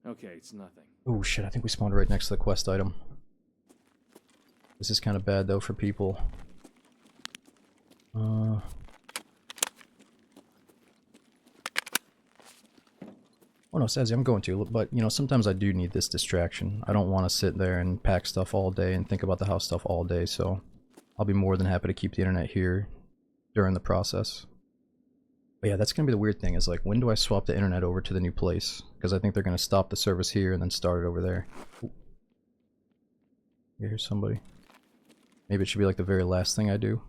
Okay, it's nothing. Oh shit, I think we spawned right next to the quest item. This is kind of bad though for people. Oh no, Sazzy, I'm going to, but you know, sometimes I do need this distraction. I don't want to sit there and pack stuff all day and think about the house stuff all day, so I'll be more than happy to keep the internet here during the process. But yeah, that's gonna be the weird thing, is like, when do I swap the internet over to the new place? Because I think they're gonna stop the service here and then start it over there. Ooh. Yeah, here's somebody. Maybe it should be like the very last thing I do.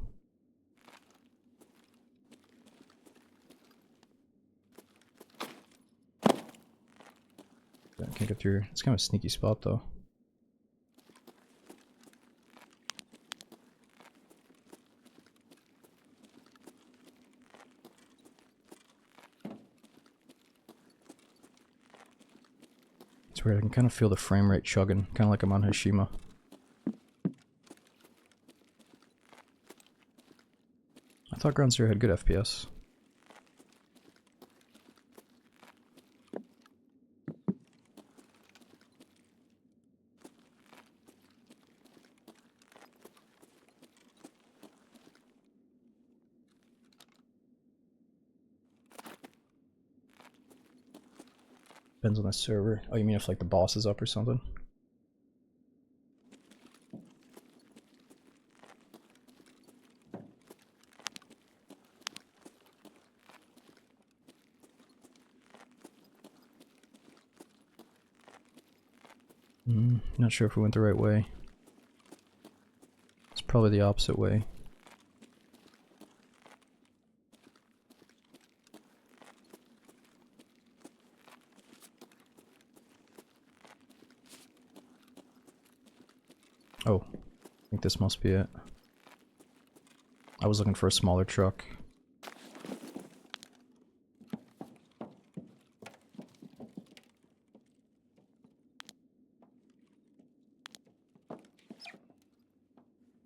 I can't get through. It's kind of a sneaky spot though. It's weird, I can kind of feel the frame rate chugging, kind of like I'm on Hashima. I thought Ground Zero had good FPS. Depends on the server. Oh, you mean if like the boss is up or something? Not sure if we went the right way. It's probably the opposite way. Oh, I think this must be it. I was looking for a smaller truck.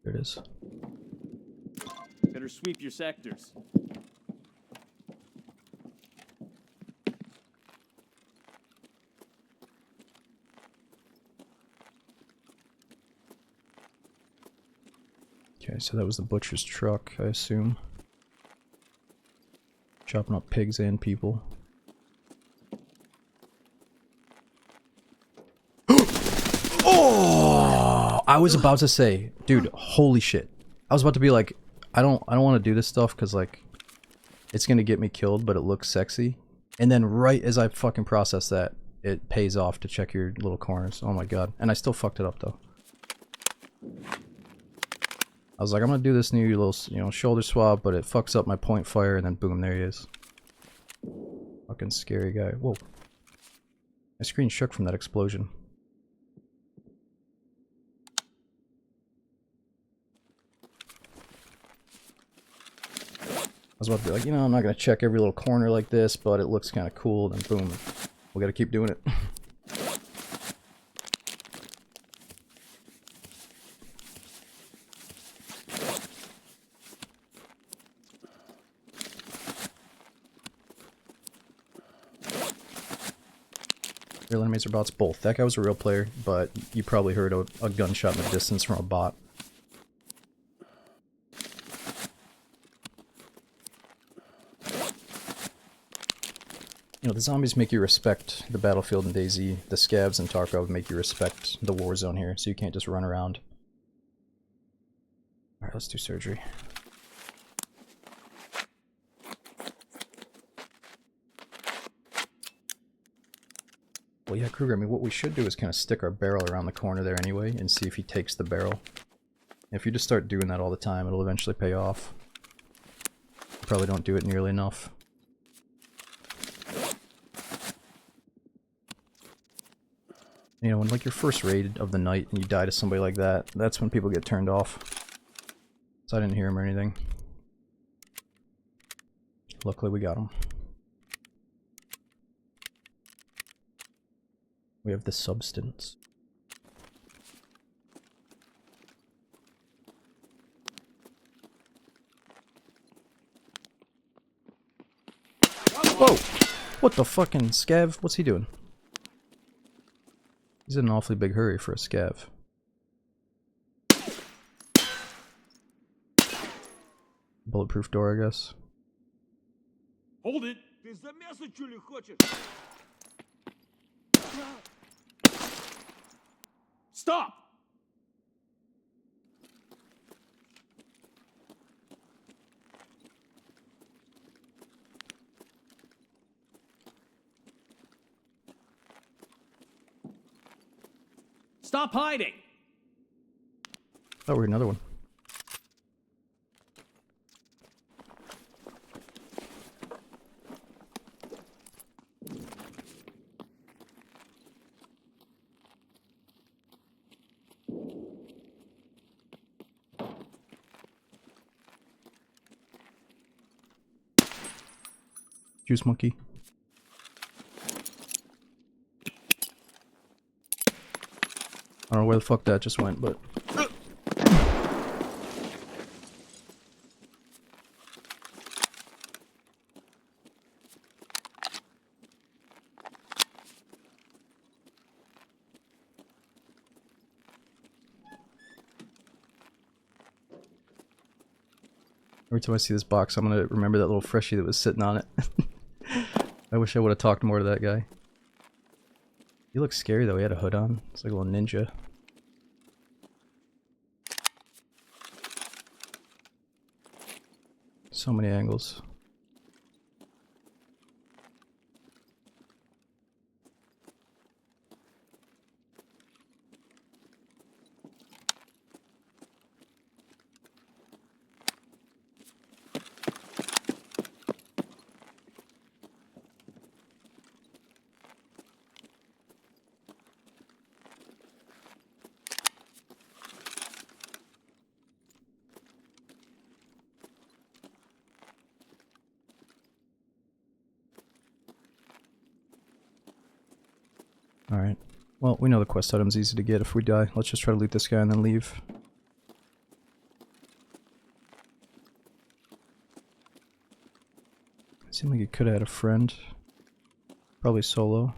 There it is. Better sweep your sectors. Okay, so that was the butcher's truck, I assume. Chopping up pigs and people. Oh! I was about to say, dude, holy shit. I was about to be like, I don't want to do this stuff because like it's gonna get me killed, but it looks sexy. And then right as I fucking process that, it pays off to check your little corners. Oh my god. And I still fucked it up though. I was like, I'm gonna do this new little, you know, shoulder swab, but it fucks up my point fire, and then boom, there he is. Fucking scary guy. Whoa. My screen shook from that explosion. I was about to be like, you know, I'm not gonna check every little corner like this, but it looks kind of cool, then boom. We gotta keep doing it. Real enemies or bots? Both. That guy was a real player, but you probably heard a gunshot in the distance from a bot. You know, the zombies make you respect the battlefield in DayZ. The scavs in Tarkov make you respect the war zone here, so you can't just run around. Alright, let's do surgery. Well, yeah, Kruger, I mean, what we should do is kind of stick our barrel around the corner there anyway, and see if he takes the barrel. If you just start doing that all the time, it'll eventually pay off. You probably don't do it nearly enough. You know, when like your first raid of the night and you die to somebody like that, that's when people get turned off. So I didn't hear him or anything. Luckily we got him. We have the substance. Whoa! What the fucking scav? What's he doing? He's in an awfully big hurry for a scav. Bulletproof door, I guess. Hold it! Stop! Stop hiding! Oh, we're another one. Juice monkey. I don't know where the fuck that just went, but... Every time I see this box, I'm gonna remember that little freshie that was sitting on it. I wish I would have talked more to that guy. He looks scary though, he had a hood on. It's like a little ninja. So many angles. Alright. Well, we know the quest item's easy to get if we die. Let's just try to loot this guy and then leave. Seemed like he could have had a friend. Probably solo.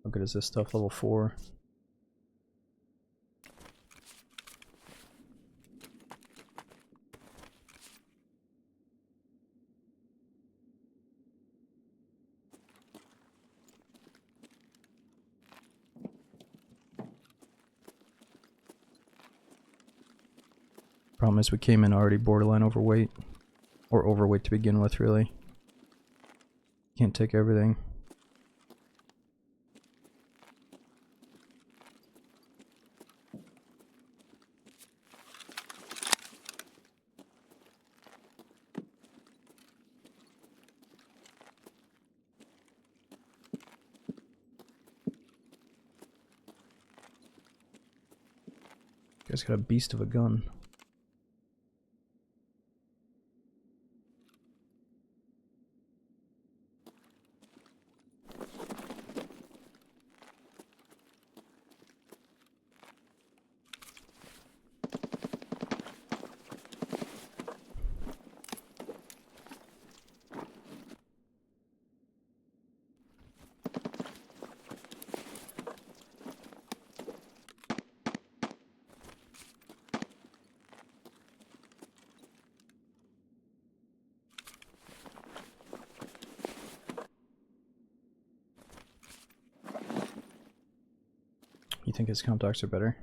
How good is this stuff? Level 4. Problem is we came in already borderline overweight. Or overweight to begin with, really. Can't take everything. Guy's got a beast of a gun. You think his contacts are better?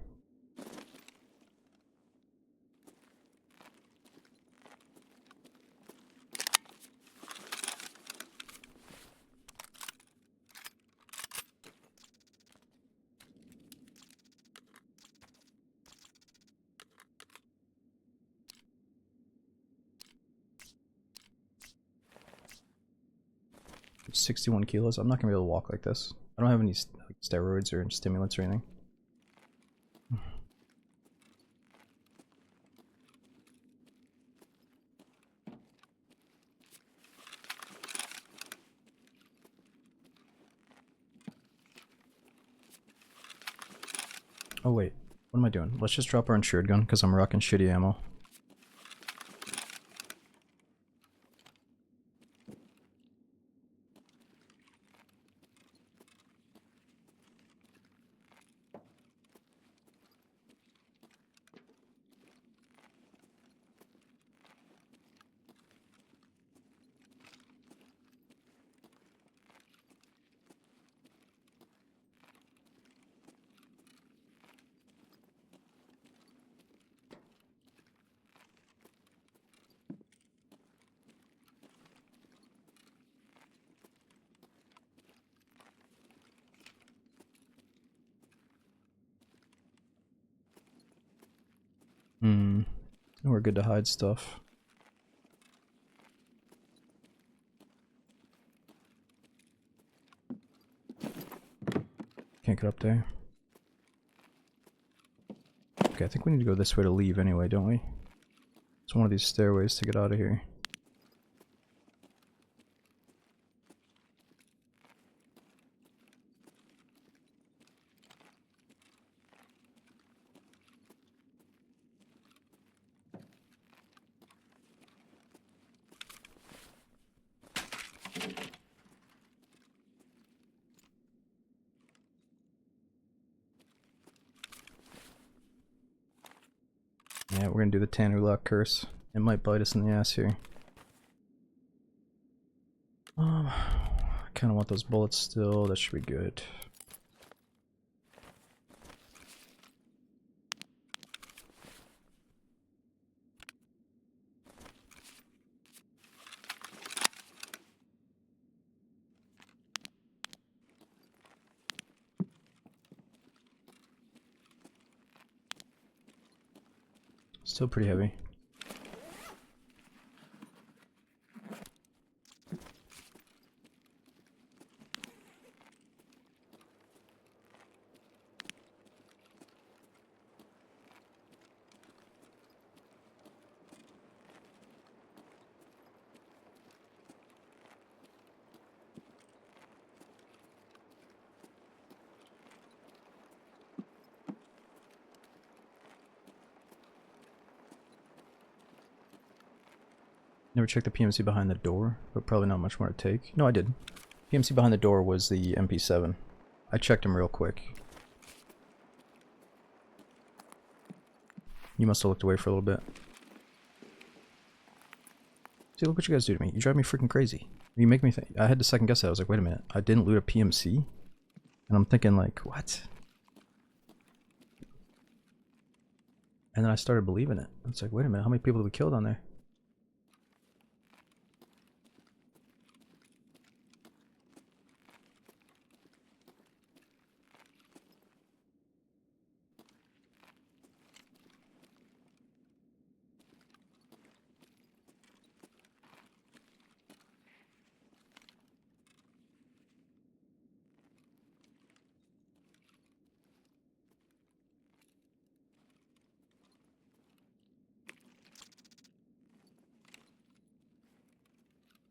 It's 61 kilos. I'm not gonna be able to walk like this. I don't have any steroids or stimulants or anything. Oh wait, what am I doing? Let's just drop our insured gun because I'm rocking shitty ammo. We're good to hide stuff. Can't get up there. Okay, I think we need to go this way to leave anyway, don't we? It's one of these stairways to get out of here. Yeah, we're gonna do the Tannerlock curse. It might bite us in the ass here. I kinda want those bullets still, that should be good. Still pretty heavy. Never checked the PMC behind the door, but probably not much more to take. No, I did. PMC behind the door was the MP7. I checked him real quick. You must have looked away for a little bit. See, look what you guys do to me. You drive me freaking crazy. You make me think. I had to second guess that. I was like, wait a minute. I didn't loot a PMC? And I'm thinking like, what? And then I started believing it. It's like, wait a minute. How many people did we kill down there?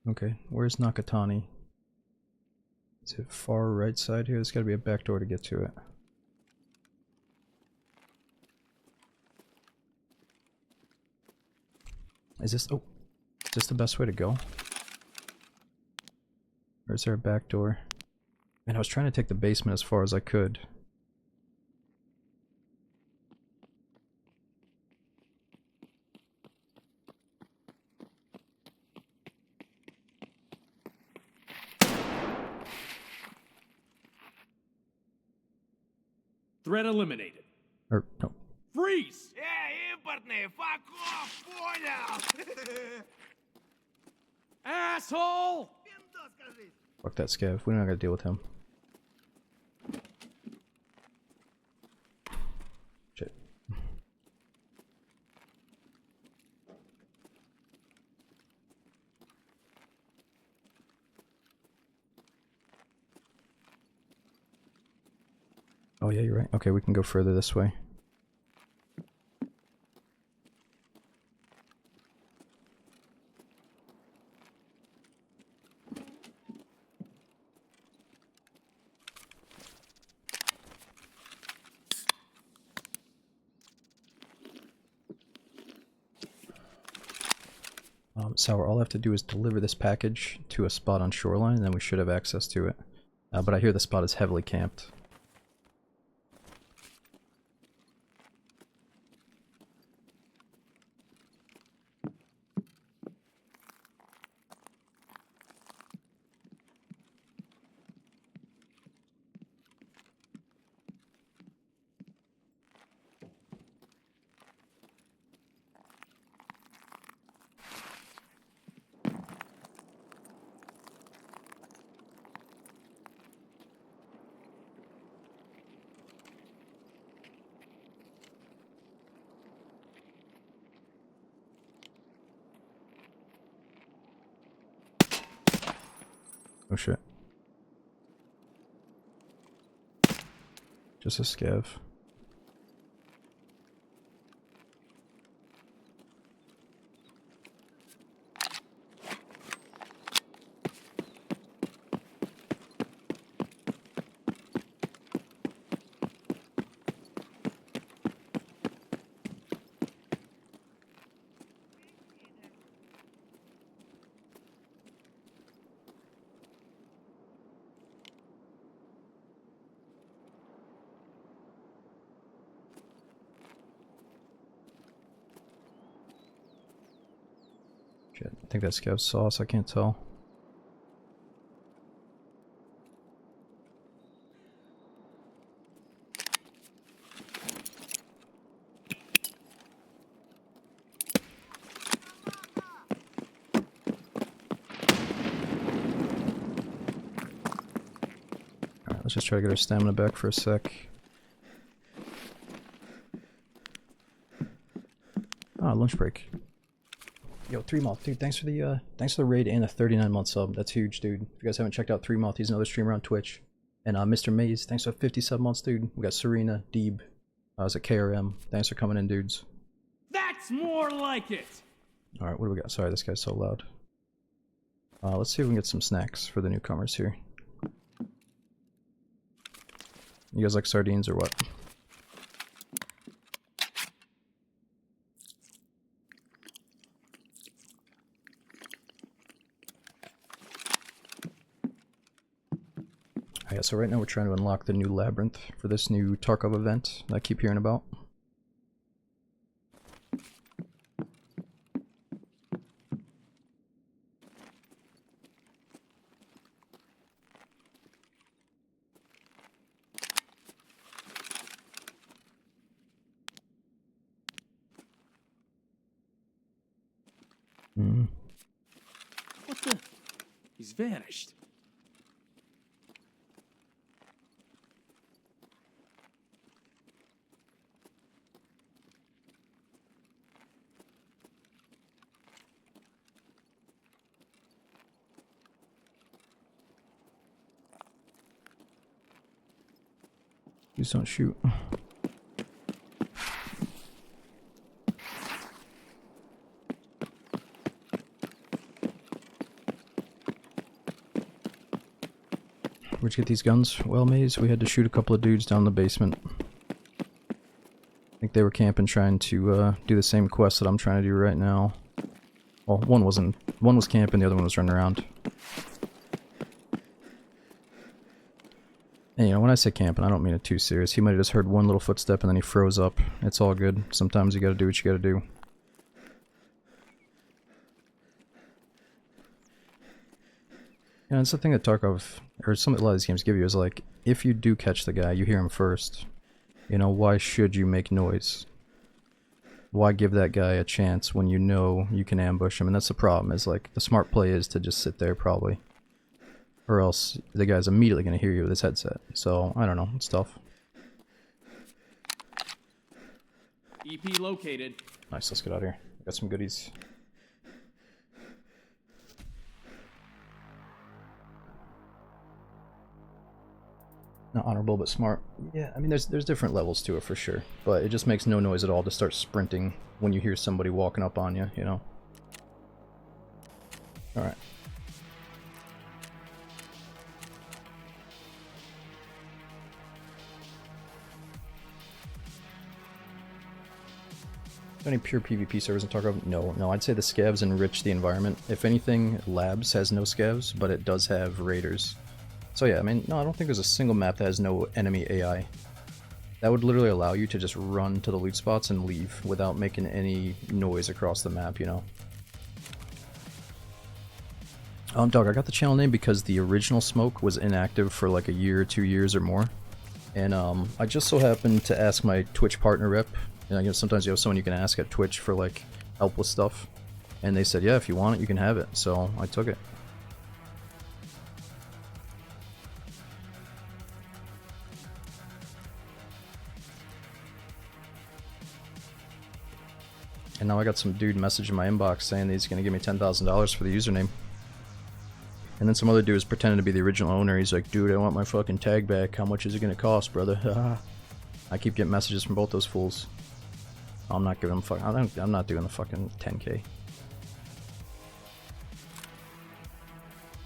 Okay, where's Nakatani? Is it far right side here? There's gotta be a back door to get to it. Is this the best way to go? Or is there a back door? Man, I was trying to take the basement as far as I could. Threat eliminated. Or, no. Freeze! Импортный, fuck off, понял? Asshole! Пиндос, кажись. Fuck that scav. We're not gonna deal with him. Shit. Oh yeah, you're right. Okay, we can go further this way. Sour, all I have to do is deliver this package to a spot on shoreline, and then we should have access to it. But I hear the spot is heavily camped. Oh shit. Just a scav. Shit, I think that's scav sauce, I can't tell. Alright, let's just try to get our stamina back for a sec. Ah, lunch break. Yo, 3Moth, dude, thanks for the raid and the 39-month sub. That's huge, dude. If you guys haven't checked out 3Moth, he's another streamer on Twitch. And Mr. Maze, thanks for 57 months, dude. We got Serena, Deeb, is it KRM? Thanks for coming in, dudes. That's more like it. Alright, what do we got? Sorry, this guy's so loud. Let's see if we can get some snacks for the newcomers here. You guys like sardines or what? Yeah, so right now we're trying to unlock the new labyrinth for this new Tarkov event that I keep hearing about. What the? He's vanished. Please don't shoot. Where'd you get these guns? Well, Maze, we had to shoot a couple of dudes down the basement. I think they were camping trying to do the same quest that I'm trying to do right now. Well, one was camping, the other one was running around. And you know, when I say camping, I don't mean it too serious. He might have just heard one little footstep and then he froze up. It's all good. Sometimes you gotta do what you gotta do. And it's the thing that Tarkov, or a lot of these games give you, is like, if you do catch the guy, you hear him first. You know, why should you make noise? Why give that guy a chance when you know you can ambush him? And that's the problem, is like, the smart play is to just sit there probably. Or else the guy's immediately going to hear you with his headset. So, I don't know, it's tough. EP located. Nice, let's get out of here. Got some goodies. Not honorable, but smart. Yeah, I mean, there's different levels to it for sure. But it just makes no noise at all to start sprinting when you hear somebody walking up on you, you know? Alright. Any pure PvP servers in Tarkov? No, I'd say the scavs enrich the environment. If anything, Labs has no scavs, but it does have raiders. So yeah, I mean, no, I don't think there's a single map that has no enemy AI. That would literally allow you to just run to the loot spots and leave without making any noise across the map, you know? Dog, I got the channel name because the original Smoke was inactive for like a year, 2 years or more. And I just so happened to ask my Twitch partner rep. You know, sometimes you have someone you can ask at Twitch for like help with stuff. And they said, yeah, if you want it, you can have it. So I took it. And now I got some dude message in my inbox saying that he's going to give me $10,000 for the username. And then some other dude is pretending to be the original owner. He's like, dude, I want my fucking tag back. How much is it going to cost, brother? I keep getting messages from both those fools. I'm not giving them I'm not doing the fucking 10k.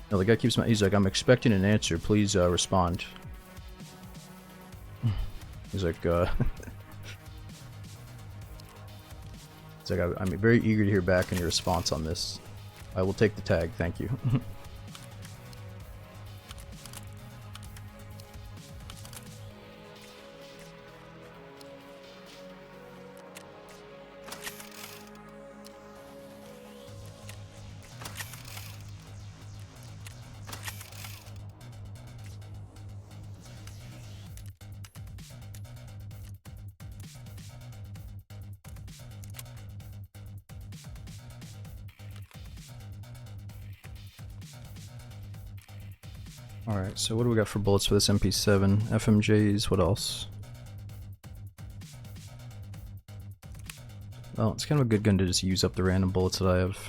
No, the guy keeps he's like, I'm expecting an answer. Please respond. He's like, It's like, I'm very eager to hear back on your response on this. I will take the tag, thank you. Alright, so what do we got for bullets for this MP7? FMJs, what else? Oh, it's kind of a good gun to just use up the random bullets that I have.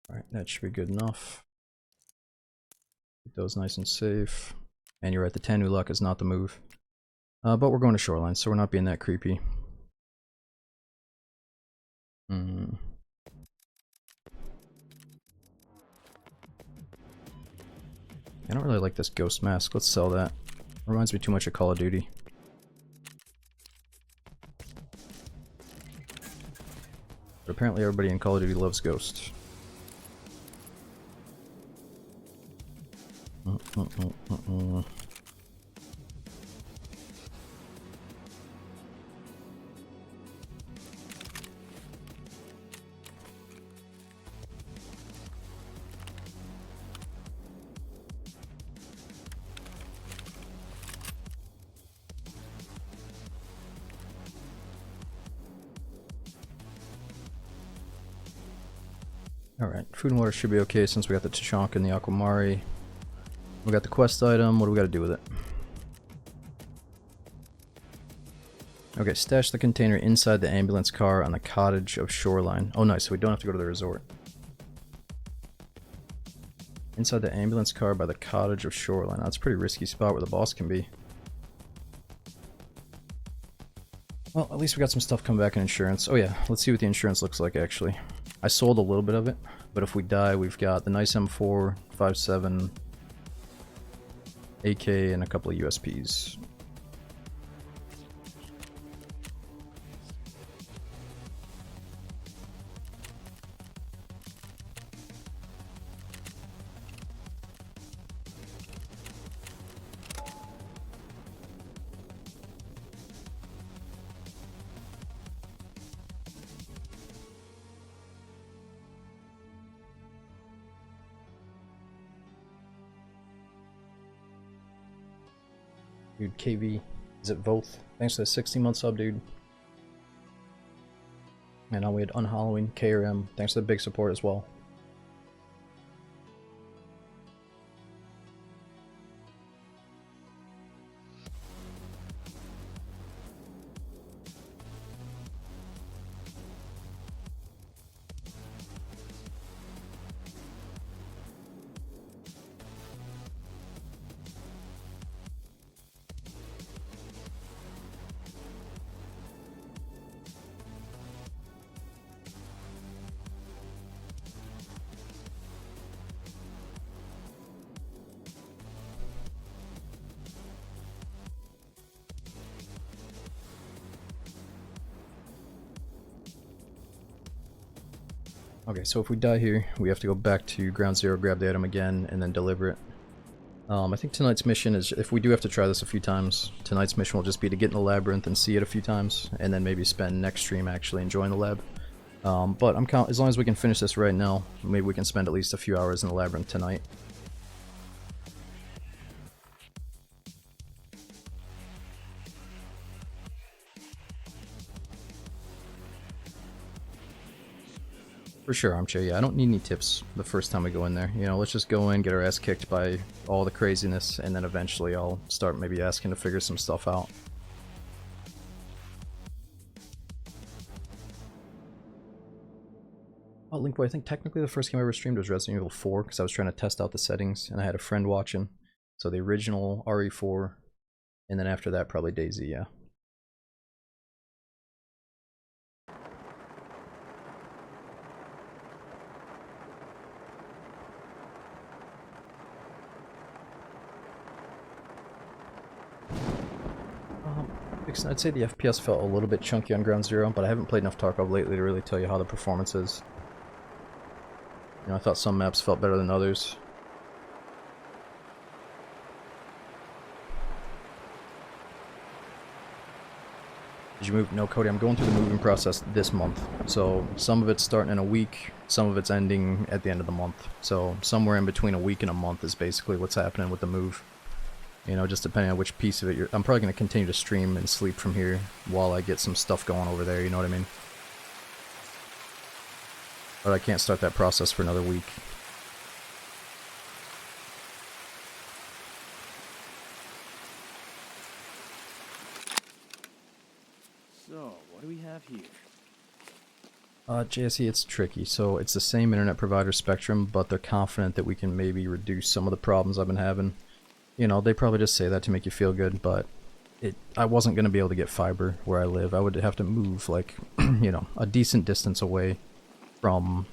Alright, that should be good enough. Keep those nice and safe. And you're right, the Tanu luck is not the move. But we're going to Shoreline, so we're not being that creepy. I don't really like this ghost mask. Let's sell that. Reminds me too much of Call of Duty. But apparently everybody in Call of Duty loves Ghost. Alright, food and water should be okay since we got the Tachanka and the Aquamari. We got the quest item, what do we gotta do with it? Okay, stash the container inside the ambulance car on the cottage of Shoreline. Oh nice, so we don't have to go to the resort. Inside the ambulance car by the cottage of Shoreline. That's a pretty risky spot where the boss can be. Well, at least we got some stuff coming back in insurance. Oh yeah, let's see what the insurance looks like actually. I sold a little bit of it, but if we die, we've got the nice M4, 5.7, AK, and a couple of USPs. Dude, KV, is it Voth? Thanks for the 16-month sub, dude. And now we had Unhalloween, KRM, thanks for the big support as well. Okay, so if we die here, we have to go back to Ground Zero, grab the item again, and then deliver it. I think tonight's mission is, if we do have to try this a few times, tonight's mission will just be to get in the labyrinth and see it a few times, and then maybe spend next stream actually enjoying the lab. But as long as we can finish this right now, maybe we can spend at least a few hours in the labyrinth tonight. For sure, Armchair, yeah, I don't need any tips the first time we go in there. You know, let's just go in, get our ass kicked by all the craziness, and then eventually I'll start maybe asking to figure some stuff out. Oh, Linkboy, I think technically the first game I ever streamed was Resident Evil 4, because I was trying to test out the settings, and I had a friend watching. So the original RE4, and then after that probably DayZ, yeah. I'd say the FPS felt a little bit chunky on Ground Zero, but I haven't played enough Tarkov lately to really tell you how the performance is. You know, I thought some maps felt better than others. Did you move? No, Cody, I'm going through the moving process this month. So some of it's starting in a week, some of it's ending at the end of the month. So somewhere in between a week and a month is basically what's happening with the move. You know, just depending on which piece of it I'm probably going to continue to stream and sleep from here while I get some stuff going over there, you know what I mean? But I can't start that process for another week. So, what do we have here? JSE, it's tricky. So it's the same internet provider Spectrum, but they're confident that we can maybe reduce some of the problems I've been having. You know, they probably just say that to make you feel good, but I wasn't going to be able to get fiber where I live. I would have to move, like, you know, a decent distance away from,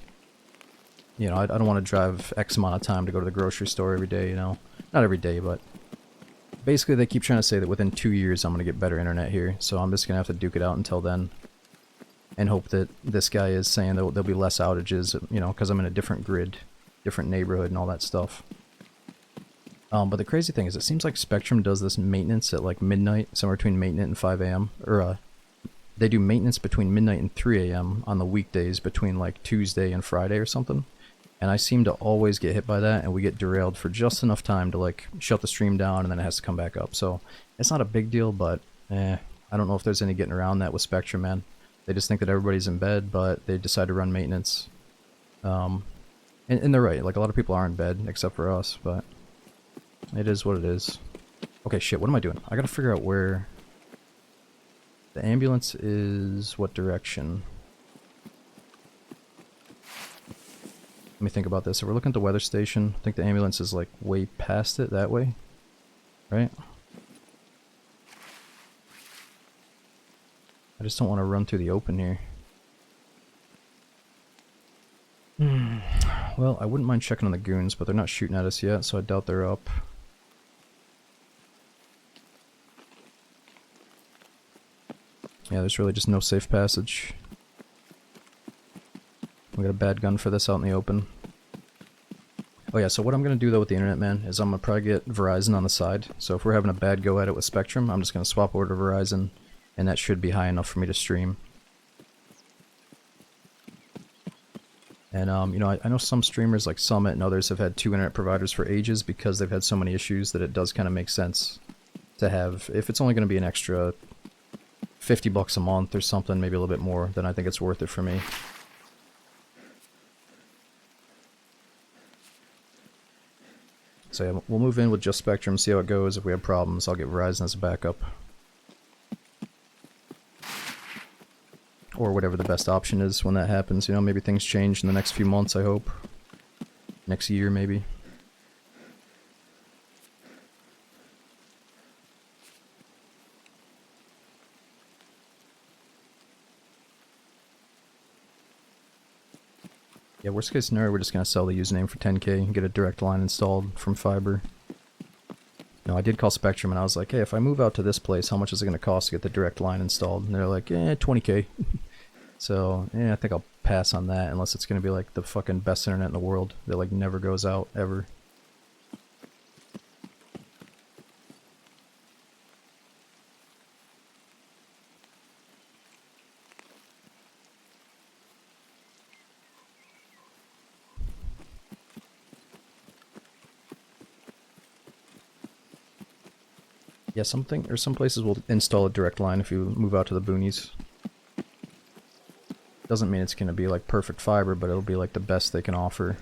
you know, I don't want to drive X amount of time to go to the grocery store every day, you know. Not every day, but basically they keep trying to say that within 2 years I'm going to get better internet here, so I'm just going to have to duke it out until then. And hope that this guy is saying that there'll be less outages, you know, because I'm in a different grid, different neighborhood and all that stuff. But the crazy thing is, it seems like Spectrum does this maintenance at like midnight, somewhere between midnight and 5 a.m. Or they do maintenance between midnight and 3 a.m. on the weekdays between like Tuesday and Friday or something. And I seem to always get hit by that, and we get derailed for just enough time to like shut the stream down, and then it has to come back up. So it's not a big deal, but I don't know if there's any getting around that with Spectrum, man. They just think that everybody's in bed, but they decide to run maintenance. And they're right, like a lot of people are in bed, except for us, but it is what it is. Okay, shit, what am I doing? I gotta figure out where the ambulance is, what direction. Let me think about this. If we're looking at the weather station, I think the ambulance is like way past it, that way, right? I just don't want to run through the open here. Well, I wouldn't mind checking on the goons, but they're not shooting at us yet, so I doubt they're up. Yeah, there's really just no safe passage. We got a bad gun for this out in the open. Oh yeah, so what I'm going to do though with the internet, man, is I'm going to probably get Verizon on the side. So if we're having a bad go at it with Spectrum, I'm just going to swap over to Verizon, and that should be high enough for me to stream. And, you know, I know some streamers like Summit and others have had 2 internet providers for ages because they've had so many issues that it does kind of make sense to have, if it's only going to be an extra $50 a month or something, maybe a little bit more, then I think it's worth it for me. So yeah, we'll move in with just Spectrum, see how it goes. If we have problems, I'll get Verizon as a backup. Or whatever the best option is when that happens. You know, maybe things change in the next few months, I hope. Next year, maybe. Yeah, worst case scenario, we're just going to sell the username for 10k and get a direct line installed from fiber. No, I did call Spectrum and I was like, hey, if I move out to this place, how much is it going to cost to get the direct line installed? And they're like, 20k. So, yeah, I think I'll pass on that unless it's going to be like the fucking best internet in the world that like never goes out ever. Yeah, some places will install a direct line if you move out to the boonies. Doesn't mean it's going to be like perfect fiber, but it'll be like the best they can offer.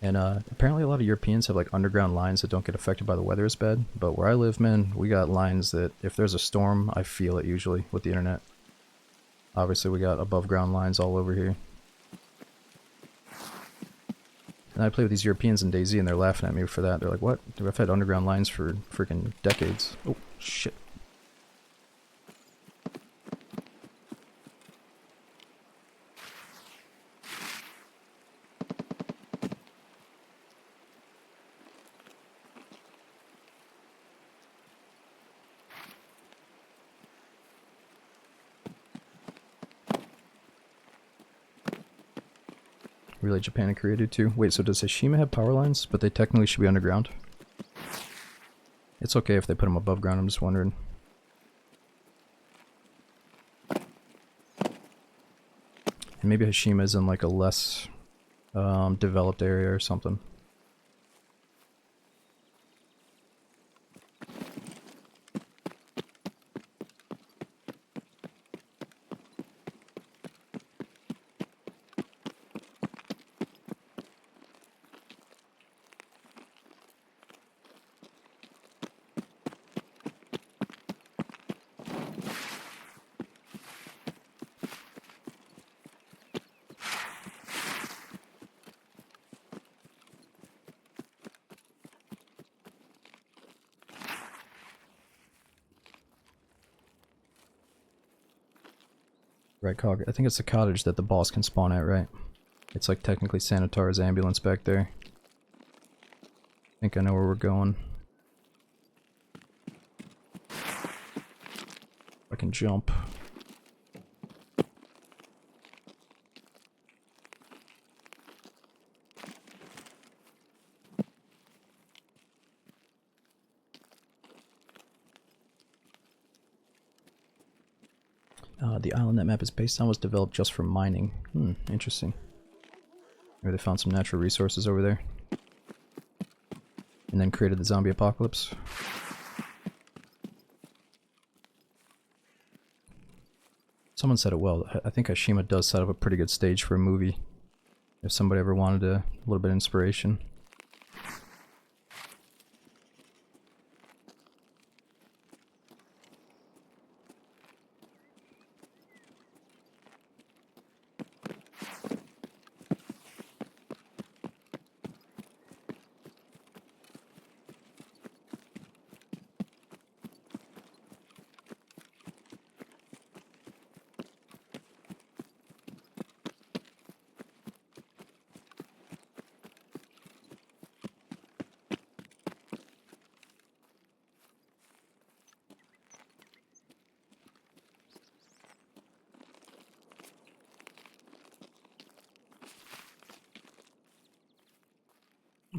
And apparently a lot of Europeans have like underground lines that don't get affected by the weather as bad. But where I live, man, we got lines that if there's a storm, I feel it usually with the internet. Obviously we got above ground lines all over here. And I play with these Europeans in DayZ and they're laughing at me for that. They're like, what? Dude, I've had underground lines for freaking decades. Oh, shit. Really, Japan and Korea do too. Wait, so does Hashima have power lines? But they technically should be underground. It's okay if they put them above ground, I'm just wondering. And maybe Hashima's in like a less developed area or something. Right, Cog. I think it's the cottage that the boss can spawn at, right? It's like technically Sanitar's ambulance back there. I think I know where we're going. I can jump. The island that map is based on was developed just for mining. Interesting. Maybe they found some natural resources over there. And then created the zombie apocalypse. Someone said it well. I think Hashima does set up a pretty good stage for a movie. If somebody ever wanted a little bit of inspiration.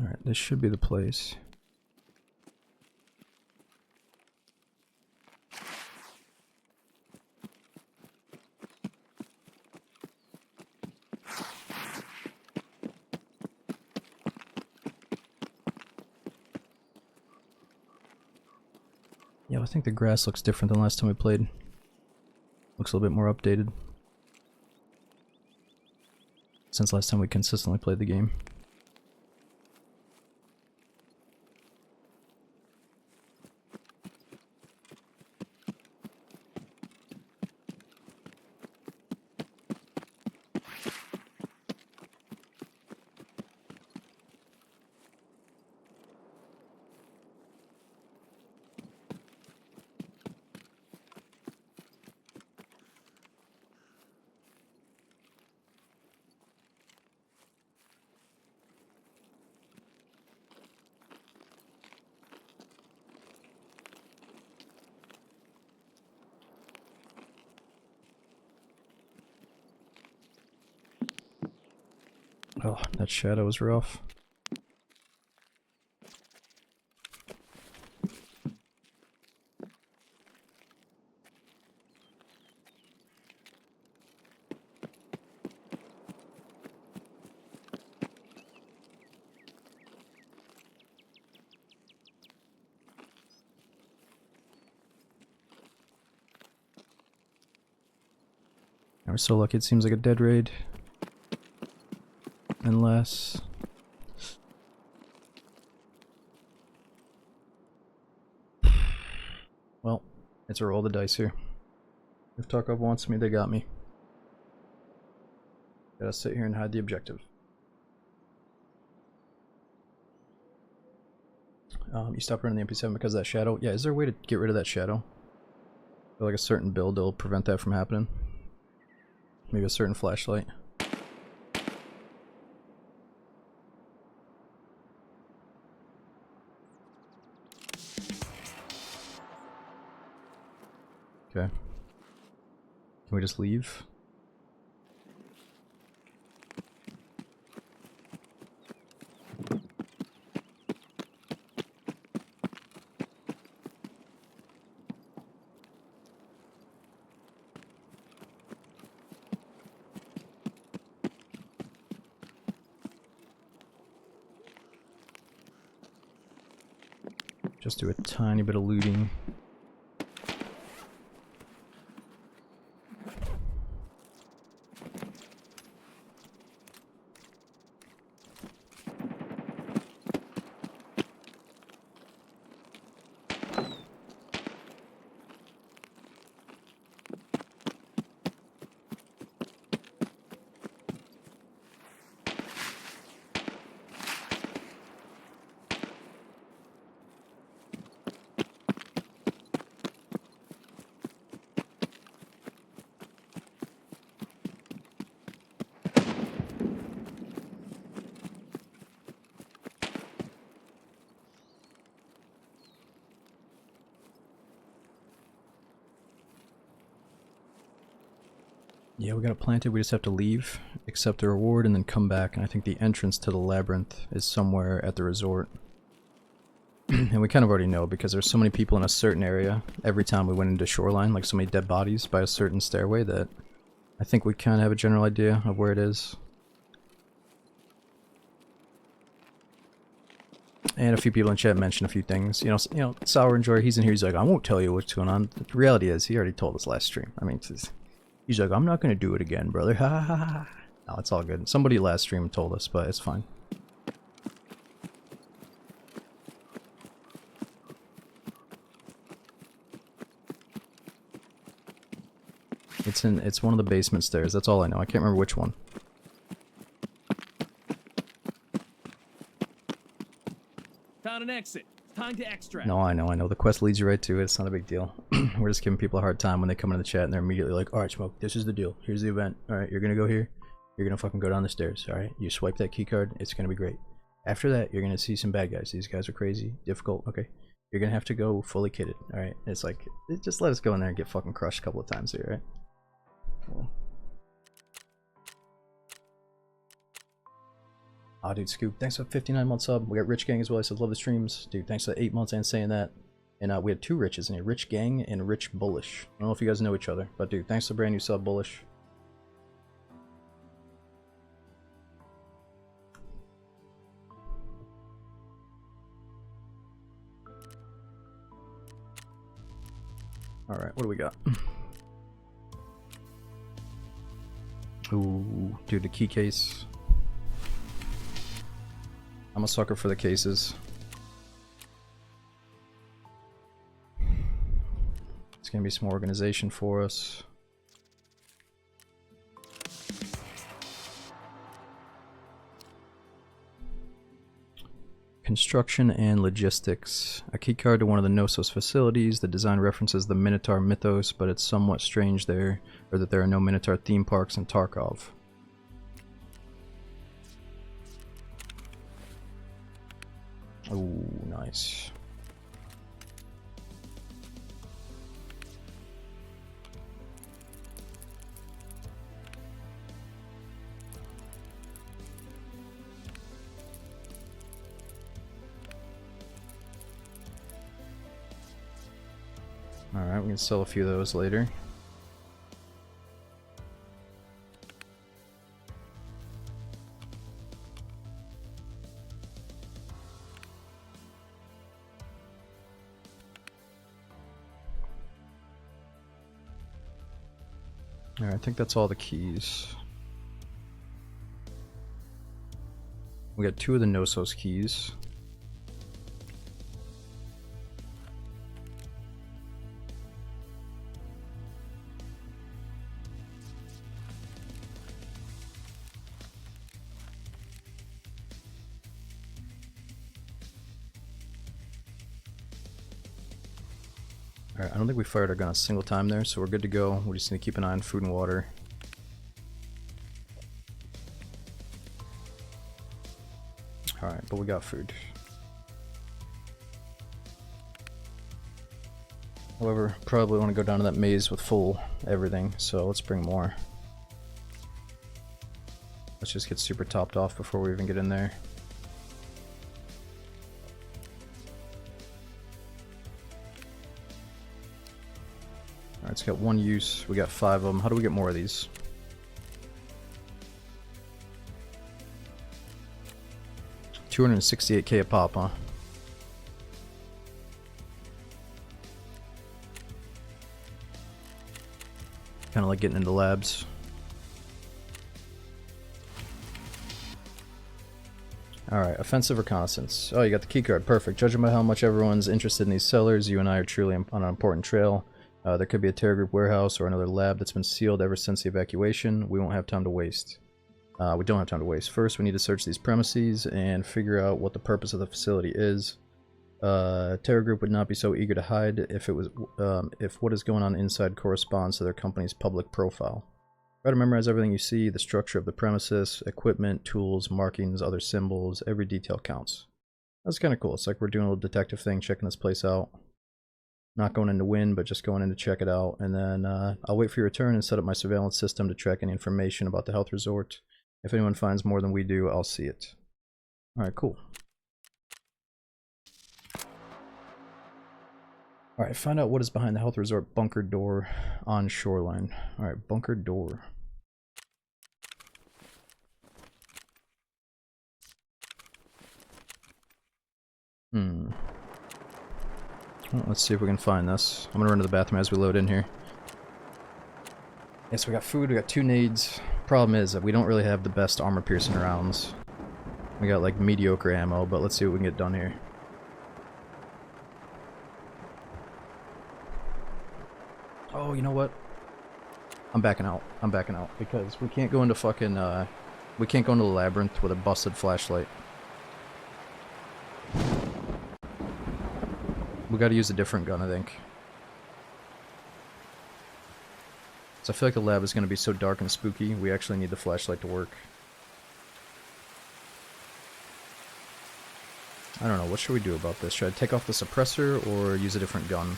Alright, this should be the place. Yeah, I think the grass looks different than last time we played. Looks a little bit more updated. Since last time we consistently played the game. Oh, that shadow was rough. We're so lucky it seems like a dead raid. Unless... Well, it's a roll of the dice here. If Tarkov wants me, they got me. Gotta sit here and hide the objective. You stop running the MP7 because of that shadow? Yeah, is there a way to get rid of that shadow? Or like a certain build that'll prevent that from happening? Maybe a certain flashlight? Okay. Can we just leave? Just do a tiny bit of looting. Yeah, we got it planted, we just have to leave, accept the reward, and then come back, and I think the entrance to the labyrinth is somewhere at the resort. And we kind of already know, because there's so many people in a certain area every time we went into Shoreline, like so many dead bodies by a certain stairway, that I think we kind of have a general idea of where it is. And a few people in chat mentioned a few things. You know, Sour Enjoyer, he's in here, he's like, I won't tell you what's going on. The reality is, he already told us last stream. I mean, he's like, I'm not going to do it again, brother. Ha ha ha. No, it's all good. Somebody last stream told us, but it's fine. It's one of the basement stairs. That's all I know. I can't remember which one. Found an exit. Time to extract. No, I know. The quest leads you right to it. It's not a big deal. We're just giving people a hard time when they come into the chat and they're immediately like, alright, Smoke, this is the deal. Here's the event. Alright, you're gonna go here. You're gonna fucking go down the stairs. Alright, you swipe that key card. It's gonna be great. After that, you're gonna see some bad guys. These guys are crazy, difficult. Okay. You're gonna have to go fully kitted. Alright, it's like, just let us go in there and get fucking crushed a couple of times here, right? Cool. Oh, dude, Scoop, thanks for 59 months sub. We got Rich Gang as well. I said, love the streams. Dude, thanks for 8 months and saying that. And we had 2 Riches in here, Rich Gang and Rich Bullish. I don't know if you guys know each other, but dude, thanks for brand new sub, Bullish. Alright, what do we got? Ooh, dude, the key case. I'm a sucker for the cases. It's gonna be some organization for us. Construction and logistics. A keycard to one of the Knossos facilities. The design references the Minotaur mythos, but it's somewhat strange there, or that there are no Minotaur theme parks in Tarkov. Ooh, nice. we can sell a few of those later. Alright, I think that's all the keys. We got 2 of the Nosos keys. Alright, I don't think we fired our gun a single time there, so we're good to go. We just need to keep an eye on food and water. Alright, but we got food. However, probably want to go down to that maze with full everything, so let's bring more. Let's just get super topped off before we even get in there. Alright, it's got 1 use. We got 5 of them. How do we get more of these? $268K a pop, huh? Kind of like getting into labs. Alright, offensive reconnaissance. Oh, you got the keycard. Perfect. Judging by how much everyone's interested in these sellers, you and I are truly on an important trail. There could be a terror group warehouse or another lab that's been sealed ever since the evacuation. We won't have time to waste. We don't have time to waste. First, we need to search these premises and figure out what the purpose of the facility is. Terror group would not be so eager to hide if what is going on inside corresponds to their company's public profile. Try to memorize everything you see, the structure of the premises, equipment, tools, markings, other symbols. Every detail counts. That's kind of cool. It's like we're doing a little detective thing, checking this place out. Not going in to win, but just going in to check it out. And then I'll wait for your return and set up my surveillance system to track any information about the health resort. If anyone finds more than we do, I'll see it. Alright, cool. Alright, find out what is behind the health resort bunker door on shoreline. Alright, bunker door. Well, let's see if we can find this. I'm gonna run to the bathroom as we load in here. Yes, we got food, we got 2 nades. Problem is that we don't really have the best armor piercing rounds. We got like mediocre ammo, but let's see what we can get done here. Oh, you know what? I'm backing out. I'm backing out because we can't go into fucking we can't go into the labyrinth with a busted flashlight. We gotta use a different gun, I think. So I feel like the lab is gonna be so dark and spooky, we actually need the flashlight to work. I don't know, what should we do about this? Should I take off the suppressor or use a different gun?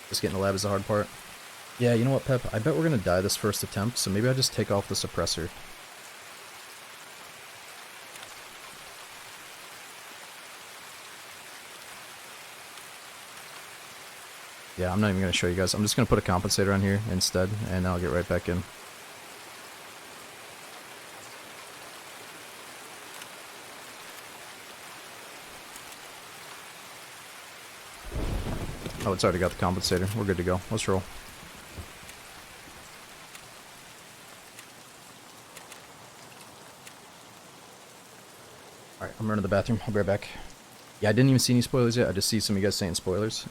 Just getting the lab is the hard part. Yeah, you know what, Pep? I bet we're gonna die this first attempt, so maybe I just take off the suppressor. Yeah, I'm not even gonna show you guys. I'm just gonna put a compensator on here instead, and then I'll get right back in. Oh, it's already got the compensator. We're good to go. Let's roll. Alright, I'm running to the bathroom. I'll be right back. Yeah, I didn't even see any spoilers yet. I just see some of you guys saying spoilers.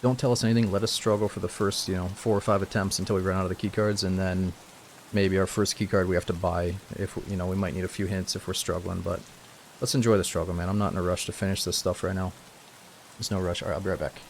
Don't tell us anything. Let us struggle for the first, 4 or 5 attempts until we run out of the keycards, and then maybe our first keycard we have to buy. If we might need a few hints if we're struggling, but let's enjoy the struggle, man. I'm not in a rush to finish this stuff right now. There's no rush. Alright, I'll be right back.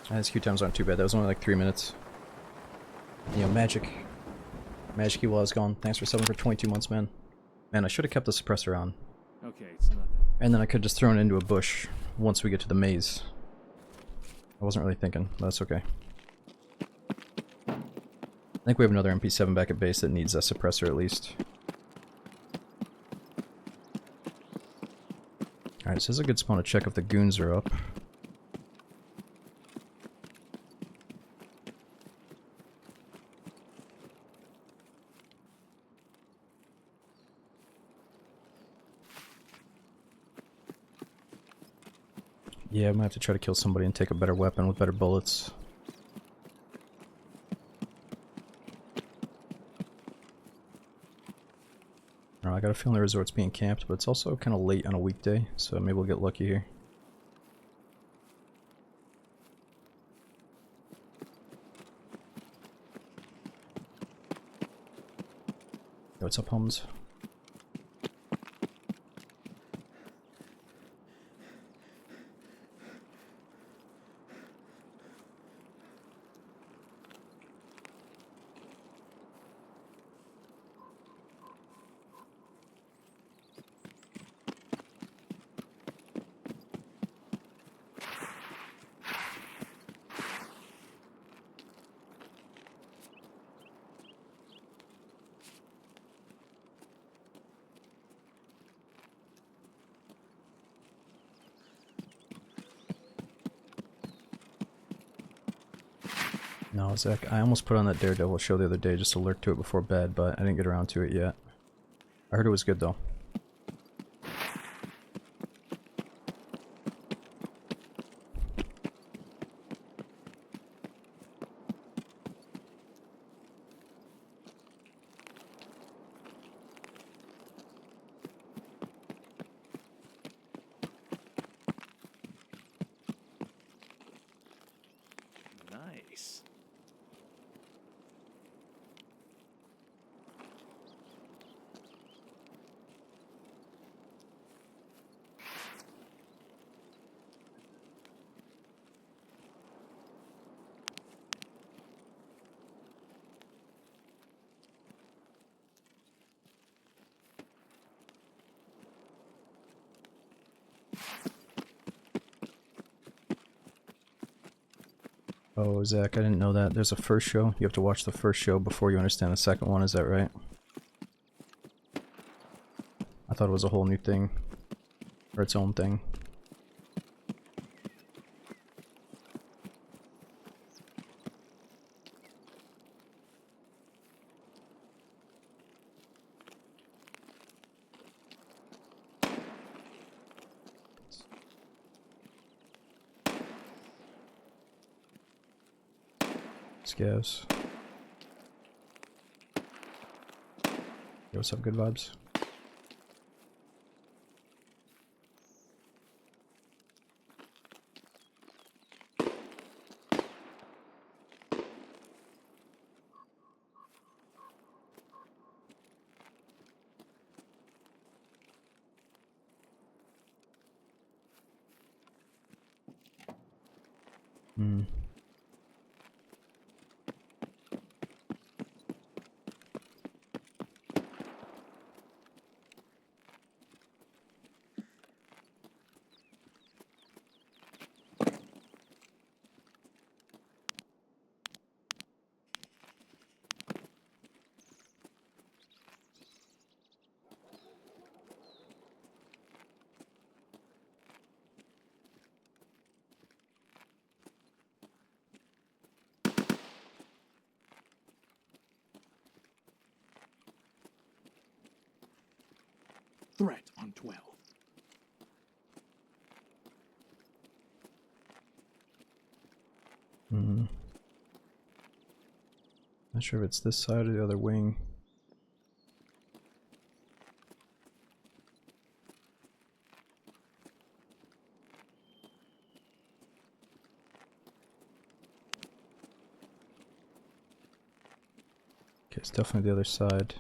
His queue times aren't too bad. That was only like 3 minutes. You know, Magic key while I was gone. Thanks for subbing for 22 months, man. Man, I should have kept the suppressor on. Okay, it's nothing. And then I could just throw it into a bush once we get to the maze. I wasn't really thinking, but that's okay. I think we have another MP7 back at base that needs a suppressor at least. Alright, so this is a good spawn to check if the goons are up. Yeah, I might have to try to kill somebody and take a better weapon with better bullets. I got a feeling the resort's being camped, but it's also kind of late on a weekday, so maybe we'll get lucky here. Yo, what's up, Holmes? No, Zach, I almost put on that Daredevil show the other day just to lurk to it before bed, but I didn't get around to it yet. I heard it was good though. Nice. Oh, Zach, I didn't know that. There's a first show. You have to watch the first show before you understand the second one, is that right? I thought it was a whole new thing. Or its own thing. Scavs. Yo, what's up, good vibes? Hmm. Threat on 12. Hmm. Not sure if it's this side or the other wing. Okay, it's definitely the other side.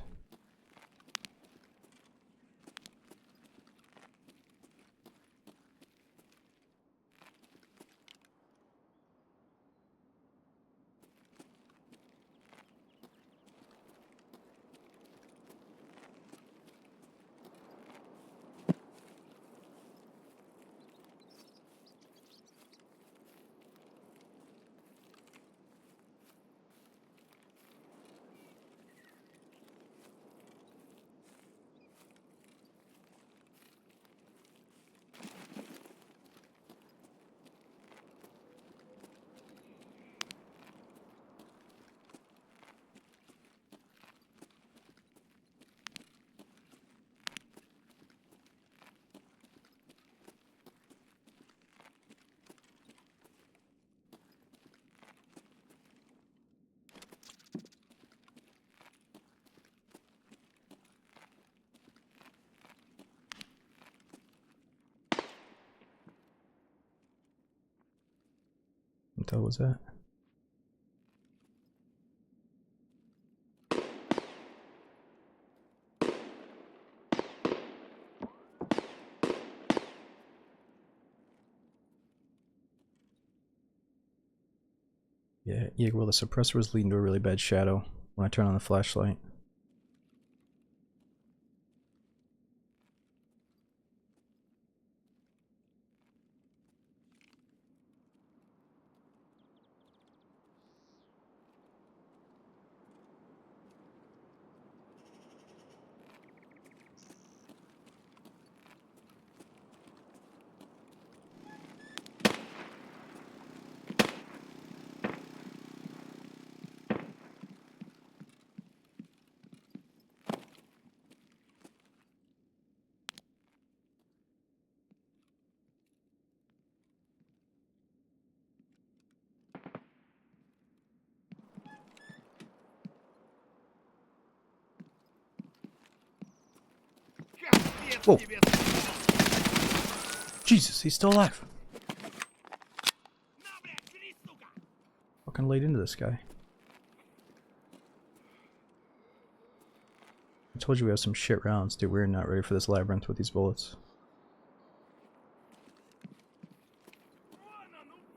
hell was that? Yeah, well, the suppressor was leading to a really bad shadow when I turn on the flashlight. Капец Whoa. тебе! Jesus, he's still alive. На, блядь, жри, сука! Fucking laid into this guy. I told you we have some shit rounds, dude. We're not ready for this labyrinth with these bullets.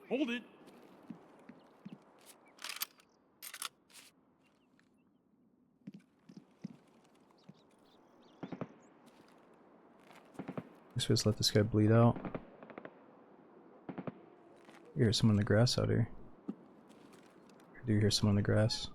Hold it. Guess we just let this guy bleed out. You hear someone in the grass out here. I do hear someone in the grass.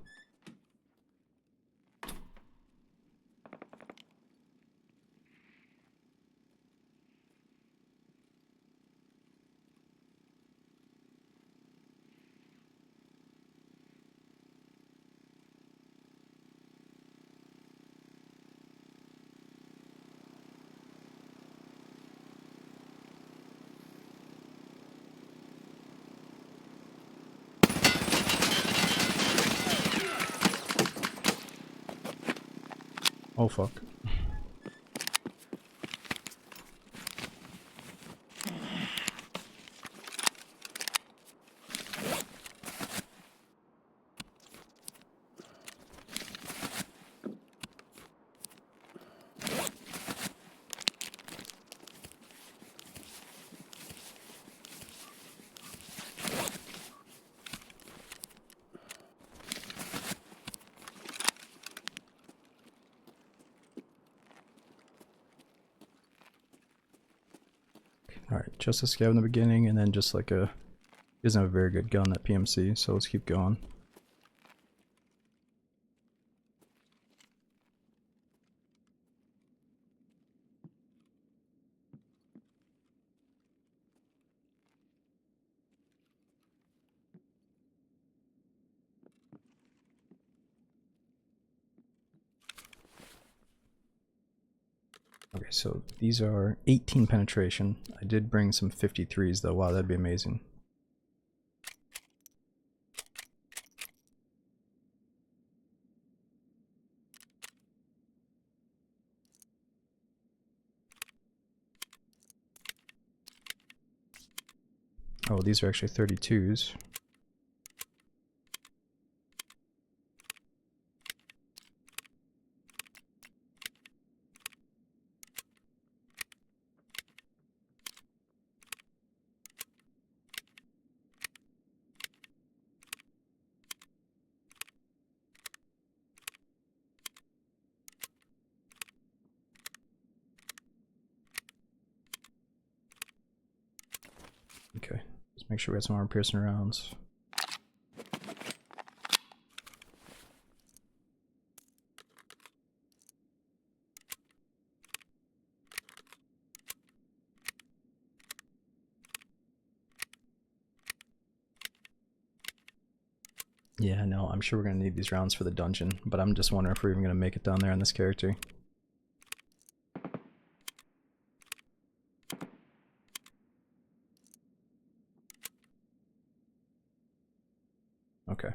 Oh fuck. Alright, just a scav in the beginning, and then just like a... He doesn't have a very good gun, that PMC, so let's keep going. Okay, so these are 18 penetration. I did bring some 53s though. Wow, that'd be amazing. Oh, these are actually 32s. Okay, let's make sure we have some armor piercing rounds. Yeah, no, I'm sure we're gonna need these rounds for the dungeon, but I'm just wondering if we're even gonna make it down there on this character. Okay.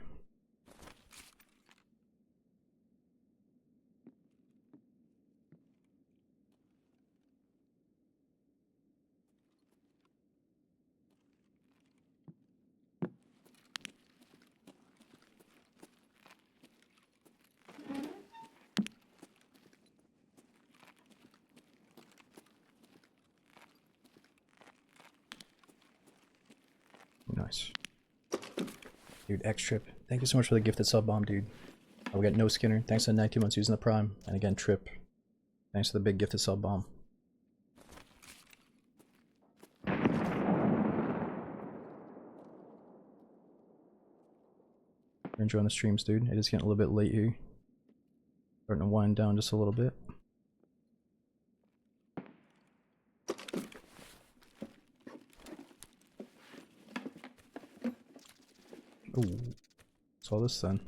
Nice. Dude, X-Trip. Thank you so much for the gifted sub bomb, dude. Oh, we got No Skinner. Thanks for the 19 months using the Prime. And again, Trip. Thanks for the big gifted sub bomb. We're enjoying the streams, dude. It is getting a little bit late here. Starting to wind down just a little bit. Ooh. Saw this then.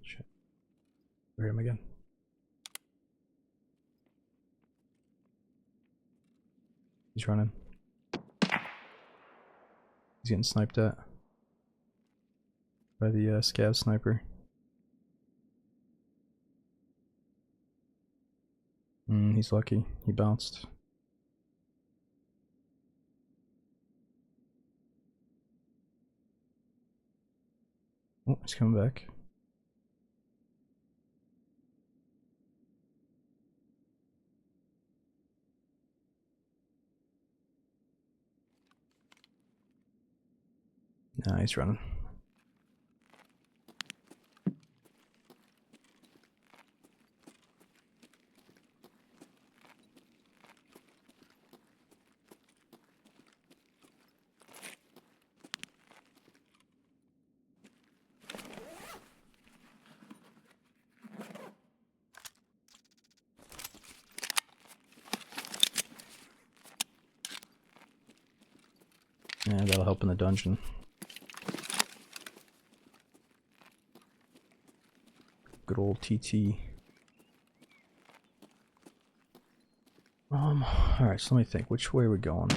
Shit. Heard him again. He's running. He's getting sniped at by the scav sniper. He's lucky. He bounced. Oh, he's coming back. Nah, he's running. Yeah, that'll help in the dungeon. Good old TT. Alright, so let me think. Which way are we going?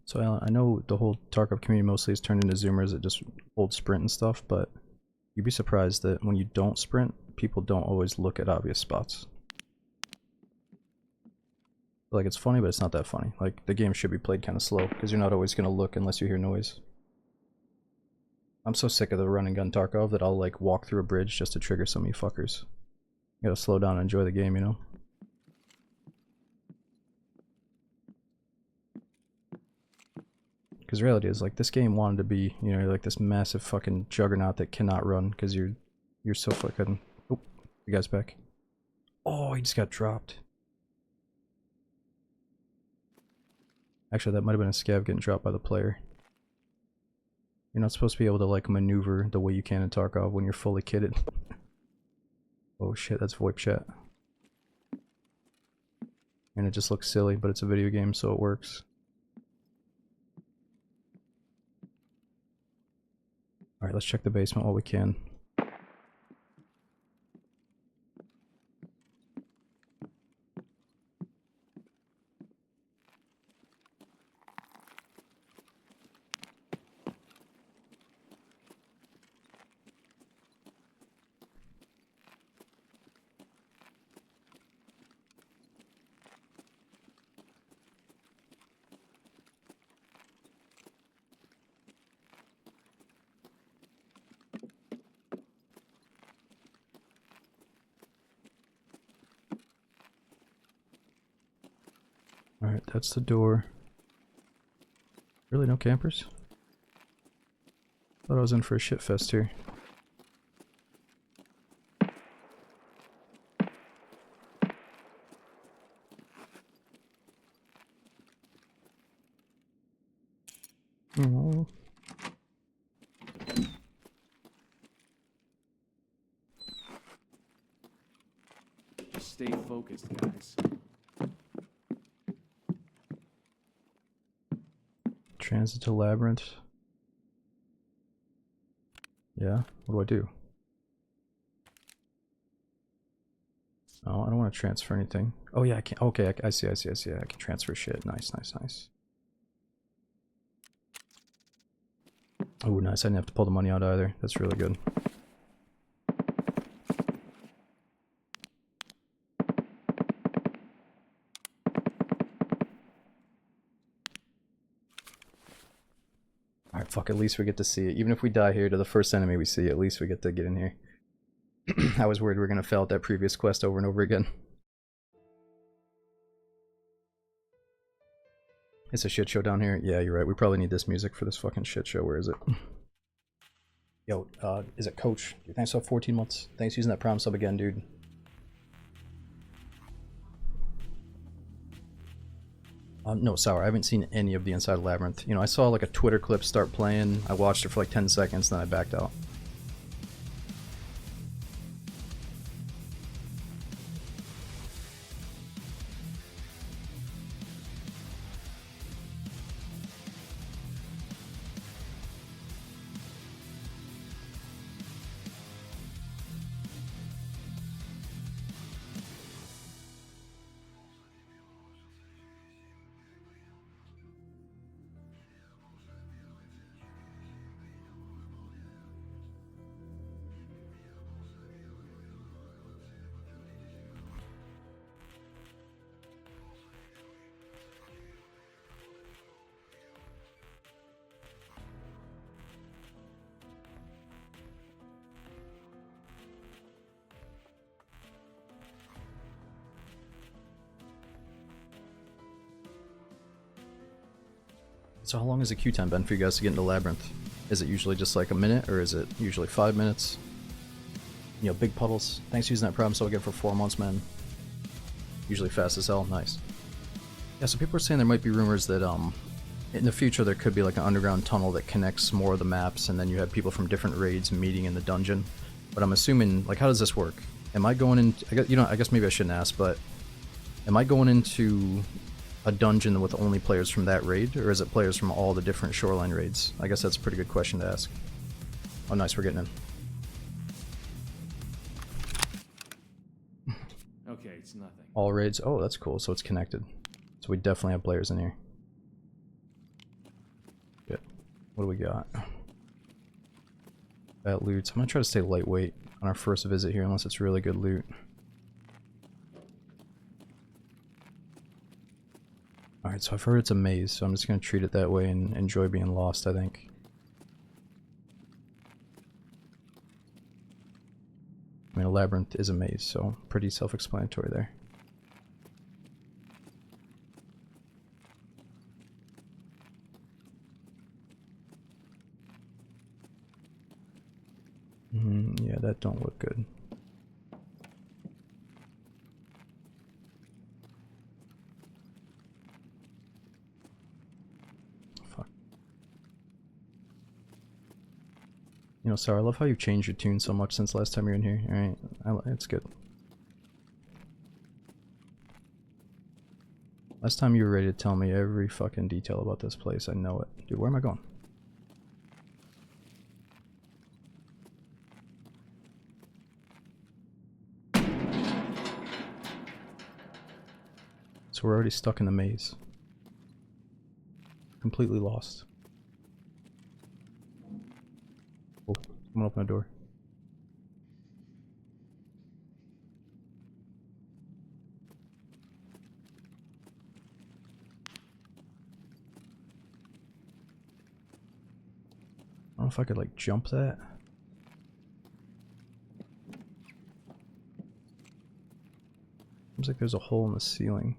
So Alan, I know the whole Tarkov community mostly is turned into Zoomers that just hold sprint and stuff, but you'd be surprised that when you don't sprint, people don't always look at obvious spots. Like, it's funny, but it's not that funny. Like, the game should be played kind of slow, because you're not always going to look unless you hear noise. I'm so sick of the run and gun Tarkov that I'll, like, walk through a bridge just to trigger some of you fuckers. You gotta slow down and enjoy the game, you know? Because the reality is, like, this game wanted to be, you know, like this massive fucking juggernaut that cannot run because you're so fucking... Oh, you guys back. Oh, he just got dropped. Actually, that might have been a scav getting dropped by the player. You're not supposed to be able to, like, maneuver the way you can in Tarkov when you're fully kitted. Oh shit, that's VoIP chat. And it just looks silly, but it's a video game, so it works. Alright, let's check the basement while we can. Alright, that's the door. Really, no campers? Thought I was in for a shit fest here. Oh. Stay focused, guys. Transit to Labyrinth. Yeah, what do I do? Oh, I don't want to transfer anything. Oh yeah, I can. Okay, I see. I can transfer shit. Nice. Oh, nice. I didn't have to pull the money out either. That's really good. Alright, fuck, at least we get to see it. Even if we die here to the first enemy we see, at least we get to get in here. I was worried we were gonna fail at that previous quest over and over again. It's a shit show down here. Yeah, you're right. We probably need this music for this fucking shit show. Where is it? Yo, is it Coach? Thanks for 14 months. Thanks for using that Prime sub again, dude. No, Sour, I haven't seen any of the Inside Labyrinth. You know, I saw like a Twitter clip start playing. I watched it for like 10 seconds, then I backed out. So how long has the queue time been for you guys to get into Labyrinth? Is it usually just like a minute, or is it usually 5 minutes? You know, big puddles. Thanks for using that problem so I get for 4 months, man. Usually fast as hell. Nice. Yeah, so people are saying there might be rumors that in the future there could be like an underground tunnel that connects more of the maps, and then you have people from different raids meeting in the dungeon. But I'm assuming, like, how does this work? Am I going in? I guess maybe I shouldn't ask, but am I going into a dungeon with only players from that raid, or is it players from all the different shoreline raids? I guess that's a pretty good question to ask. Oh, nice, we're getting in. Okay, it's nothing. All raids. Oh, that's cool. So it's connected. So we definitely have players in here. Good. What do we got? That loot. I'm gonna try to stay lightweight on our first visit here, unless it's really good loot. Alright, so I've heard it's a maze, so I'm just gonna treat it that way and enjoy being lost, I think. I mean, a labyrinth is a maze, so pretty self-explanatory there. Yeah, that don't look good. Fuck. You know, sorry, I love how you've changed your tune so much since last time you were in here. Alright, it's good. Last time you were ready to tell me every fucking detail about this place, I know it. Dude, where am I going? So we're already stuck in the maze. Completely lost. Oh, someone open the door. I don't know if I could like jump that. Seems like there's a hole in the ceiling.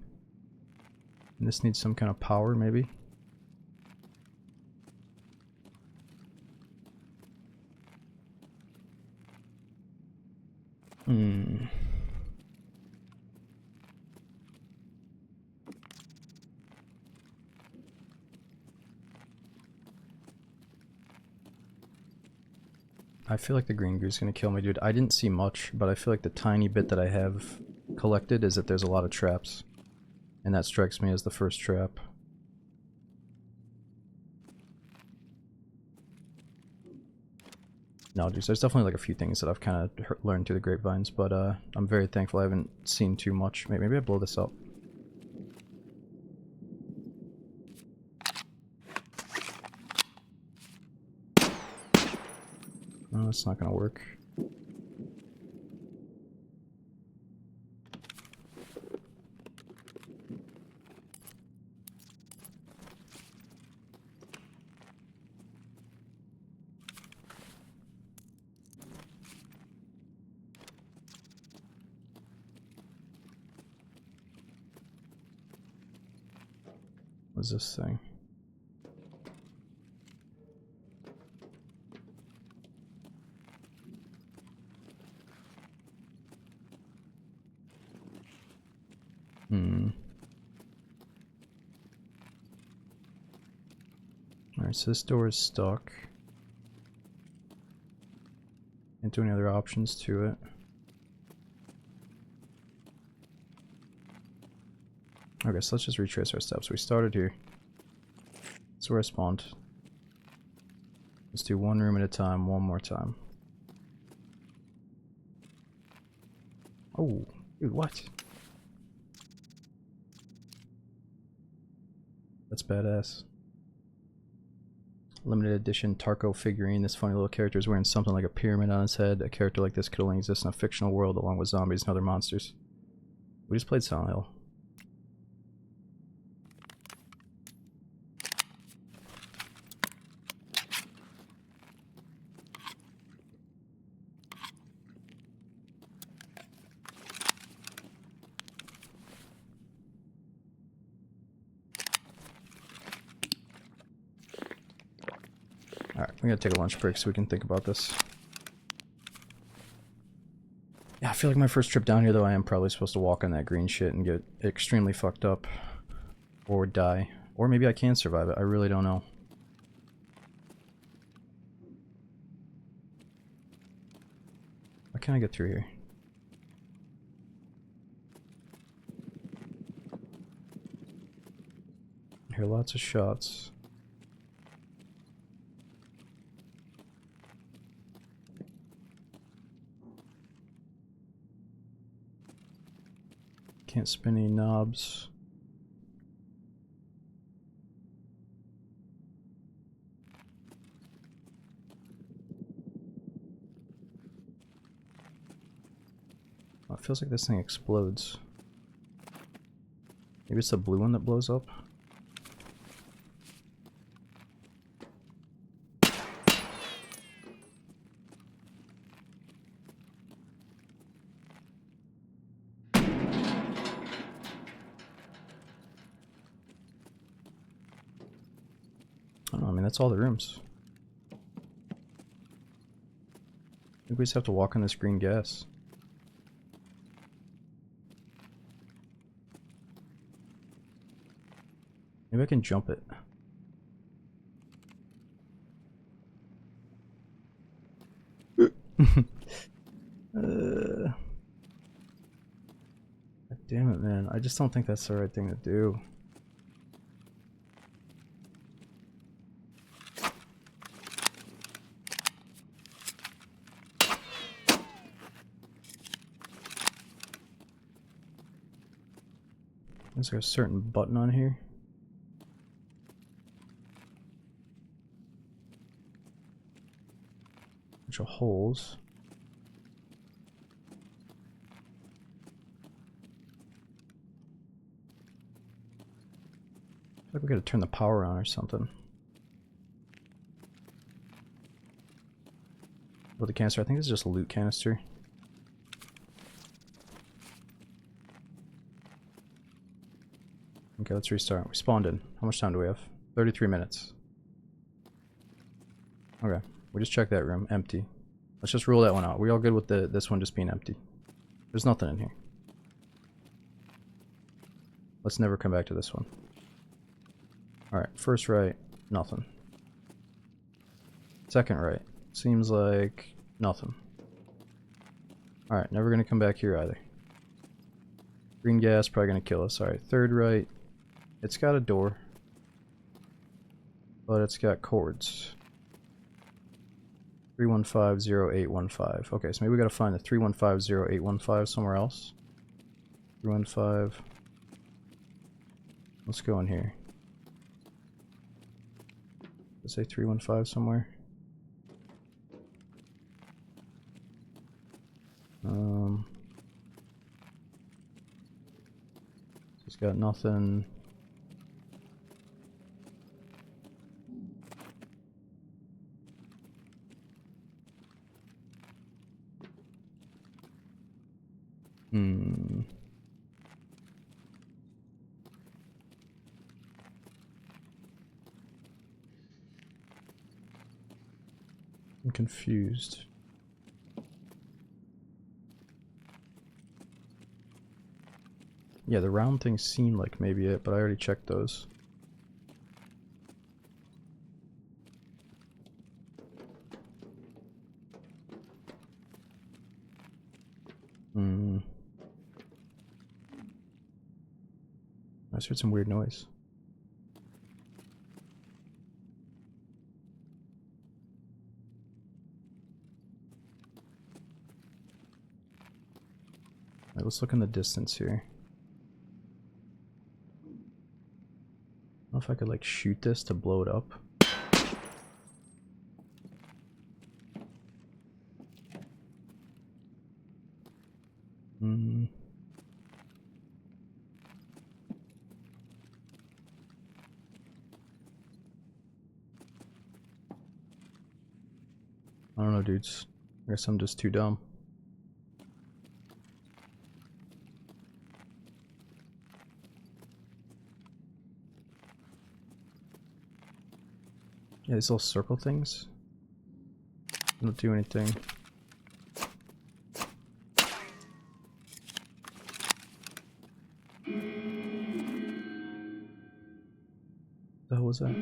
And this needs some kind of power, maybe? I feel like the green goo's gonna kill me, dude. I didn't see much, but I feel like the tiny bit that I have collected is that there's a lot of traps. And that strikes me as the first trap. No, dude, there's definitely like a few things that I've kind of learned through the grapevines, but I'm very thankful I haven't seen too much. Maybe I blow this up. No, it's not gonna work. What's this thing? Alright, so this door is stuck. Can't do any other options to it. Okay, so let's just retrace our steps. We started here. That's where I spawned. Let's do one room at a time, one more time. Oh, dude, what? That's badass. Limited edition Tarkov figurine. This funny little character is wearing something like a pyramid on his head. A character like this could only exist in a fictional world along with zombies and other monsters. We just played Silent Hill. Alright, we gotta take a lunch break so we can think about this. Yeah, I feel like my first trip down here though, I am probably supposed to walk on that green shit and get extremely fucked up. Or die. Or maybe I can survive it, I really don't know. How can I get through here? I hear lots of shots. Can't spin any knobs. Oh, it feels like this thing explodes. Maybe it's the blue one that blows up? I mean, that's all the rooms. I think we just have to walk on this green gas. Maybe I can jump it. God damn it, man. I just don't think that's the right thing to do. Is there a certain button on here? Bunch of holes. Like we gotta turn the power on or something. With the canister, I think this is just a loot canister. Okay, let's restart. We spawned in. How much time do we have? 33 minutes. Okay, we just checked that room. Empty. Let's just rule that one out. We all good with this one just being empty? There's nothing in here. Let's never come back to this one. Alright, first right, nothing. Second right. Seems like Nothing. Alright, never gonna come back here either. Green gas, probably gonna kill us. Alright, third right. It's got a door. But it's got cords. 3150815. Okay, so maybe we gotta find the 3150815 somewhere else. 315. Let's go in here. Let's say 315 somewhere. It's got nothing. I'm confused. Yeah, the round things seem like maybe it, but I already checked those. I just heard some weird noise. Alright, let's look in the distance here. I don't know if I could like shoot this to blow it up. I don't know, dudes. I guess I'm just too dumb. Yeah, these little circle things don't do anything. The hell was that?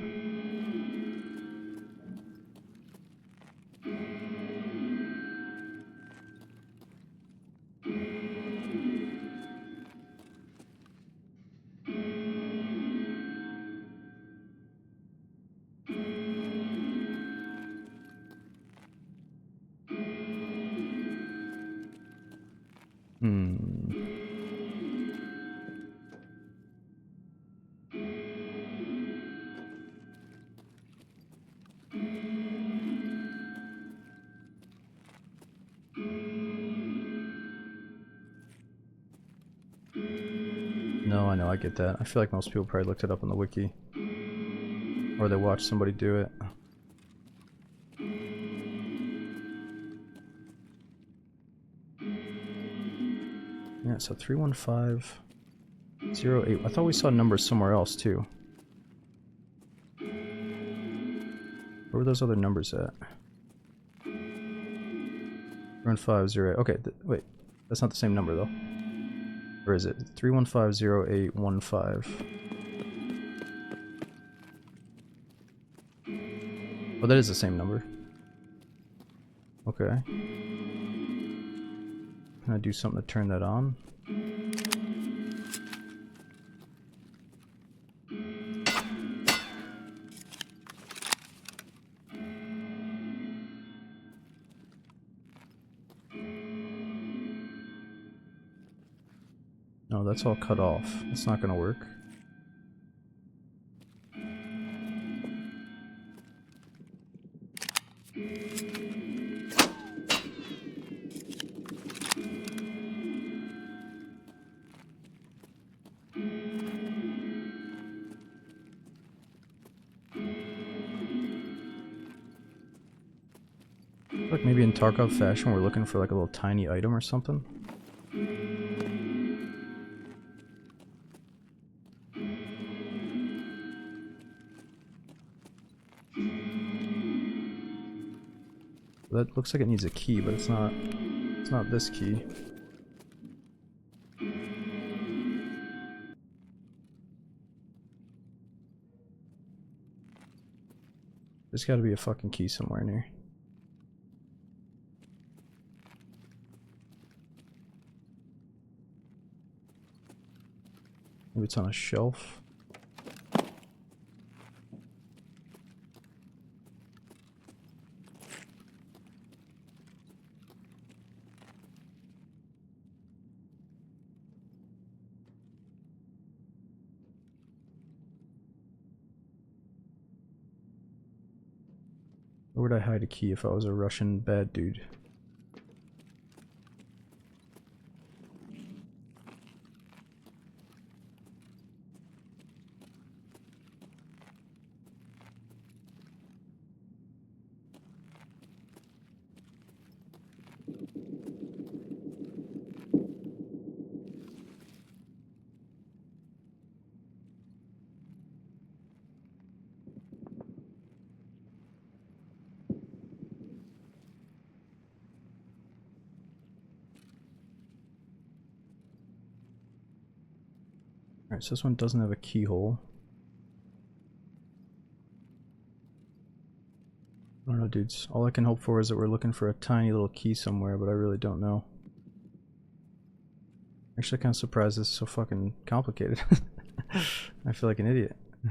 No, I know, I get that. I feel like most people probably looked it up on the wiki. Or they watched somebody do it. Yeah, so 31508. I thought we saw numbers somewhere else too. Where were those other numbers at? 31508. Okay, wait. That's not the same number though. Or is it? 3150815. Oh, that is the same number. Okay. Can I do something to turn that on? No, that's all cut off. It's not gonna work. Like maybe in Tarkov fashion we're looking for like a little tiny item or something. That looks like it needs a key, but it's not this key. There's gotta be a fucking key somewhere in here. Maybe it's on a shelf. Where would I hide a key if I was a Russian bad dude? Alright, so this one doesn't have a keyhole. I don't know, dudes. All I can hope for is that we're looking for a tiny little key somewhere, but I really don't know. Actually, kind of surprised this is so fucking complicated. I feel like an idiot. I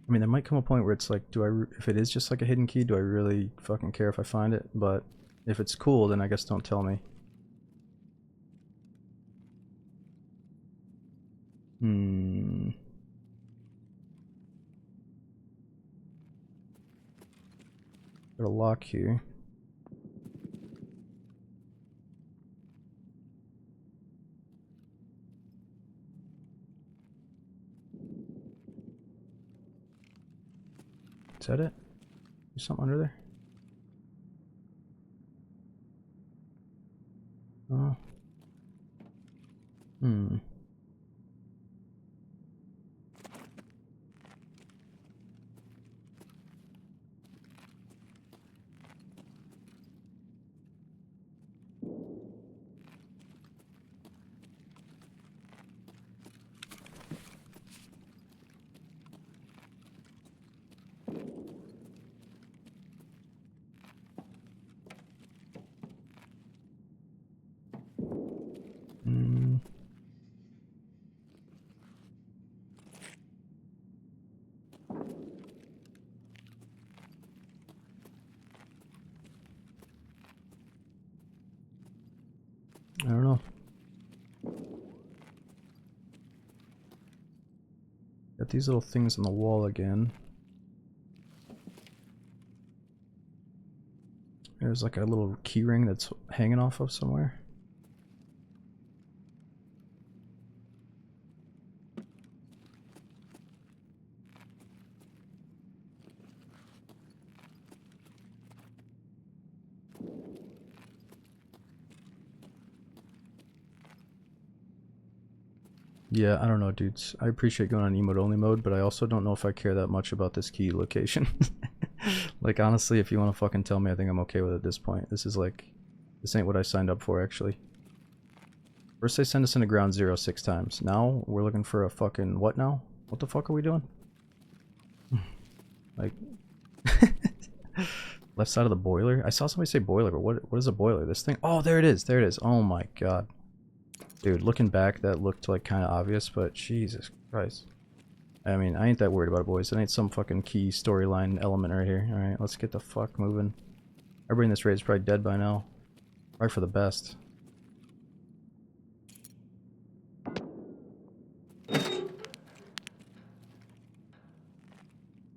mean, there might come a point where it's like, if it is just like a hidden key, do I really fucking care if I find it? But if it's cool, then I guess don't tell me. Got a lock here. Is that it? There's something under there? Oh. I don't know. Got these little things on the wall again. There's like a little key ring that's hanging off of somewhere. Yeah, I don't know, dudes. I appreciate going on emote only mode, but I also don't know if I care that much about this key location. Like, honestly, if you want to fucking tell me, I think I'm okay with it at this point. This is like, this ain't what I signed up for, actually. First they send us into ground zero 6 times. Now we're looking for a fucking what now? What the fuck are we doing? Like, left side of the boiler? I saw somebody say boiler, but what is a boiler? This thing? Oh, there it is. There it is. Oh my god. Dude, looking back, that looked like kind of obvious, but Jesus Christ. I mean, I ain't that worried about it, boys. It ain't some fucking key storyline element right here. Alright, let's get the fuck moving. Everybody in this raid is probably dead by now. Probably for the best. And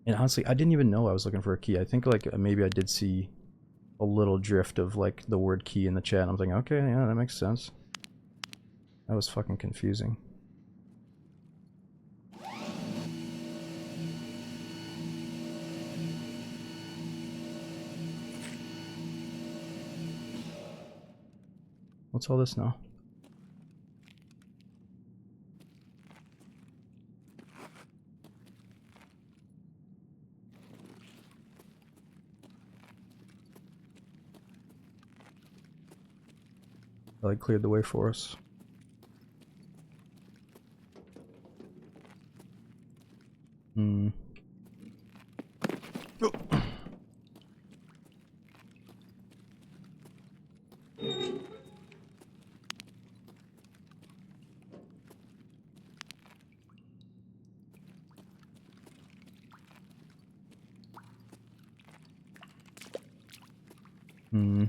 honestly, I didn't even know I was looking for a key. I think like maybe I did see a little drift of like the word key in the chat. I'm thinking, okay, yeah, that makes sense. That was fucking confusing. What's all this now? They like cleared the way for us. Hmm.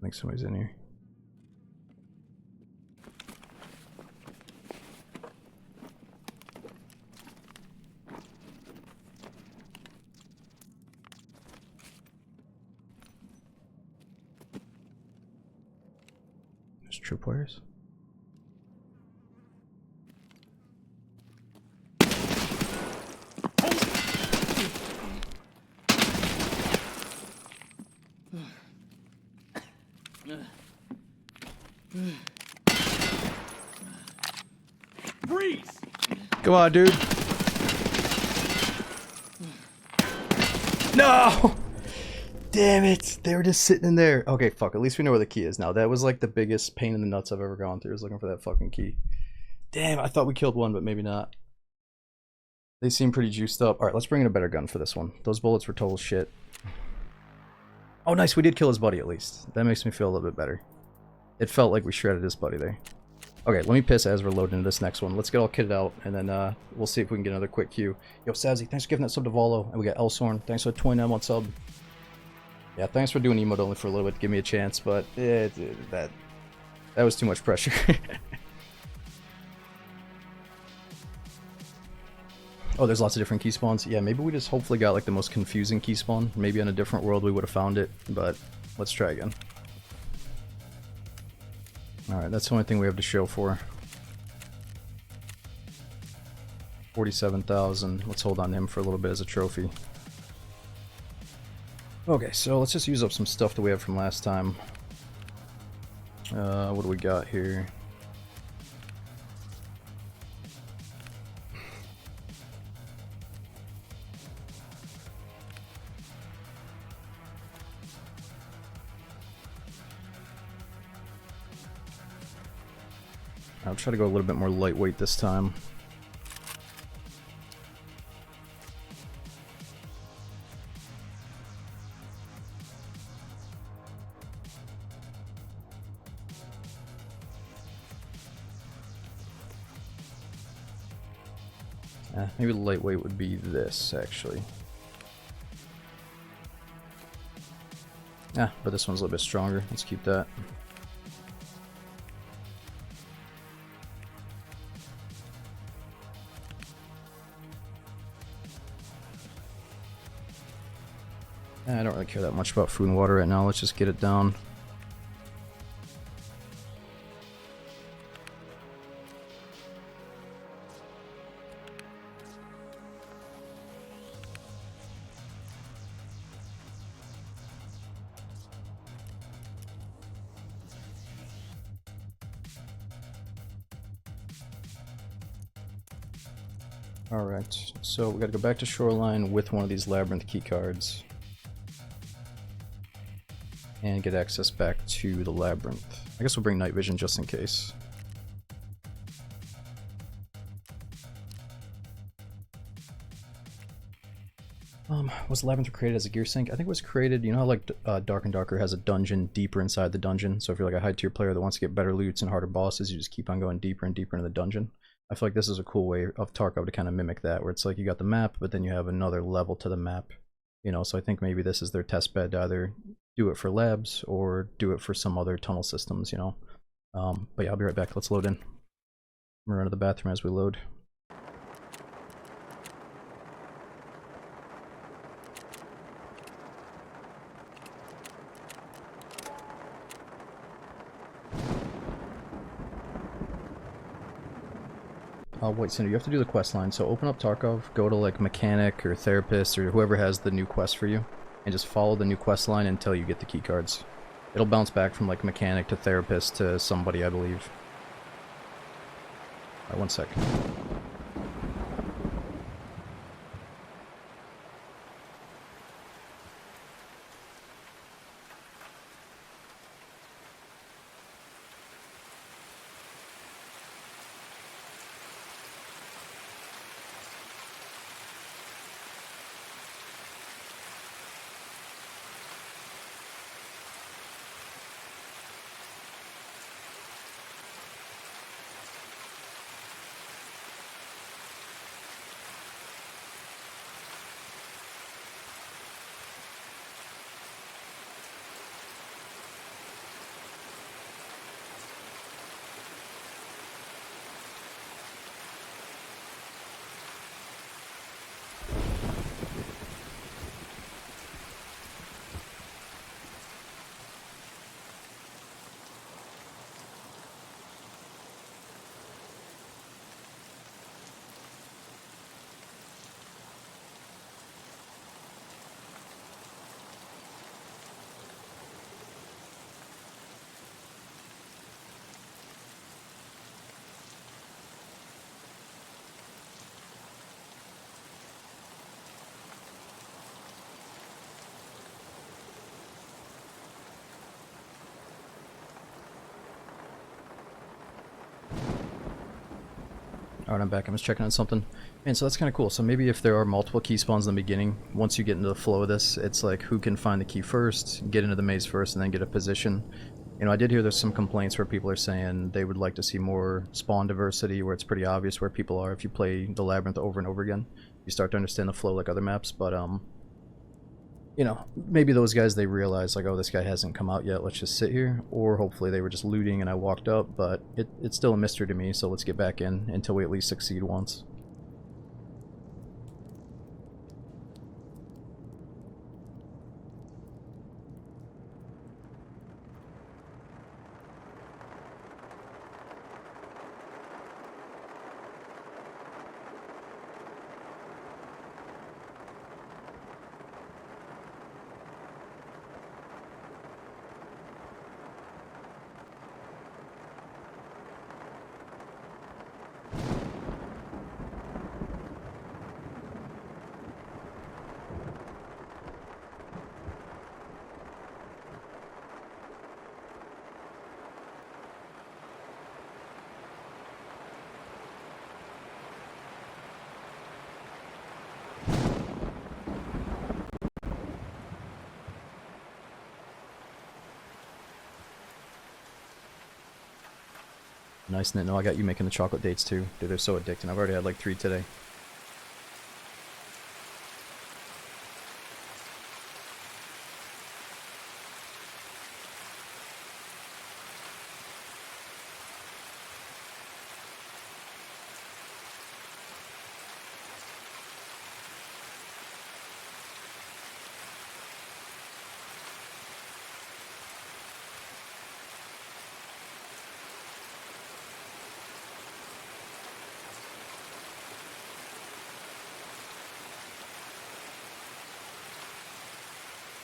I think somebody's in here. There's tripwires. Freeze! Come on, dude. No! Damn it! They were just sitting in there. Okay, fuck. At least we know where the key is now. That was like the biggest pain in the nuts I've ever gone through, is looking for that fucking key. Damn, I thought we killed one, but maybe not. They seem pretty juiced up. Alright, let's bring in a better gun for this one. Those bullets were total shit. Oh, nice. We did kill his buddy, at least. That makes me feel a little bit better. It felt like we shredded his buddy there. Okay, let me piss as we're loading into this next one. Let's get all kitted out, and then we'll see if we can get another quick queue. Yo, Sazzy, thanks for giving that sub to Volo. And we got Elsorn. Thanks for the 29 on sub. Yeah, thanks for doing emote only for a little bit to give me a chance, but that was too much pressure. Oh, there's lots of different key spawns. Yeah, maybe we just hopefully got like the most confusing key spawn. Maybe in a different world we would have found it, but let's try again. Alright, that's the only thing we have to show for. 47,000. Let's hold on to him for a little bit as a trophy. Okay, so let's just use up some stuff that we have from last time. What do we got here? I'll try to go a little bit more lightweight this time. Maybe the lightweight would be this, actually. Yeah, but this one's a little bit stronger. Let's keep that. I don't really care that much about food and water right now. Let's just get it down. Alright, so we gotta go back to Shoreline with one of these Labyrinth keycards. And get access back to the Labyrinth. I guess we'll bring night vision just in case. Was Labyrinth created as a gear sync? I think it was created, you know how like Dark and Darker has a dungeon deeper inside the dungeon? So if you're like a high tier player that wants to get better loots and harder bosses, you just keep on going deeper and deeper into the dungeon. I feel like this is a cool way of Tarkov to kind of mimic that, where it's like you got the map, but then you have another level to the map. You know, so I think maybe this is their test bed to either do it for labs or do it for some other tunnel systems, you know. But yeah, I'll be right back. Let's load in. I'm gonna run to the bathroom as we load. Wait, Cinder, you have to do the quest line. So open up Tarkov, go to like Mechanic or Therapist or whoever has the new quest for you, and just follow the new quest line until you get the keycards. It'll bounce back from like Mechanic to Therapist to somebody, I believe. Alright, 1 sec. Alright, I'm back. I'm just checking on something. And so that's kind of cool. So maybe if there are multiple key spawns in the beginning, once you get into the flow of this, it's like who can find the key first, get into the maze first, and then get a position. You know, I did hear there's some complaints where people are saying they would like to see more spawn diversity, where it's pretty obvious where people are if you play the labyrinth over and over again. You start to understand the flow like other maps, but you know, maybe those guys, they realize like, oh, this guy hasn't come out yet, let's just sit here. Or hopefully they were just looting and I walked up, but it's still a mystery to me, so let's get back in until we at least succeed once. Nice, no, I got you making the chocolate dates too. Dude, they're so addicting. I've already had like 3 today.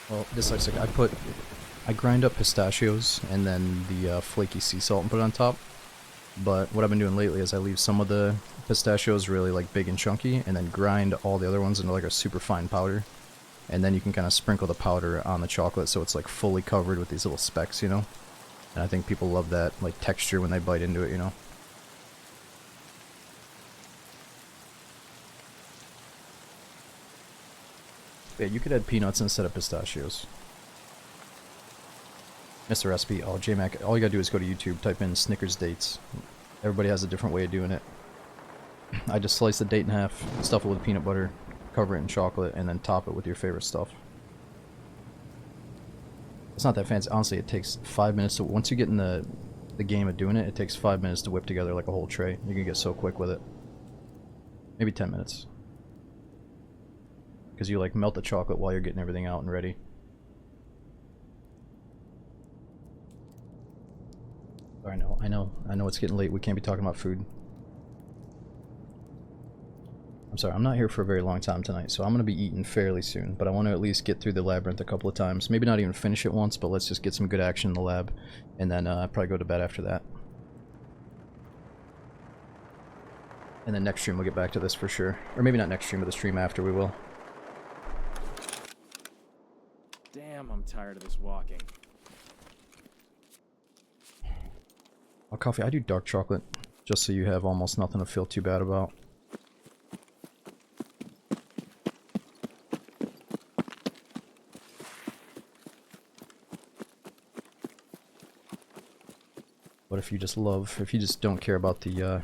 Well, this looks like I grind up pistachios and then the flaky sea salt and put it on top. But what I've been doing lately is I leave some of the pistachios really like big and chunky and then grind all the other ones into like a super fine powder. And then you can kind of sprinkle the powder on the chocolate so it's like fully covered with these little specks, you know? And I think people love that like texture when they bite into it, you know? Yeah, you could add peanuts instead of pistachios. Missed the recipe. Oh, JMac, all you gotta do is go to YouTube, type in Snickers dates. Everybody has a different way of doing it. I just slice the date in half, stuff it with peanut butter, cover it in chocolate, and then top it with your favorite stuff. It's not that fancy. Honestly, it takes 5 minutes to... Once you get in the game of doing it, it takes 5 minutes to whip together like a whole tray. You can get so quick with it. Maybe 10 minutes. Because you like melt the chocolate while you're getting everything out and ready. I know it's getting late. We can't be talking about food. I'm sorry, I'm not here for a very long time tonight, so I'm going to be eating fairly soon. But I want to at least get through the labyrinth a couple of times. Maybe not even finish it once, but let's just get some good action in the lab. And then probably go to bed after that. And then next stream we'll get back to this for sure. Or maybe not next stream, but the stream after we will. Damn, I'm tired of this walking. Oh, coffee, I do dark chocolate, just so you have almost nothing to feel too bad about. But if you just don't care about the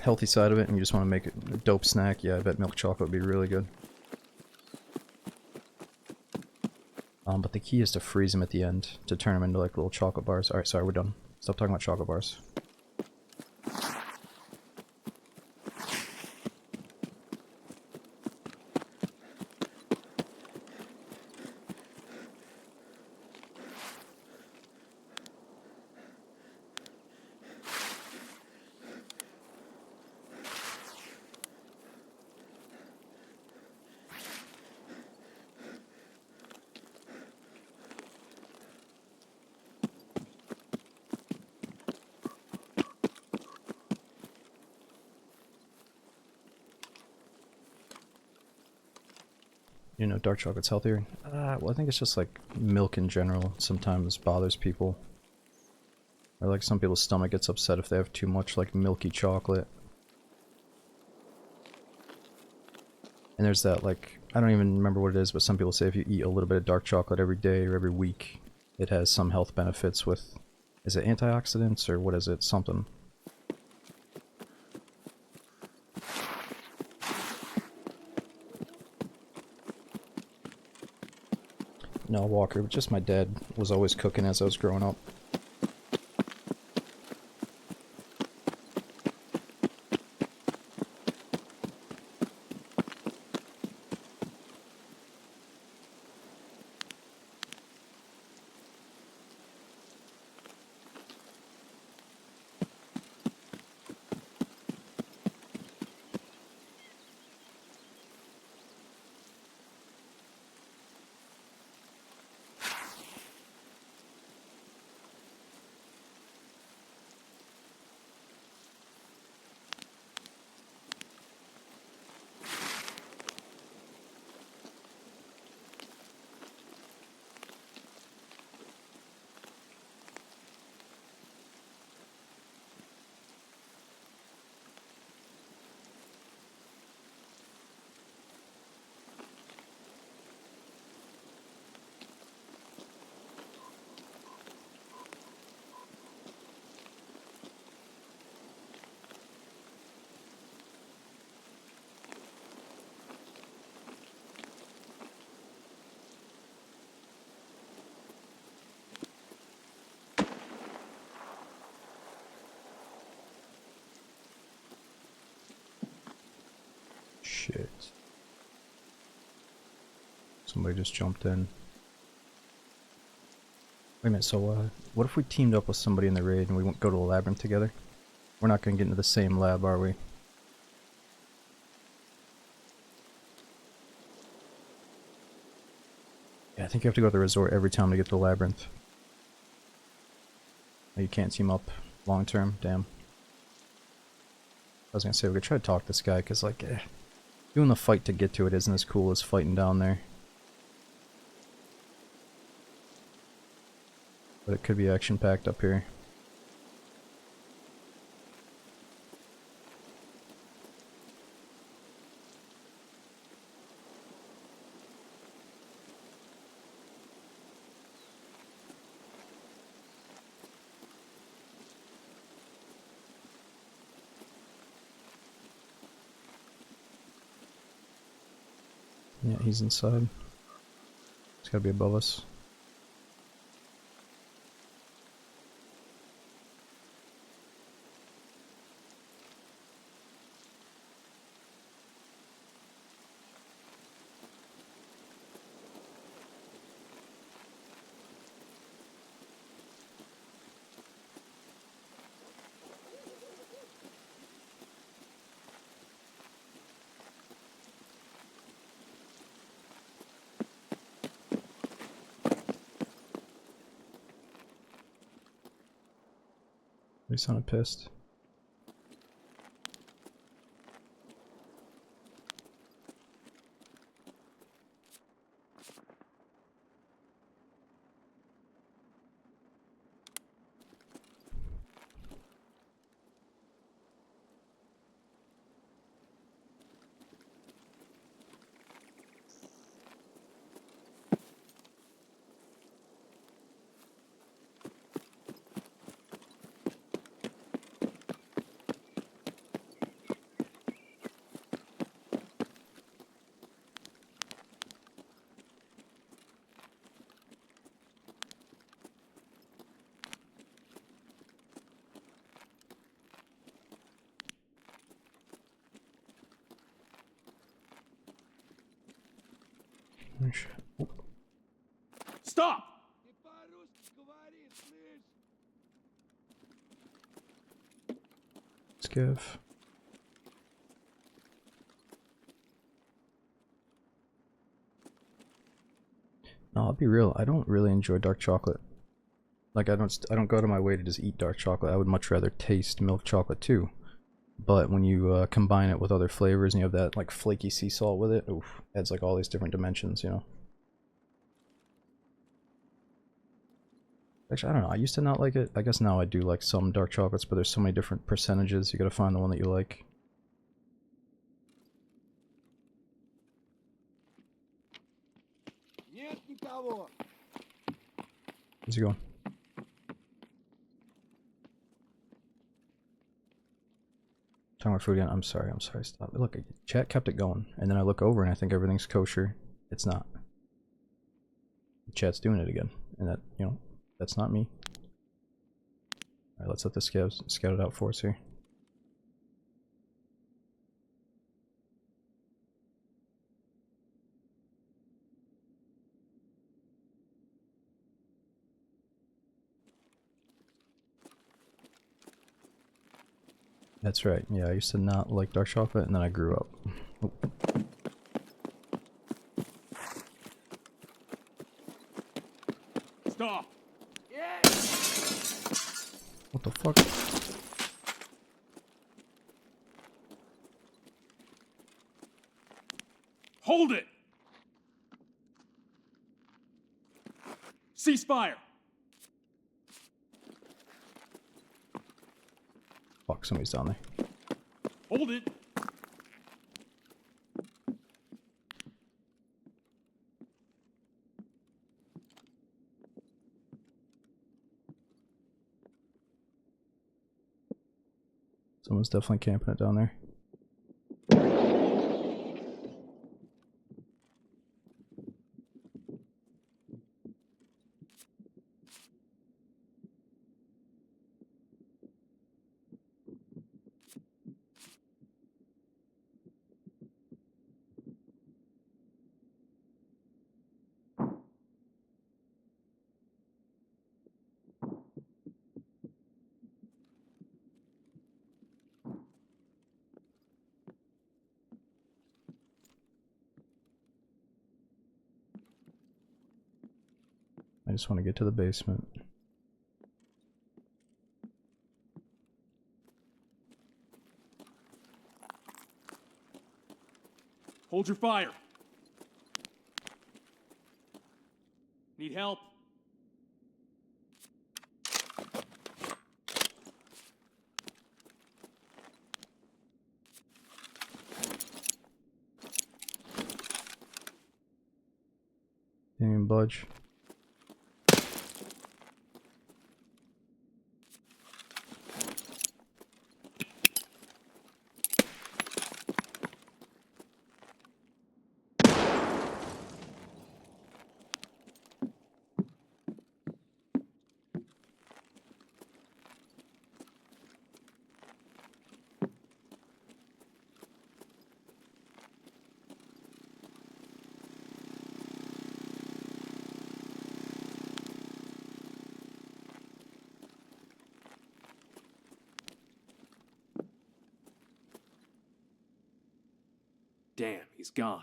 healthy side of it and you just want to make it a dope snack, yeah, I bet milk chocolate would be really good. But the key is to freeze them at the end, to turn them into like little chocolate bars. Alright, sorry, we're done. Stop talking about chocolate bars. You know, dark chocolate's healthier. Well, I think it's just like milk in general sometimes bothers people. Or like some people's stomach gets upset if they have too much like milky chocolate. And there's that, like, I don't even remember what it is, but some people say if you eat a little bit of dark chocolate every day or every week, it has some health benefits with, is it antioxidants or what is it? Something. No, Walker, just my dad was always cooking as I was growing up. Shit. Somebody just jumped in. Wait a minute, so what if we teamed up with somebody in the raid and we went go to the labyrinth together? We're not gonna get into the same lab, are we? Yeah, I think you have to go to the resort every time to get to the labyrinth. Oh, you can't team up long term? Damn. I was gonna say we could try to talk this guy, cause like, doing the fight to get to it isn't as cool as fighting down there. But it could be action packed up here. Yeah, he's inside. He's gotta be above us. He sounded pissed. Oh, Stop! Ты по-русски говоришь, слышь? Skiv. No, I'll be real. I don't really enjoy dark chocolate. Like I don't go to my way to just eat dark chocolate. I would much rather taste milk chocolate too. But when you combine it with other flavors and you have that like flaky sea salt with it, oof, adds like all these different dimensions, you know. Actually, I don't know. I used to not like it. I guess now I do like some dark chocolates, but there's so many different percentages. You gotta find the one that you like. Where's he going? Talking about food again. I'm sorry, stop. Look, chat kept it going. And then I look over and I think everything's kosher. It's not. Chat's doing it again. And that, you know, that's not me. Alright, let's let this scout it out for us here. That's right. Yeah, I used to not like dark chocolate, and then I grew up. Oh. Stop. What the fuck? Hold it. Ceasefire. Fuck, somebody's down there. Hold it. Someone's definitely camping it down there. I just want to get to the basement. Hold your fire. Need help? Didn't even budge. Damn, he's gone.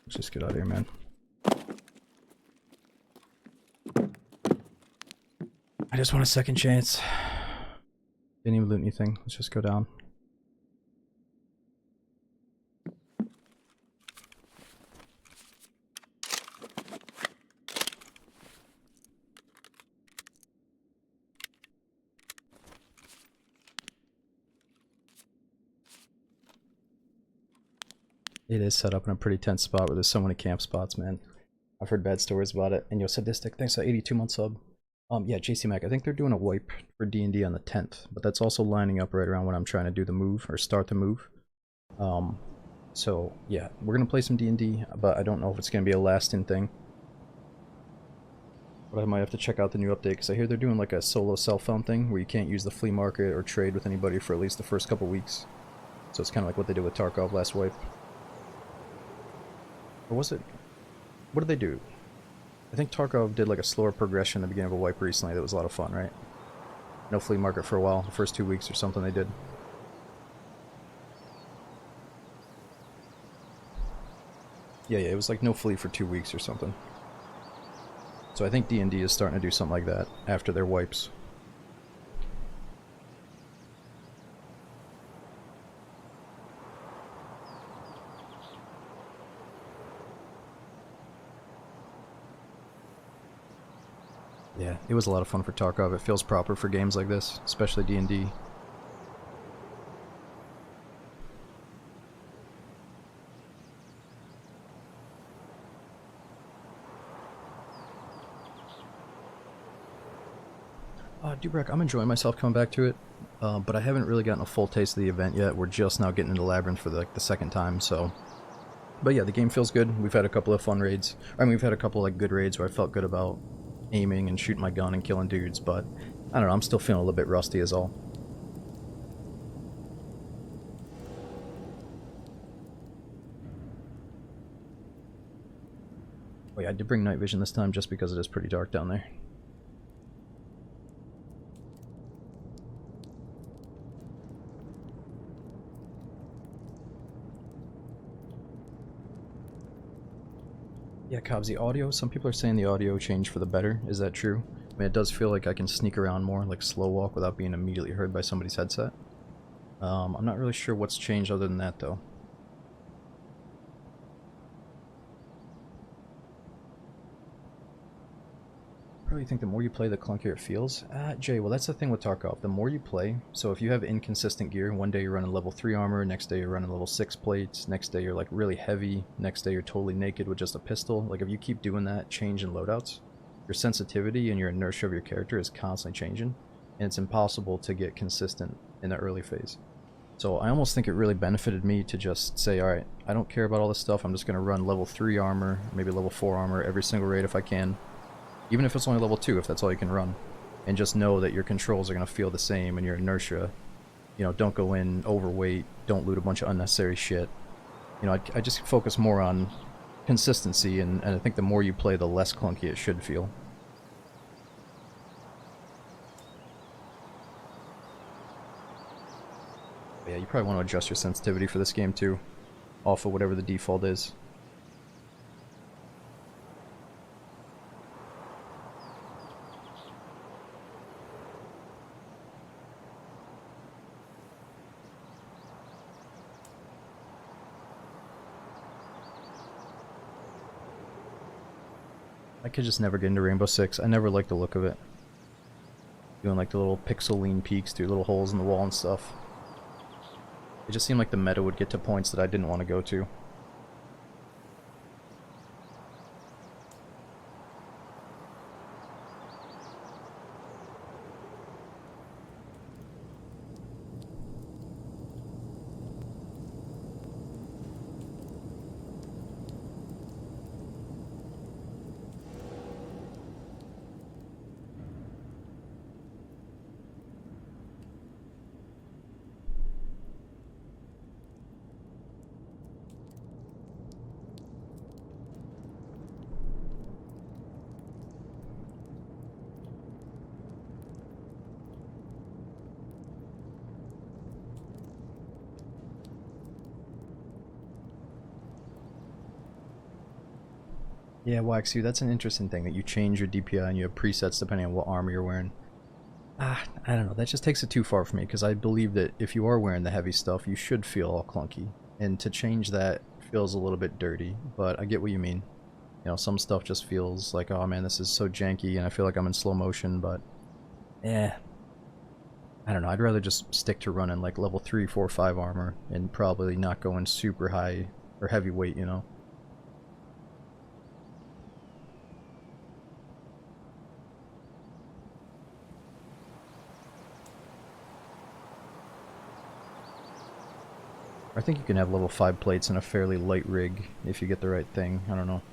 Let's just get out of here, man. I just want a second chance. Didn't even loot anything. Let's just go down. It is set up in a pretty tense spot where there's so many camp spots, man. I've heard bad stories about it. And yo, Sadistic, thanks for 82-month sub. Yeah, JC Mac, I think they're doing a wipe for D&D on the 10th, but that's also lining up right around when I'm trying to do the move, or start the move. So, yeah, we're gonna play some D&D, but I don't know if it's gonna be a lasting thing. But I might have to check out the new update, because I hear they're doing like a solo cell-phone thing, where you can't use the flea market or trade with anybody for at least the first couple weeks. So it's kind of like what they did with Tarkov last wipe. Or was it? What did they do? I think Tarkov did like a slower progression at the beginning of a wipe recently that was a lot of fun, right? No flea market for a while, the first 2 weeks or something they did. Yeah, it was like no fleet for 2 weeks or something. So I think D&D is starting to do something like that after their wipes. Yeah, it was a lot of fun for Tarkov. It feels proper for games like this, especially D&D. Dubrek, I'm enjoying myself coming back to it, but I haven't really gotten a full taste of the event yet. We're just now getting into Labyrinth for the second time, so... But yeah, the game feels good. We've had a couple of fun raids. I mean, we've had a couple like good raids where I felt good about aiming and shooting my gun and killing dudes, but I don't know, I'm still feeling a little bit rusty is all. Oh yeah, I did bring night vision this time just because it is pretty dark down there. Yeah, Cobbs, the audio, some people are saying the audio changed for the better. Is that true? I mean, it does feel like I can sneak around more, like slow walk without being immediately heard by somebody's headset. I'm not really sure what's changed other than that, though. Probably think the more you play, the clunkier it feels. Jay, well that's the thing with Tarkov. The more you play, so if you have inconsistent gear, one day you're running level 3 armor, next day you're running level 6 plates, next day you're like really heavy, next day you're totally naked with just a pistol. Like if you keep doing that change in loadouts, your sensitivity and your inertia of your character is constantly changing, and it's impossible to get consistent in the early phase. So I almost think it really benefited me to just say, alright, I don't care about all this stuff, I'm just going to run level 3 armor, maybe level 4 armor every single raid if I can. Even if it's only level 2, if that's all you can run. And just know that your controls are going to feel the same and your inertia. You know, don't go in overweight, don't loot a bunch of unnecessary shit. You know, I just focus more on consistency, and I think the more you play, the less clunky it should feel. But yeah, you probably want to adjust your sensitivity for this game too, off of whatever the default is. I could just never get into Rainbow Six. I never liked the look of it. Doing like the little pixel lean peaks through little holes in the wall and stuff. It just seemed like the meta would get to points that I didn't want to go to. Yeah, Waxu, that's an interesting thing, that you change your DPI and you have presets depending on what armor you're wearing. I don't know, that just takes it too far for me, because I believe that if you are wearing the heavy stuff, you should feel all clunky. And to change that feels a little bit dirty, but I get what you mean. You know, some stuff just feels like, oh man, this is so janky and I feel like I'm in slow motion, but... I don't know, I'd rather just stick to running like level 3, 4, 5 armor, and probably not going super high or heavyweight, you know? I think you can have level 5 plates in a fairly light rig if you get the right thing. I don't know.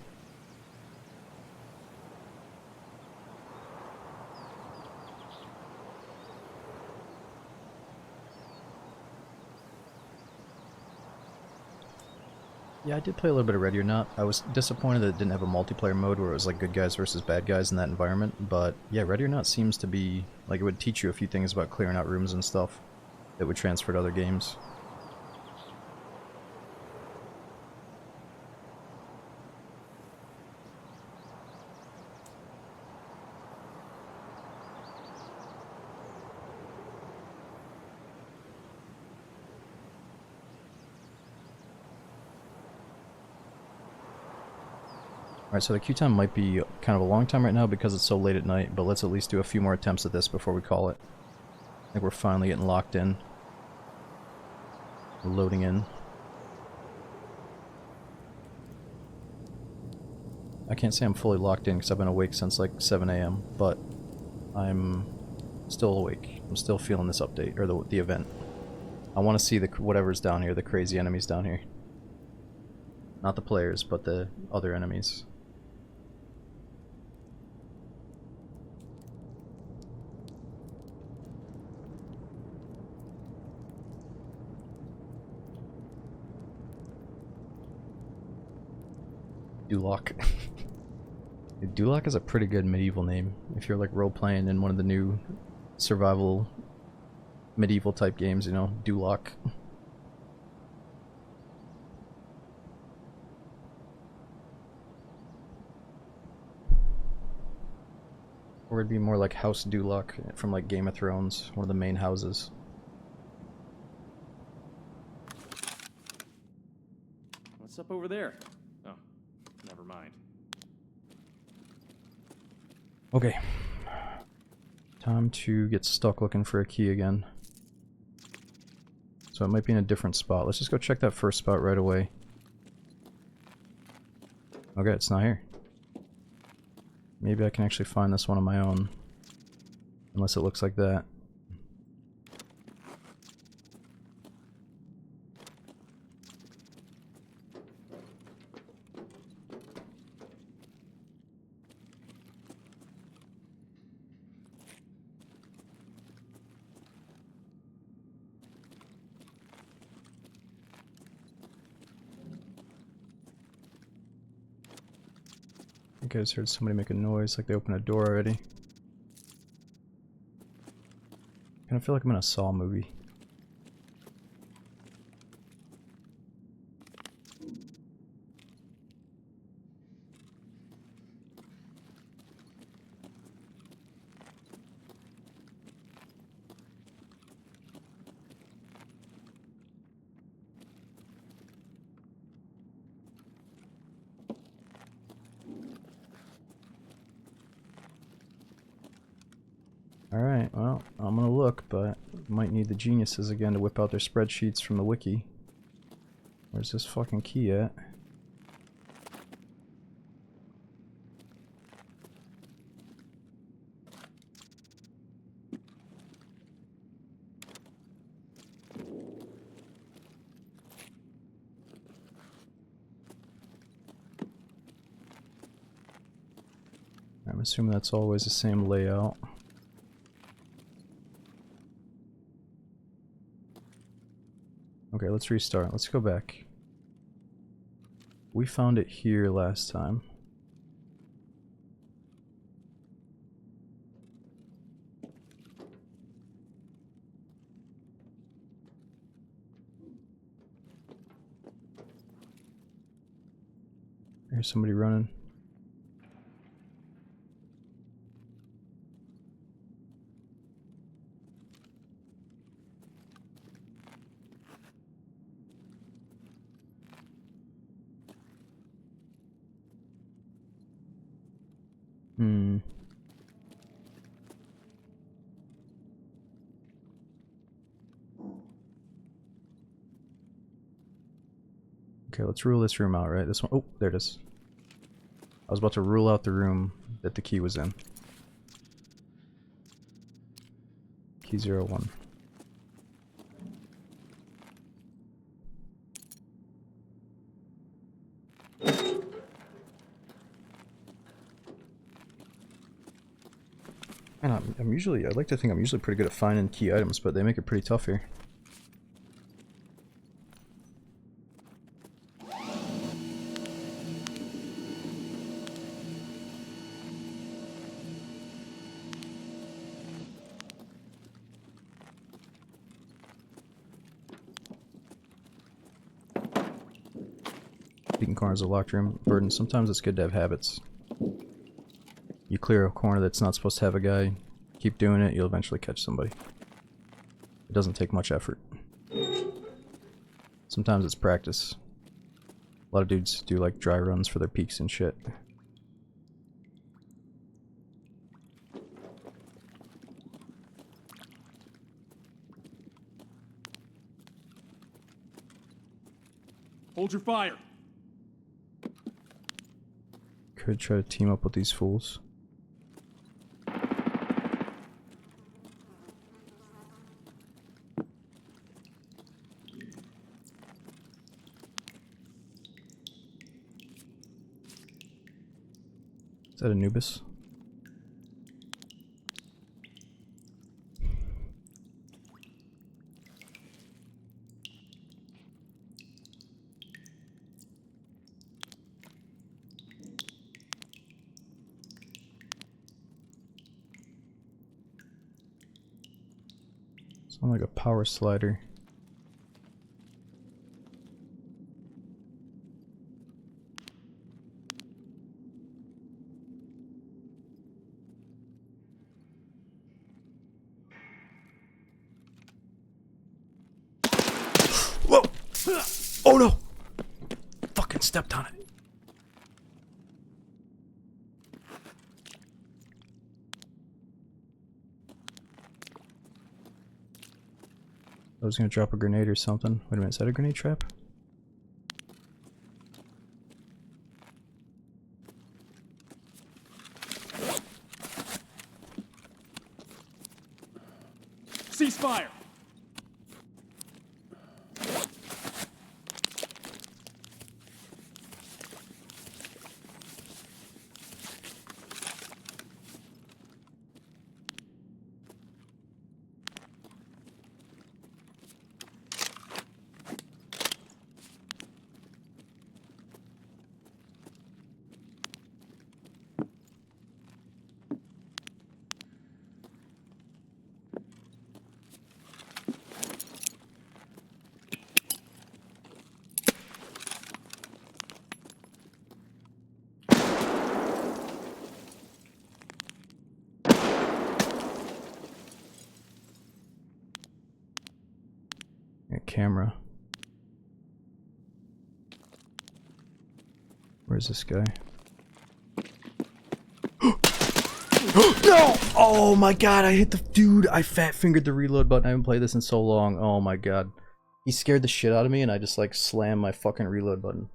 Yeah, I did play a little bit of Ready or Not. I was disappointed that it didn't have a multiplayer mode where it was like good guys versus bad guys in that environment, but yeah, Ready or Not seems to be like it would teach you a few things about clearing out rooms and stuff that would transfer to other games. Alright, so the queue time might be kind of a long time right now because it's so late at night, but let's at least do a few more attempts at this before we call it. I think we're finally getting locked in. We're loading in. I can't say I'm fully locked in because I've been awake since like 7 a.m., but I'm still awake. I'm still feeling this update, or the event. I want to see the whatever's down here, the crazy enemies down here. Not the players, but the other enemies. Duloc. Duloc is a pretty good medieval name if you're like role-playing in one of the new survival medieval type games, you know, Duloc. Or it'd be more like House Duloc from like Game of Thrones, one of the main houses. What's up over there? Oh, never mind. Okay. Time to get stuck looking for a key again. So it might be in a different spot. Let's just go check that first spot right away. Okay, it's not here. Maybe I can actually find this one on my own. Unless it looks like that. I think I just heard somebody make a noise, like they opened a door already. Kinda feel like I'm in a Saw movie. Alright, well, I'm gonna look, but might need the geniuses again to whip out their spreadsheets from the wiki. Where's this fucking key at? I'm assuming that's always the same layout. Okay, let's restart. Let's go back. We found it here last time. There's somebody running. Okay, let's rule this room out, right? This one. Oh, there it is. I was about to rule out the room that the key was in. Key 01. And I'm usually, I'd like to think I'm usually pretty good at finding key items, but they make it pretty tough here. Speaking corners of locked room, burden. Sometimes it's good to have habits. You clear a corner that's not supposed to have a guy, keep doing it, you'll eventually catch somebody. It doesn't take much effort. Sometimes it's practice. A lot of dudes do like dry runs for their peaks and shit. your fire. Could try to team up with these fools. Is that Anubis? Sound like a power slider. Whoa! Oh no! Fucking stepped on it. I was gonna drop a grenade or something. Wait a minute, is that a grenade trap? Ceasefire. A camera. Where's this guy? No! Oh my god, I hit the dude. I fat fingered the reload button. I haven't played this in so long. Oh my god. He scared the shit out of me and I just like slammed my fucking reload button.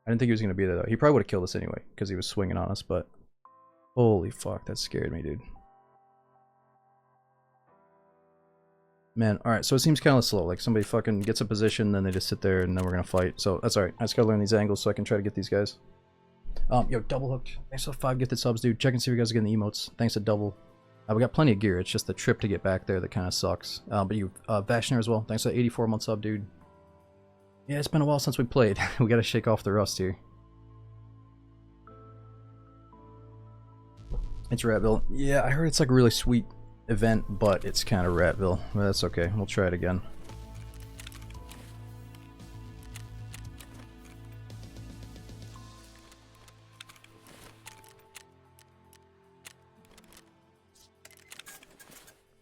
I didn't think he was gonna be there though. He probably would have killed us anyway because he was swinging on us, but holy fuck, that scared me, dude. Man, alright, so it seems kind of slow. Like somebody fucking gets a position, then they just sit there and then we're gonna fight. So that's alright. I just gotta learn these angles so I can try to get these guys. Yo, Double Hooked. Thanks for the 5 gifted subs, dude. Check and see if you guys are getting the emotes. Thanks to Double. We got plenty of gear. It's just the trip to get back there that kind of sucks. But you, Vashner as well. Thanks for the 84-month sub, dude. Yeah, it's been a while since we played. We gotta shake off the rust here. It's Ratville. Yeah, I heard it's like a really sweet event, but it's kind of Ratville. But that's okay. We'll try it again.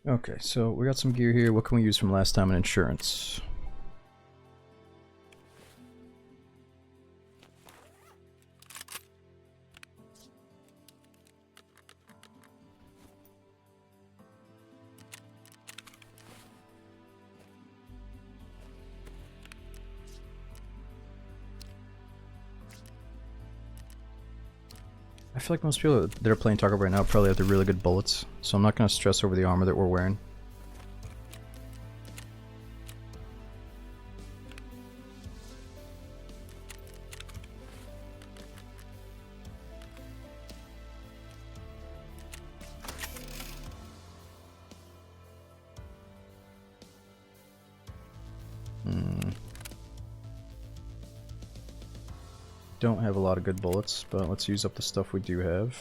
Okay, so we got some gear here. What can we use from last time in insurance? I feel like most people that are playing Tarkov right now probably have the really good bullets, so I'm not going to stress over the armor that we're wearing. Don't have a lot of good bullets, but let's use up the stuff we do have.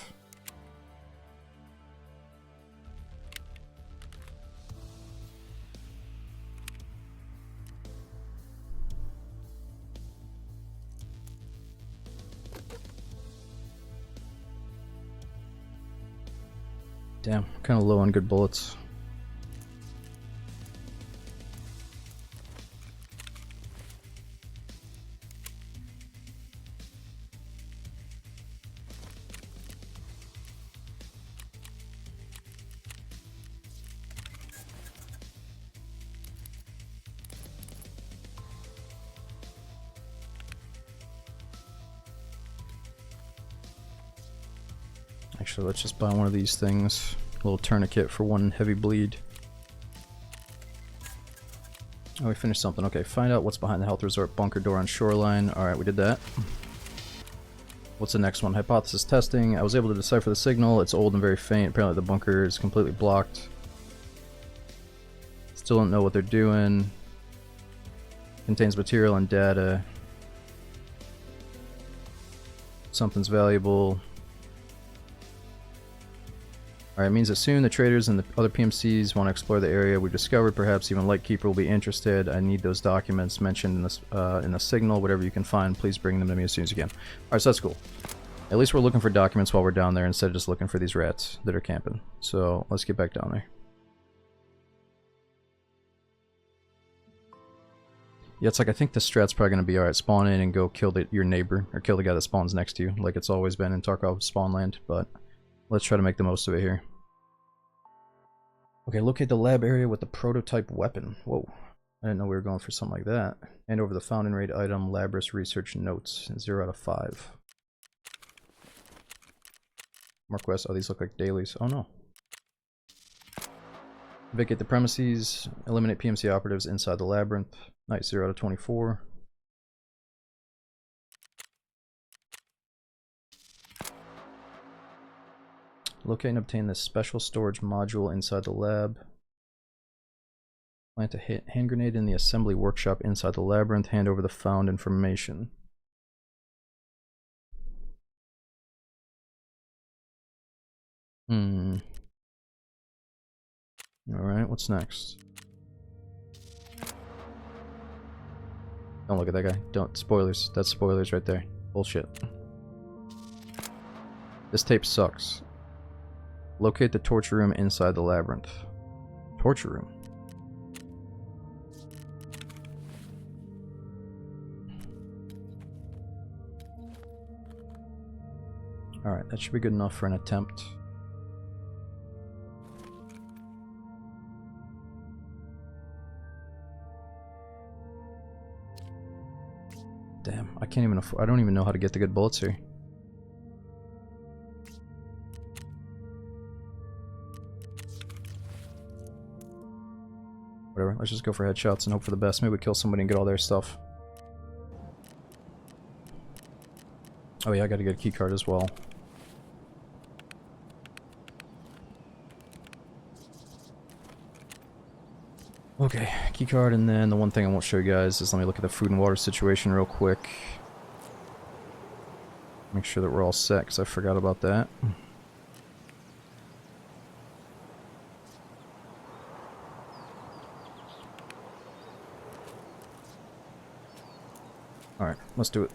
Damn, kind of low on good bullets. Actually, let's just buy one of these things. A little tourniquet for one heavy bleed. Oh, we finished something. Okay, find out what's behind the health resort bunker door on shoreline. Alright, we did that. What's the next one? Hypothesis testing. I was able to decipher the signal. It's old and very faint. Apparently the bunker is completely blocked. Still don't know what they're doing. Contains material and data. Something's valuable. Alright, it means that soon the traders and the other PMCs want to explore the area we've discovered. Perhaps even Lightkeeper will be interested. I need those documents mentioned in the signal. Whatever you can find, please bring them to me as soon as you can. Alright, so that's cool. At least we're looking for documents while we're down there instead of just looking for these rats that are camping. So let's get back down there. Yeah, it's like I think the strat's probably going to be alright, spawn in and go kill your neighbor, or kill the guy that spawns next to you, like it's always been in Tarkov spawn land, but let's try to make the most of it here. Okay, locate the lab area with the prototype weapon. Whoa, I didn't know we were going for something like that. Hand over the found and raid item, Labris research notes, 0 out of 5. More quests. Oh, these look like dailies. Oh no. Vacate the premises, eliminate PMC operatives inside the labyrinth. Nice, 0 out of 24. Locate and obtain this special storage module inside the lab. Plant a hand grenade in the assembly workshop inside the labyrinth. Hand over the found information. Alright, what's next? Don't look at that guy. Don't. Spoilers. That's spoilers right there. Bullshit. This tape sucks. Locate the torture room inside the labyrinth. Torture room. Alright, that should be good enough for an attempt. Damn, I can't even afford. I don't even know how to get the good bullets here. Whatever, let's just go for headshots and hope for the best. Maybe we kill somebody and get all their stuff. Oh yeah, I gotta get a key card as well. Okay, key card, and then the one thing I won't show you guys is let me look at the food and water situation real quick. Make sure that we're all set, because I forgot about that. Alright, let's do it.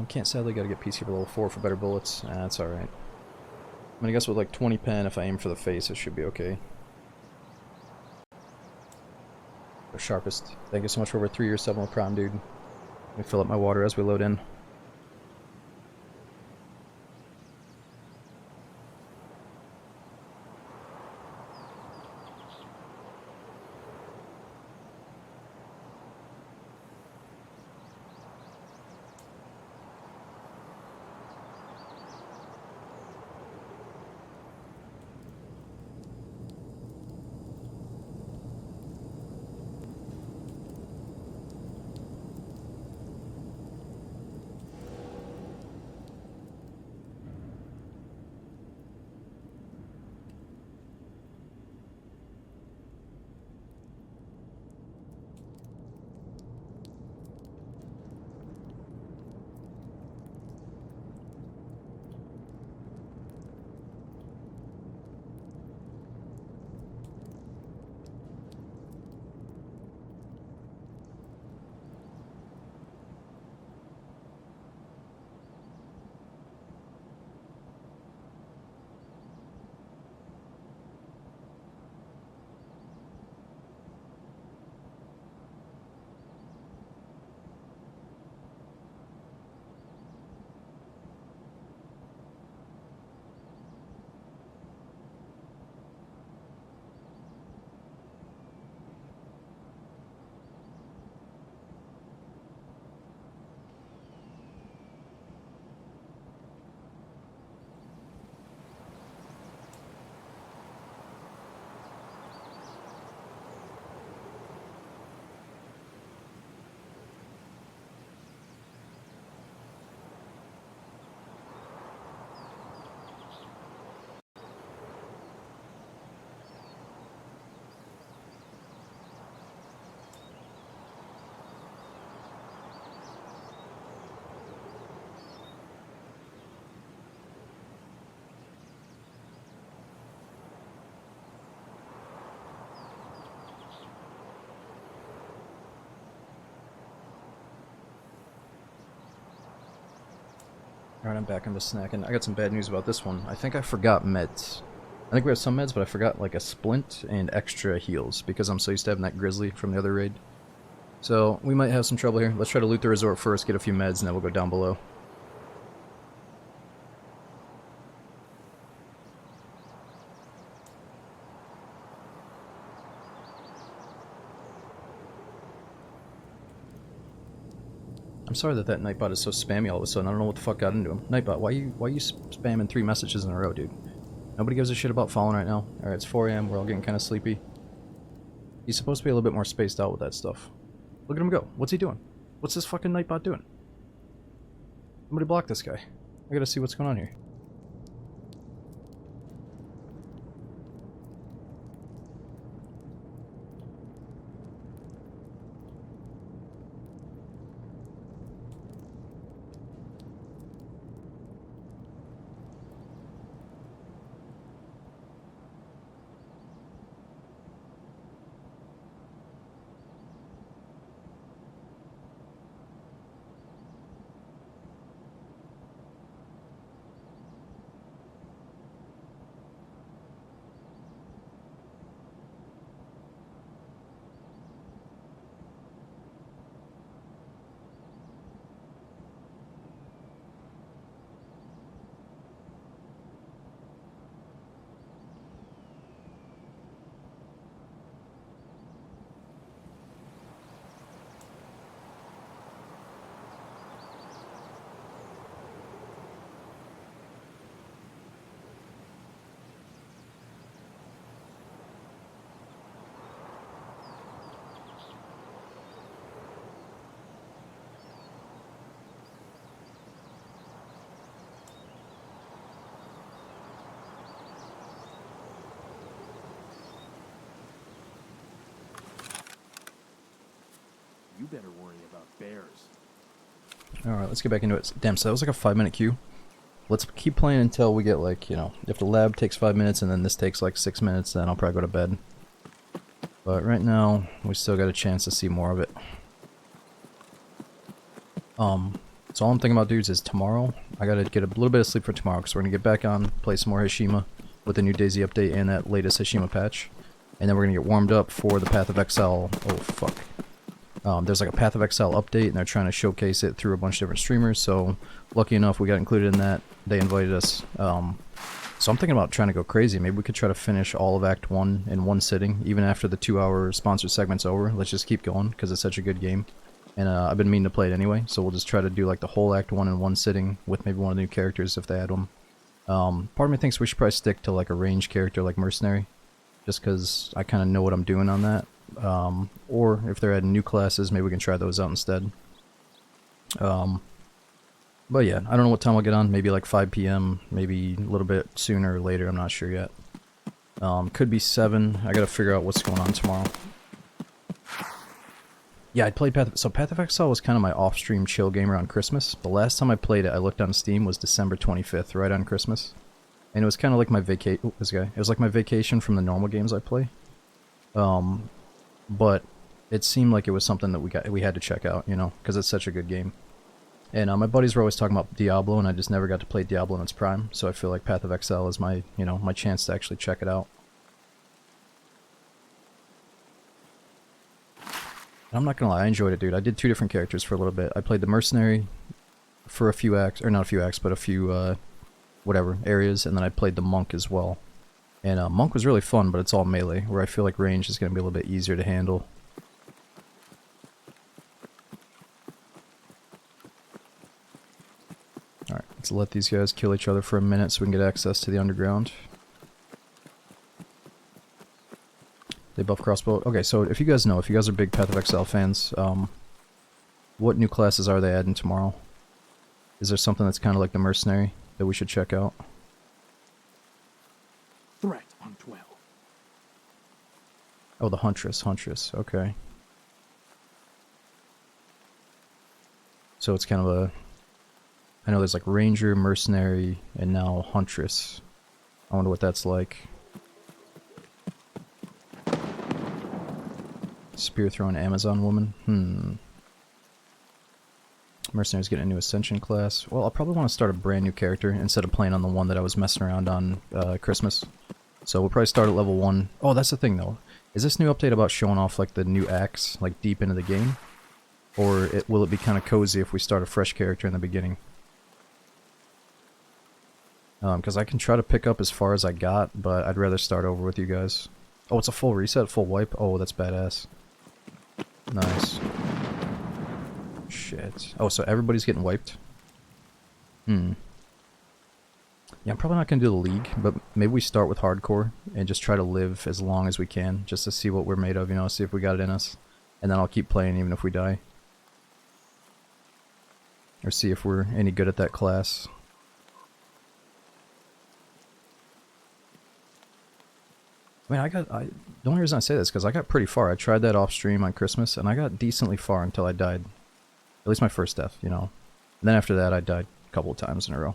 Can't sadly, gotta get Peacekeeper level 4 for better bullets. That's alright. I mean, I guess with like 20 pen, if I aim for the face, it should be okay. The sharpest. Thank you so much for over 3 years subbing with Prime, dude. Let me fill up my water as we load in. Alright, I'm back. I'm just snacking. I got some bad news about this one. I think I forgot meds. I think we have some meds, but I forgot like a splint and extra heals because I'm so used to having that grizzly from the other raid. So we might have some trouble here. Let's try to loot the resort first, get a few meds, and then we'll go down below. I'm sorry that Nightbot is so spammy all of a sudden. I don't know what the fuck got into him. Nightbot, why you spamming 3 messages in a row, dude? Nobody gives a shit about falling right now. Alright, it's 4 AM. We're all getting kind of sleepy. He's supposed to be a little bit more spaced out with that stuff. Look at him go. What's he doing? What's this fucking Nightbot doing? Somebody block this guy. I gotta see what's going on here. You better worry about bears. Alright, let's get back into it. Damn, so that was like a 5-minute queue. Let's keep playing until we get like, you know, if the lab takes 5 minutes and then this takes like 6 minutes, then I'll probably go to bed. But right now, we still got a chance to see more of it. So all I'm thinking about, dudes, is tomorrow. I gotta get a little bit of sleep for tomorrow because we're gonna get back on, play some more Hashima with the new DayZ update and that latest Hashima patch. And then we're gonna get warmed up for the Path of Exile. Oh, fuck. There's like a Path of Exile update, and they're trying to showcase it through a bunch of different streamers, so lucky enough we got included in that. They invited us. So I'm thinking about trying to go crazy. Maybe we could try to finish all of Act 1 in one sitting, even after the 2-hour sponsored segment's over. Let's just keep going, because it's such a good game. And I've been meaning to play it anyway, so we'll just try to do like the whole Act 1 in one sitting, with maybe one of the new characters if they add them. Part of me thinks we should probably stick to like a range character like Mercenary, just because I kind of know what I'm doing on that. Or if they're adding new classes, maybe we can try those out instead. But yeah, I don't know what time I'll get on. Maybe like 5 PM, maybe a little bit sooner or later. I'm not sure yet. Could be 7. I gotta figure out what's going on tomorrow. Yeah, I played Path of Exile was kind of my off-stream chill game around Christmas. The last time I played it, I looked on Steam, was December 25th, right on Christmas. And it was kind of like my vacation. It was like my vacation from the normal games I play. But it seemed like it was something that we had to check out, you know, because it's such a good game. And my buddies were always talking about Diablo, and I just never got to play Diablo in its prime. So I feel like Path of Exile is my, you know, my chance to actually check it out. And I'm not gonna lie, I enjoyed it, dude. I did 2 different characters for a little bit. I played the Mercenary for a few acts, or not a few acts, but a few, whatever, areas, and then I played the Monk as well. And Monk was really fun, but it's all melee, where I feel like range is gonna be a little bit easier to handle. Alright, let's let these guys kill each other for a minute so we can get access to the underground. They buff crossbow. Okay, so if you guys know, if you guys are big Path of Exile fans, what new classes are they adding tomorrow? Is there something that's kind of like the Mercenary that we should check out? Threat on 12. Oh, the Huntress, okay. So it's kind of a... I know there's like Ranger, Mercenary, and now Huntress. I wonder what that's like. Spear throwing Amazon woman? Mercenary's getting a new Ascension class. Well, I'll probably want to start a brand new character instead of playing on the one that I was messing around on Christmas. So we'll probably start at level 1. Oh, that's the thing though. Is this new update about showing off like the new axe like deep into the game? Or will it be kind of cozy if we start a fresh character in the beginning? Because I can try to pick up as far as I got, but I'd rather start over with you guys. Oh, it's a full reset, full wipe? Oh, that's badass. Nice. Shit. Oh, so everybody's getting wiped? Hmm. Yeah, I'm probably not going to do the league, but maybe we start with hardcore and just try to live as long as we can, just to see what we're made of, you know, see if we got it in us. And then I'll keep playing even if we die. Or see if we're any good at that class. I mean, the only reason I say this is because I got pretty far. I tried that off stream on Christmas, and I got decently far until I died. At least my first death, you know. And then after that, I died a couple of times in a row.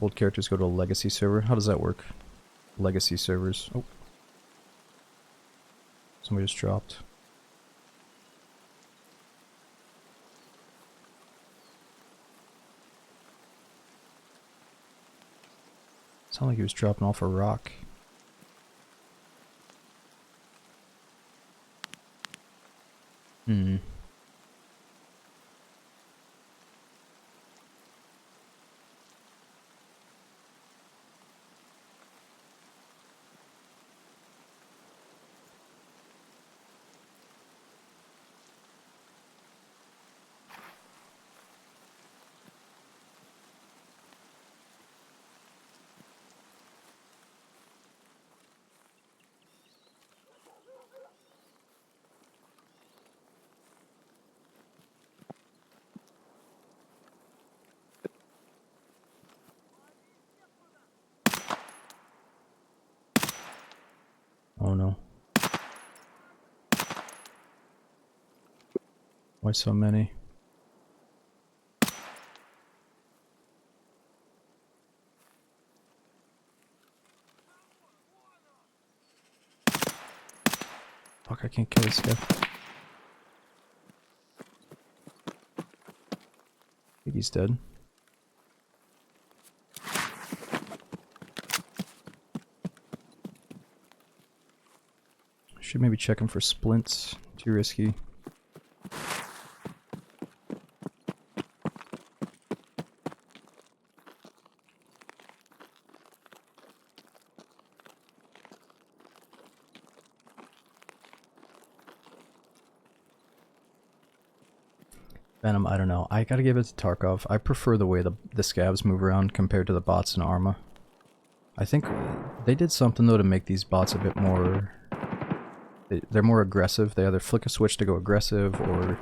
Old characters go to a legacy server. How does that work? Legacy servers. Oh. Somebody just dropped. Sounded like he was dropping off a rock. Hmm. Oh no. Why so many? Fuck, I can't kill this guy. I think he's dead. Should maybe check him for splints. Too risky. Venom, I don't know. I gotta give it to Tarkov. I prefer the way the scabs move around compared to the bots in Arma. I think they did something though to make these bots a bit more... They're more aggressive. They either flick a switch to go aggressive or,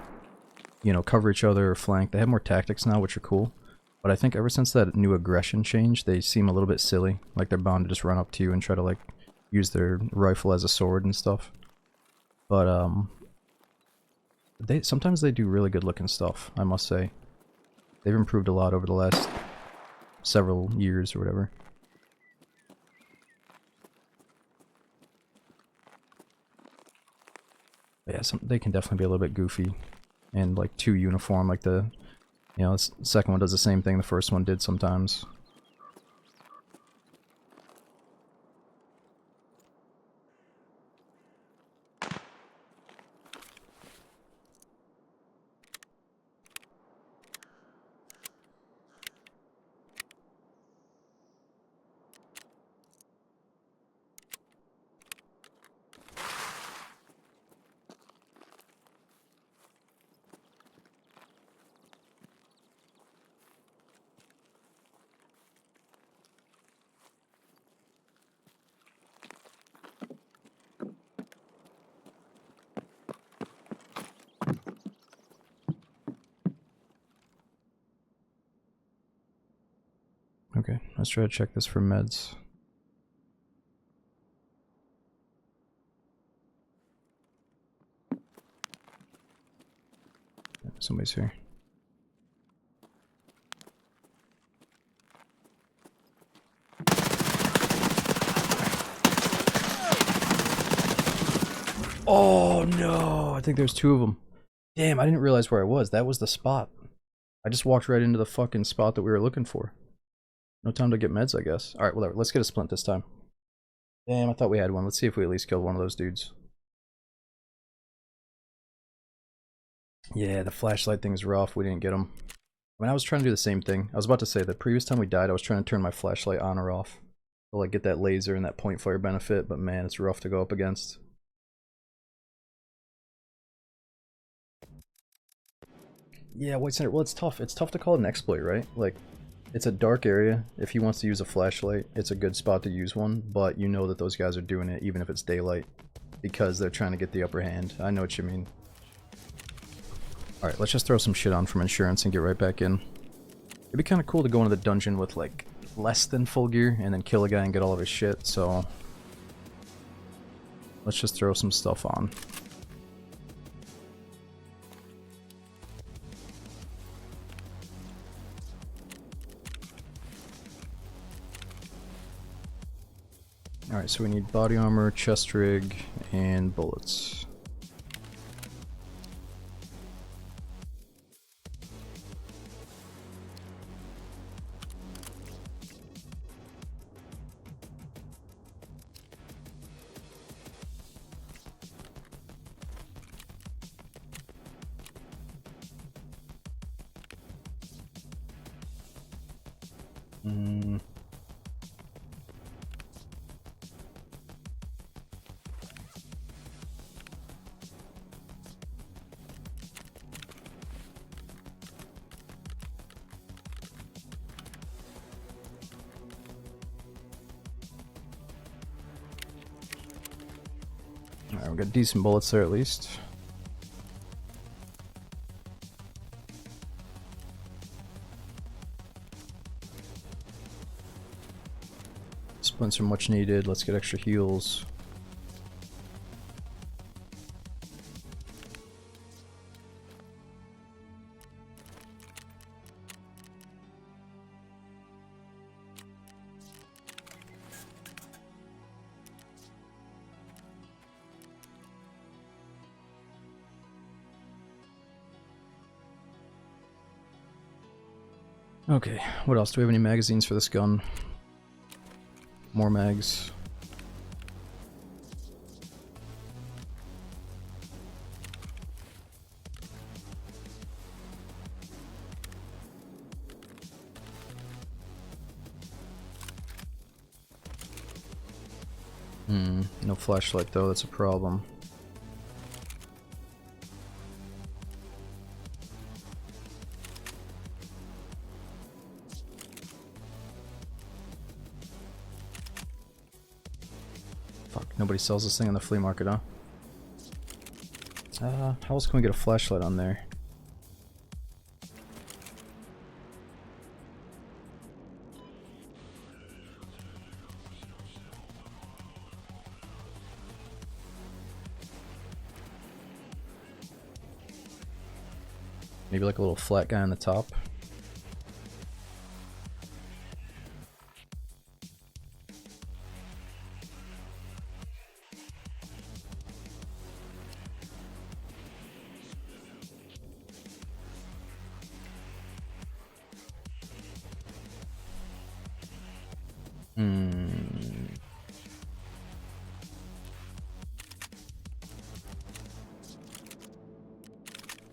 you know, cover each other or flank. They have more tactics now, which are cool. But I think ever since that new aggression change, they seem a little bit silly. Like they're bound to just run up to you and try to, like, use their rifle as a sword and stuff. But, sometimes they do really good looking stuff, I must say. They've improved a lot over the last several years or whatever. But yeah, they can definitely be a little bit goofy and like too uniform. Like the second one does the same thing the first one did sometimes. Okay, let's try to check this for meds. Somebody's here. Oh no, I think there's two of them. Damn, I didn't realize where I was. That was the spot. I just walked right into the fucking spot that we were looking for. No time to get meds, I guess. Alright, whatever. Let's get a splint this time. Damn, I thought we had one. Let's see if we at least killed one of those dudes. Yeah, the flashlight thing's rough. We didn't get him. I mean, I was trying to do the same thing. I was about to say, the previous time we died, I was trying to turn my flashlight on or off. To, like, get that laser and that point fire benefit, but man, it's rough to go up against. Yeah, White Center. Well, it's tough. It's tough to call it an exploit, right? Like, it's a dark area. If he wants to use a flashlight, it's a good spot to use one, but you know that those guys are doing it even if it's daylight, because they're trying to get the upper hand. I know what you mean. Alright, let's just throw some shit on from insurance and get right back in. It'd be kind of cool to go into the dungeon with, like, less than full gear and then kill a guy and get all of his shit, so let's just throw some stuff on. Alright, so we need body armor, chest rig, and bullets. Alright, we got decent bullets there at least. Splints are much needed. Let's get extra heals. Okay, what else? Do we have any magazines for this gun? More mags. No flashlight though, that's a problem. Nobody sells this thing on the flea market, huh? How else can we get a flashlight on there? Maybe like a little flat guy on the top?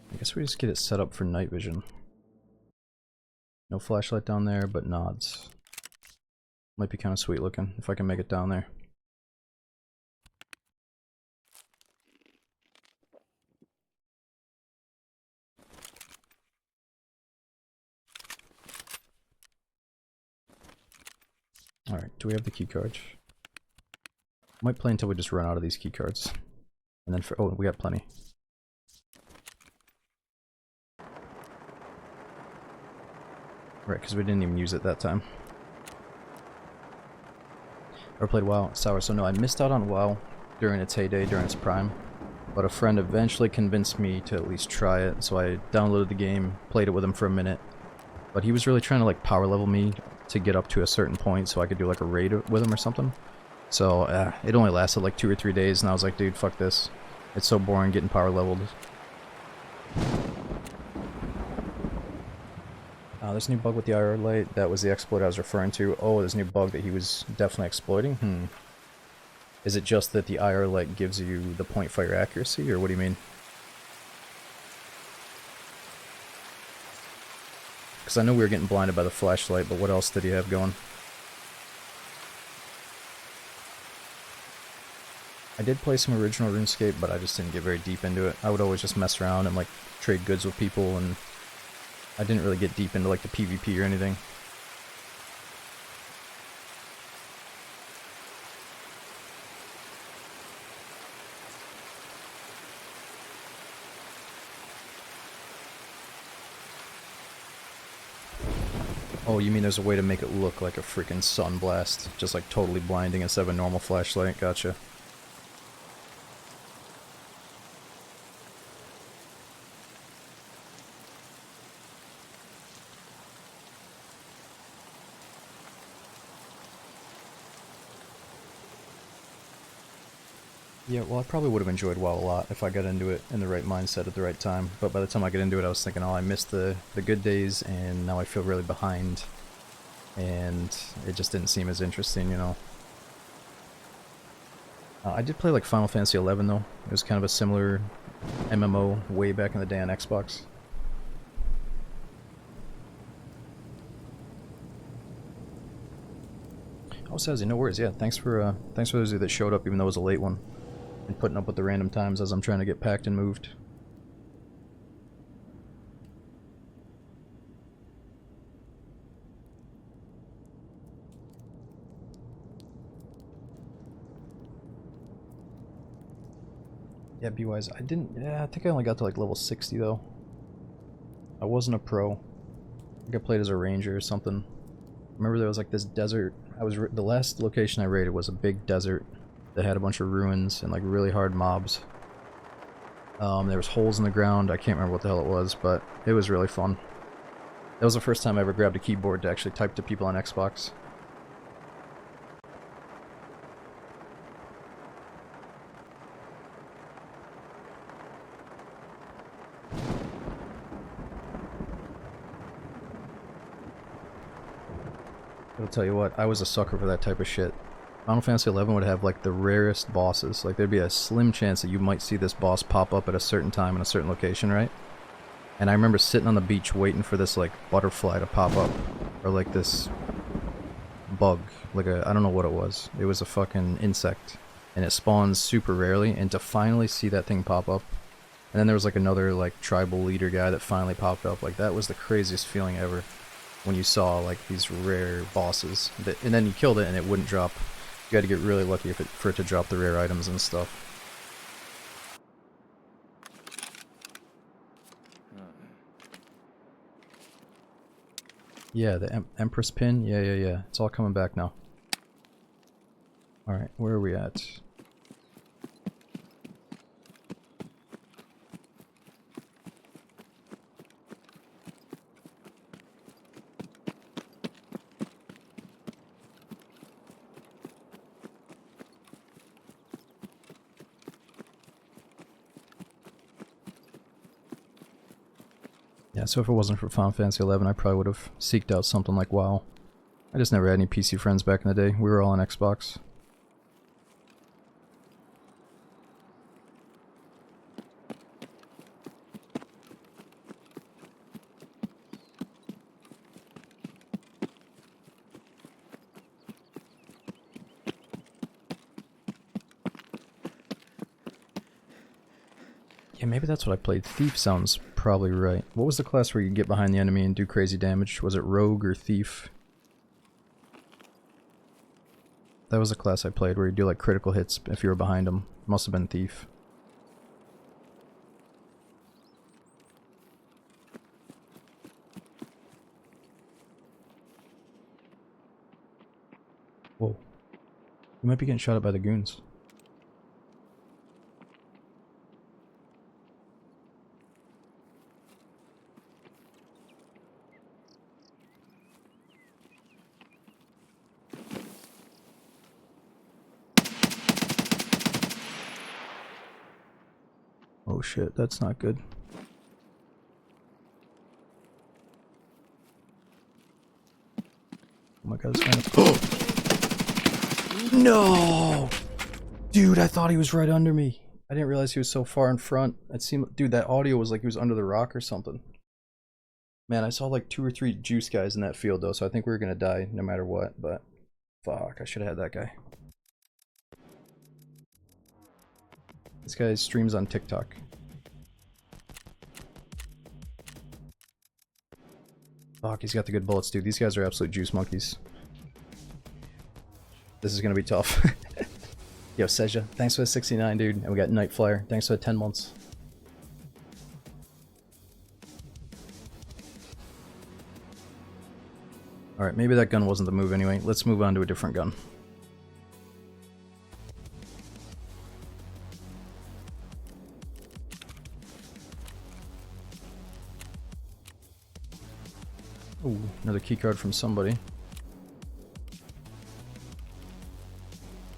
I guess we just get it set up for night vision. No flashlight down there, but nods. Might be kind of sweet looking if I can make it down there. Alright, do we have the key cards? Might play until we just run out of these key cards. And then oh, we got plenty. Right, because we didn't even use it that time. Or played WoW Sour, so no, I missed out on WoW during its heyday, during its prime. But a friend eventually convinced me to at least try it, so I downloaded the game, played it with him for a minute. But he was really trying to like power level me to get up to a certain point so I could do like a raid with him or something. So it only lasted like 2 or 3 days and I was like, dude, fuck this. It's so boring getting power leveled. This new bug with the IR light, that was the exploit I was referring to. Oh, this new bug that he was definitely exploiting? Is it just that the IR light gives you the point fire accuracy, or what do you mean? Because I know we were getting blinded by the flashlight, but what else did he have going? I did play some original RuneScape, but I just didn't get very deep into it. I would always just mess around and like trade goods with people, and I didn't really get deep into like the PvP or anything. Oh, you mean there's a way to make it look like a freaking sunblast, just like totally blinding instead of a normal flashlight? Gotcha. Yeah, well, I probably would have enjoyed WoW a lot if I got into it in the right mindset at the right time. But by the time I get into it, I was thinking, oh, I missed the good days, and now I feel really behind. And it just didn't seem as interesting, you know. I did play like Final Fantasy XI, though. It was kind of a similar MMO way back in the day on Xbox. Oh, Sazzy, no worries. Yeah, thanks for those of you that showed up, even though it was a late one. And putting up with the random times as I'm trying to get packed and moved. Yeah, B-Wise, I didn't... Yeah, I think I only got to like level 60 though. I wasn't a pro. I think I played as a ranger or something. Remember there was like this desert. The last location I raided was a big desert that had a bunch of ruins and like really hard mobs. There was holes in the ground. I can't remember what the hell it was, but it was really fun. That was the first time I ever grabbed a keyboard to actually type to people on Xbox. I'll tell you what, I was a sucker for that type of shit. Final Fantasy XI would have like the rarest bosses. Like there'd be a slim chance that you might see this boss pop up at a certain time in a certain location, right? And I remember sitting on the beach waiting for this like butterfly to pop up, or like this bug, like I don't know what it was. It was a fucking insect, and it spawns super rarely. And to finally see that thing pop up, and then there was like another like tribal leader guy that finally popped up. Like that was the craziest feeling ever, when you saw like these rare bosses. And then you killed it and it wouldn't drop. You had to get really lucky for it to drop the rare items and stuff. Yeah, the Empress pin. Yeah. It's all coming back now. Alright, where are we at? Yeah, so if it wasn't for Final Fantasy XI, I probably would have seeked out something like WoW. I just never had any PC friends back in the day. We were all on Xbox. Yeah, maybe that's what I played. Thief sounds probably right. What was the class where you get behind the enemy and do crazy damage? Was it Rogue or Thief? That was a class I played where you do like critical hits if you were behind them. Must have been Thief. Whoa. You might be getting shot at by the goons. shit, that's not good. Oh my god, this man. No! Dude, I thought he was right under me. I didn't realize he was so far in front. It seemed, dude, that audio was like he was under the rock or something. Man, I saw like 2 or 3 juice guys in that field though, so I think we were gonna die no matter what, but fuck, I should have had that guy. This guy streams on TikTok. Fuck, he's got the good bullets, dude. These guys are absolute juice monkeys. This is gonna be tough. Yo, Seja, thanks for the 69, dude. And we got Night Flyer. Thanks for the 10 months. Alright, maybe that gun wasn't the move anyway. Let's move on to a different gun. Ooh, another keycard from somebody.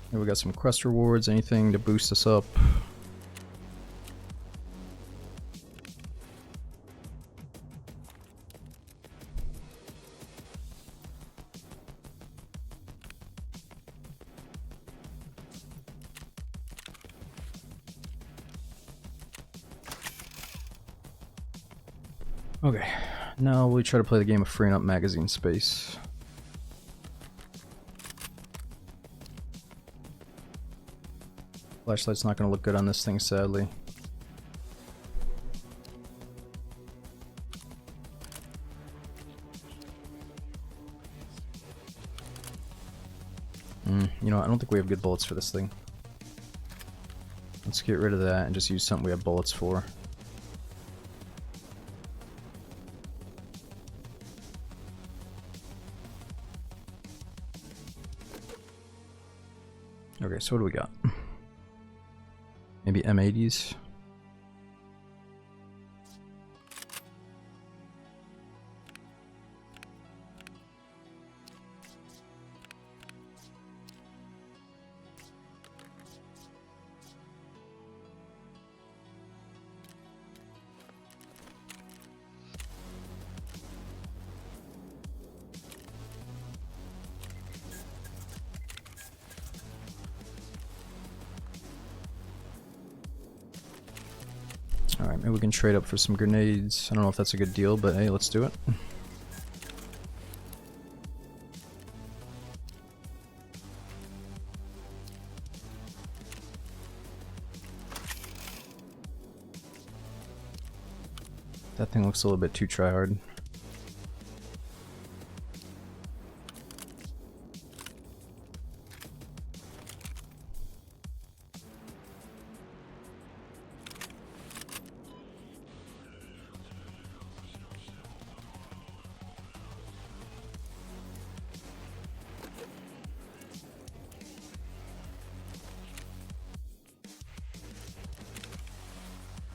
Here we got some quest rewards, anything to boost us up. Okay, now we try to play the game of freeing up magazine space. Flashlight's not going to look good on this thing, sadly. You know, I don't think we have good bullets for this thing. Let's get rid of that and just use something we have bullets for. Okay, so what do we got? Maybe M80s? Alright, maybe we can trade up for some grenades. I don't know if that's a good deal, but hey, let's do it. That thing looks a little bit too tryhard.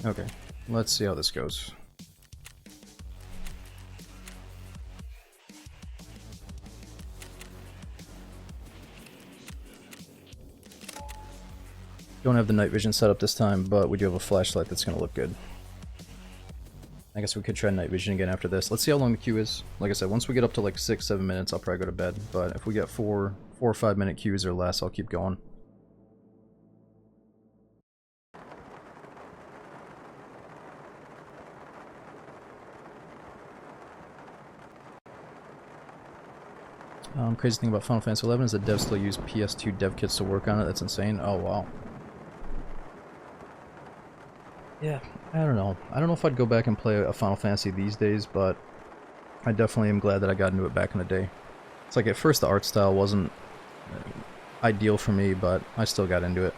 Okay, let's see how this goes. Don't have the night vision set up this time, but we do have a flashlight that's going to look good. I guess we could try night vision again after this. Let's see how long the queue is. Like I said, once we get up to like 6-7 minutes, I'll probably go to bed. But if we get 4 or 5 minute queues or less, I'll keep going. Crazy thing about Final Fantasy XI is that devs still use PS2 dev kits to work on it. That's insane. Oh wow. Yeah, I don't know. I don't know if I'd go back and play a Final Fantasy these days, but I definitely am glad that I got into it back in the day. It's like at first the art style wasn't ideal for me, but I still got into it.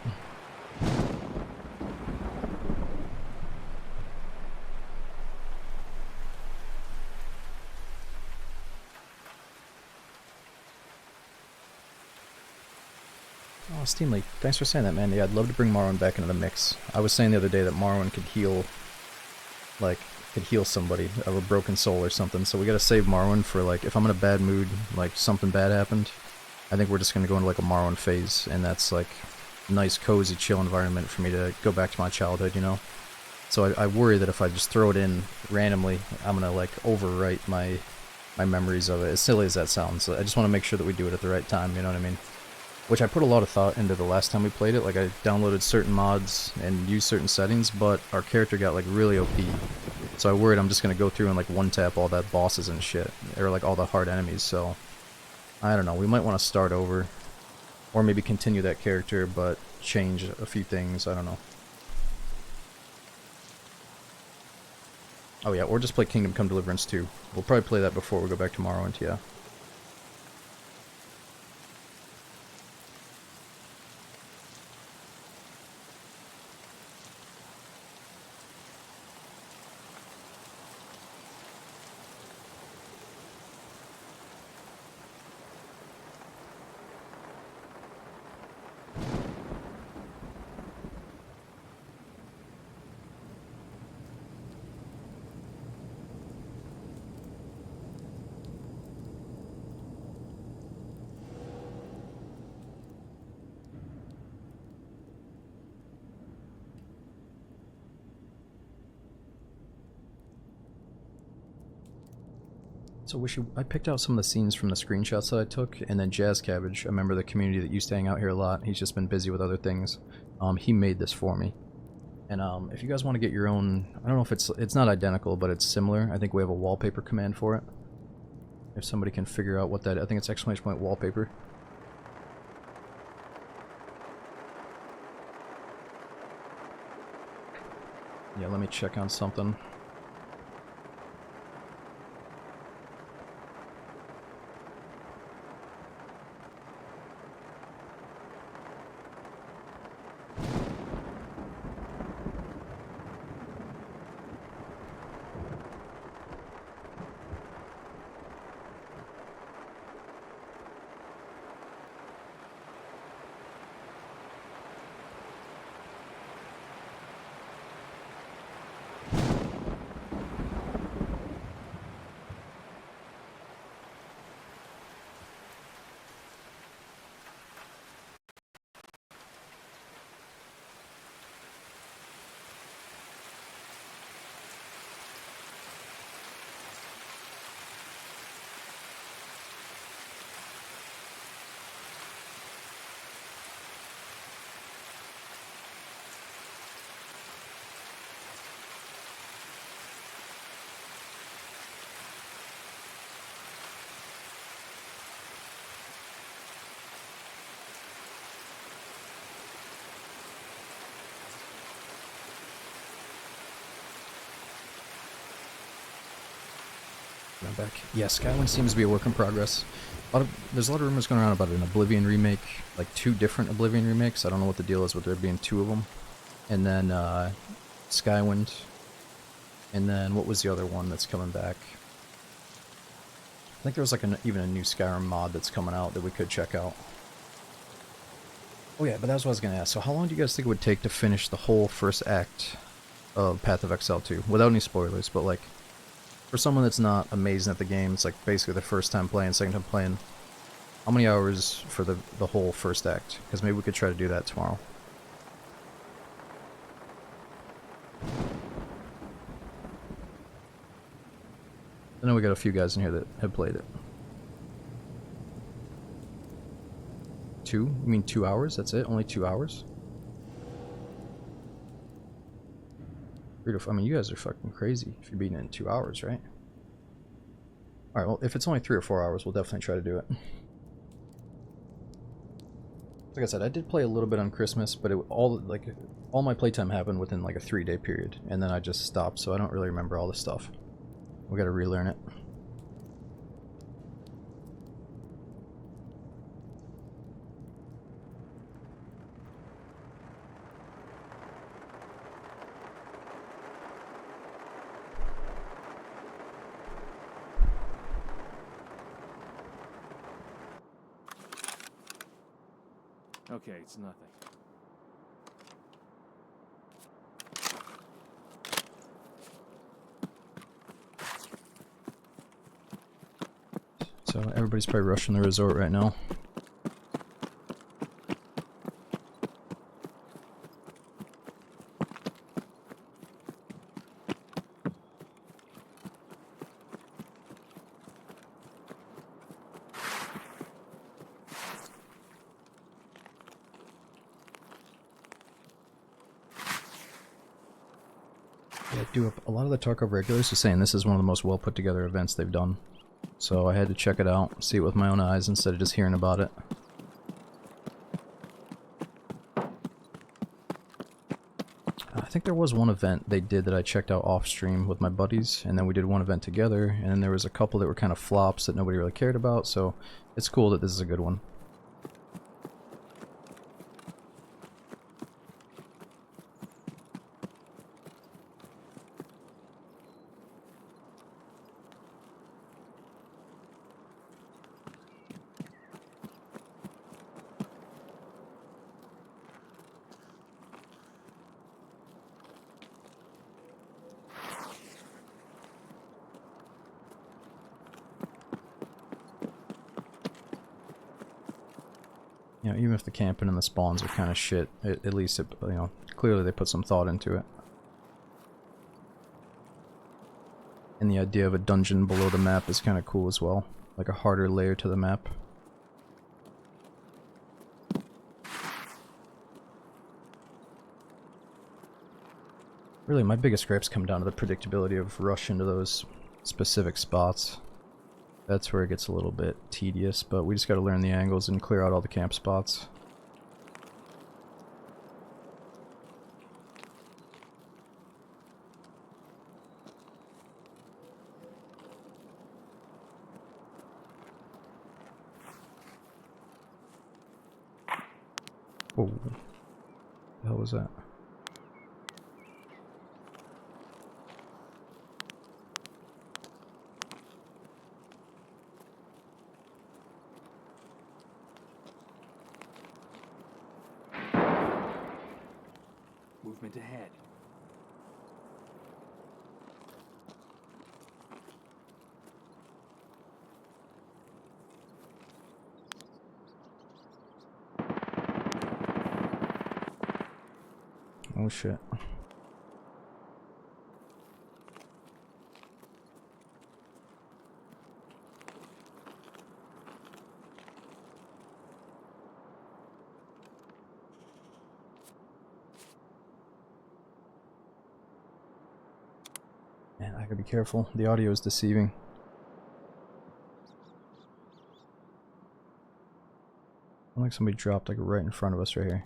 Oh, Steam League, thanks for saying that, man. Yeah, I'd love to bring Marwan back into the mix. I was saying the other day that Marwan could heal, like, could heal somebody of a broken soul or something, so we gotta save Marwan for, like, if I'm in a bad mood, like, something bad happened, I think we're just gonna go into, like, a Marwan phase, and that's, like, a nice, cozy, chill environment for me to go back to my childhood, you know? So I worry that if I just throw it in randomly, I'm gonna like overwrite my memories of it. As silly as that sounds, I just want to make sure that we do it at the right time. You know what I mean? Which I put a lot of thought into the last time we played it. Like I downloaded certain mods and used certain settings, but our character got like really OP. So I worried I'm just gonna go through and like one tap all that bosses and shit, or like all the hard enemies. So I don't know. We might want to start over, or maybe continue that character but change a few things. I don't know. Oh yeah, or just play Kingdom Come Deliverance 2. We'll probably play that before we go back to Morrowind, yeah. So I picked out some of the scenes from the screenshots that I took, and then Jazz Cabbage, a member of the community that used to hang out here a lot, he's just been busy with other things. He made this for me. And if you guys want to get your own, I don't know if it's not identical, but it's similar. I think we have a wallpaper command for it. If somebody can figure out what that, I think it's ! wallpaper. Yeah, let me check on something. I'm back. Yeah, Skywind seems to be a work in progress. There's a lot of rumors going around about an Oblivion remake, like 2 different Oblivion remakes. I don't know what the deal is with there being 2 of them. And then Skywind. And then what was the other one that's coming back? I think there was like even a new Skyrim mod that's coming out that we could check out. Oh yeah, but that's what I was going to ask. So how long do you guys think it would take to finish the whole first act of Path of Exile 2? Without any spoilers, but like, for someone that's not amazing at the game, it's like basically the first time playing, second time playing, how many hours for the whole first act? Because maybe we could try to do that tomorrow. I know we got a few guys in here that have played it. 2? You mean 2 hours? That's it? Only 2 hours? I mean, you guys are fucking crazy if you're beating it in 2 hours, right? Alright, well, if it's only 3 or 4 hours, we'll definitely try to do it. Like I said, I did play a little bit on Christmas, but all my playtime happened within like a 3-day period, and then I just stopped, so I don't really remember all this stuff. We gotta relearn it. Okay, it's nothing. So everybody's probably rushing the resort right now. I do a lot of the Tarkov regulars are saying this is one of the most well put together events they've done. So I had to check it out, see it with my own eyes instead of just hearing about it. I think there was one event they did that I checked out off stream with my buddies, and then we did one event together, and then there was a couple that were kind of flops that nobody really cared about, so it's cool that this is a good one. You know, even if the camping and the spawns are kind of shit, at least, you know, clearly they put some thought into it. And the idea of a dungeon below the map is kind of cool as well. Like a harder layer to the map. Really, my biggest gripes come down to the predictability of rush into those specific spots. That's where it gets a little bit tedious, but we just gotta learn the angles and clear out all the camp spots. Oh, what the hell was that? Movement ahead. Oh shit. Man, I gotta be careful. The audio is deceiving. Like somebody dropped like right in front of us right here.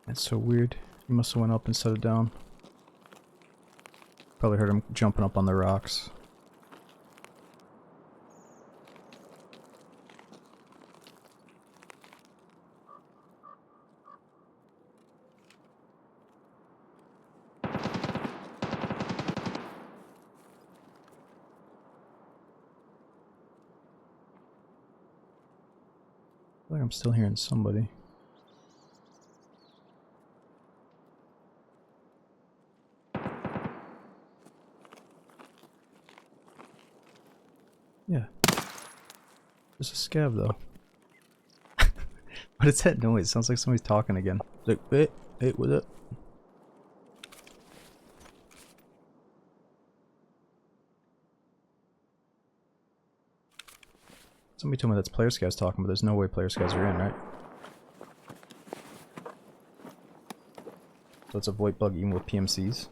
That's so weird. He must have went up instead of down. Probably heard him jumping up on the rocks. I feel like I'm still hearing somebody. Yeah. There's a scav though. What is that noise? It sounds like somebody's talking again. Like, hey, what's up? Somebody told me that's player scavs talking, but there's no way player scavs are in, right? So it's a void bug even with PMCs.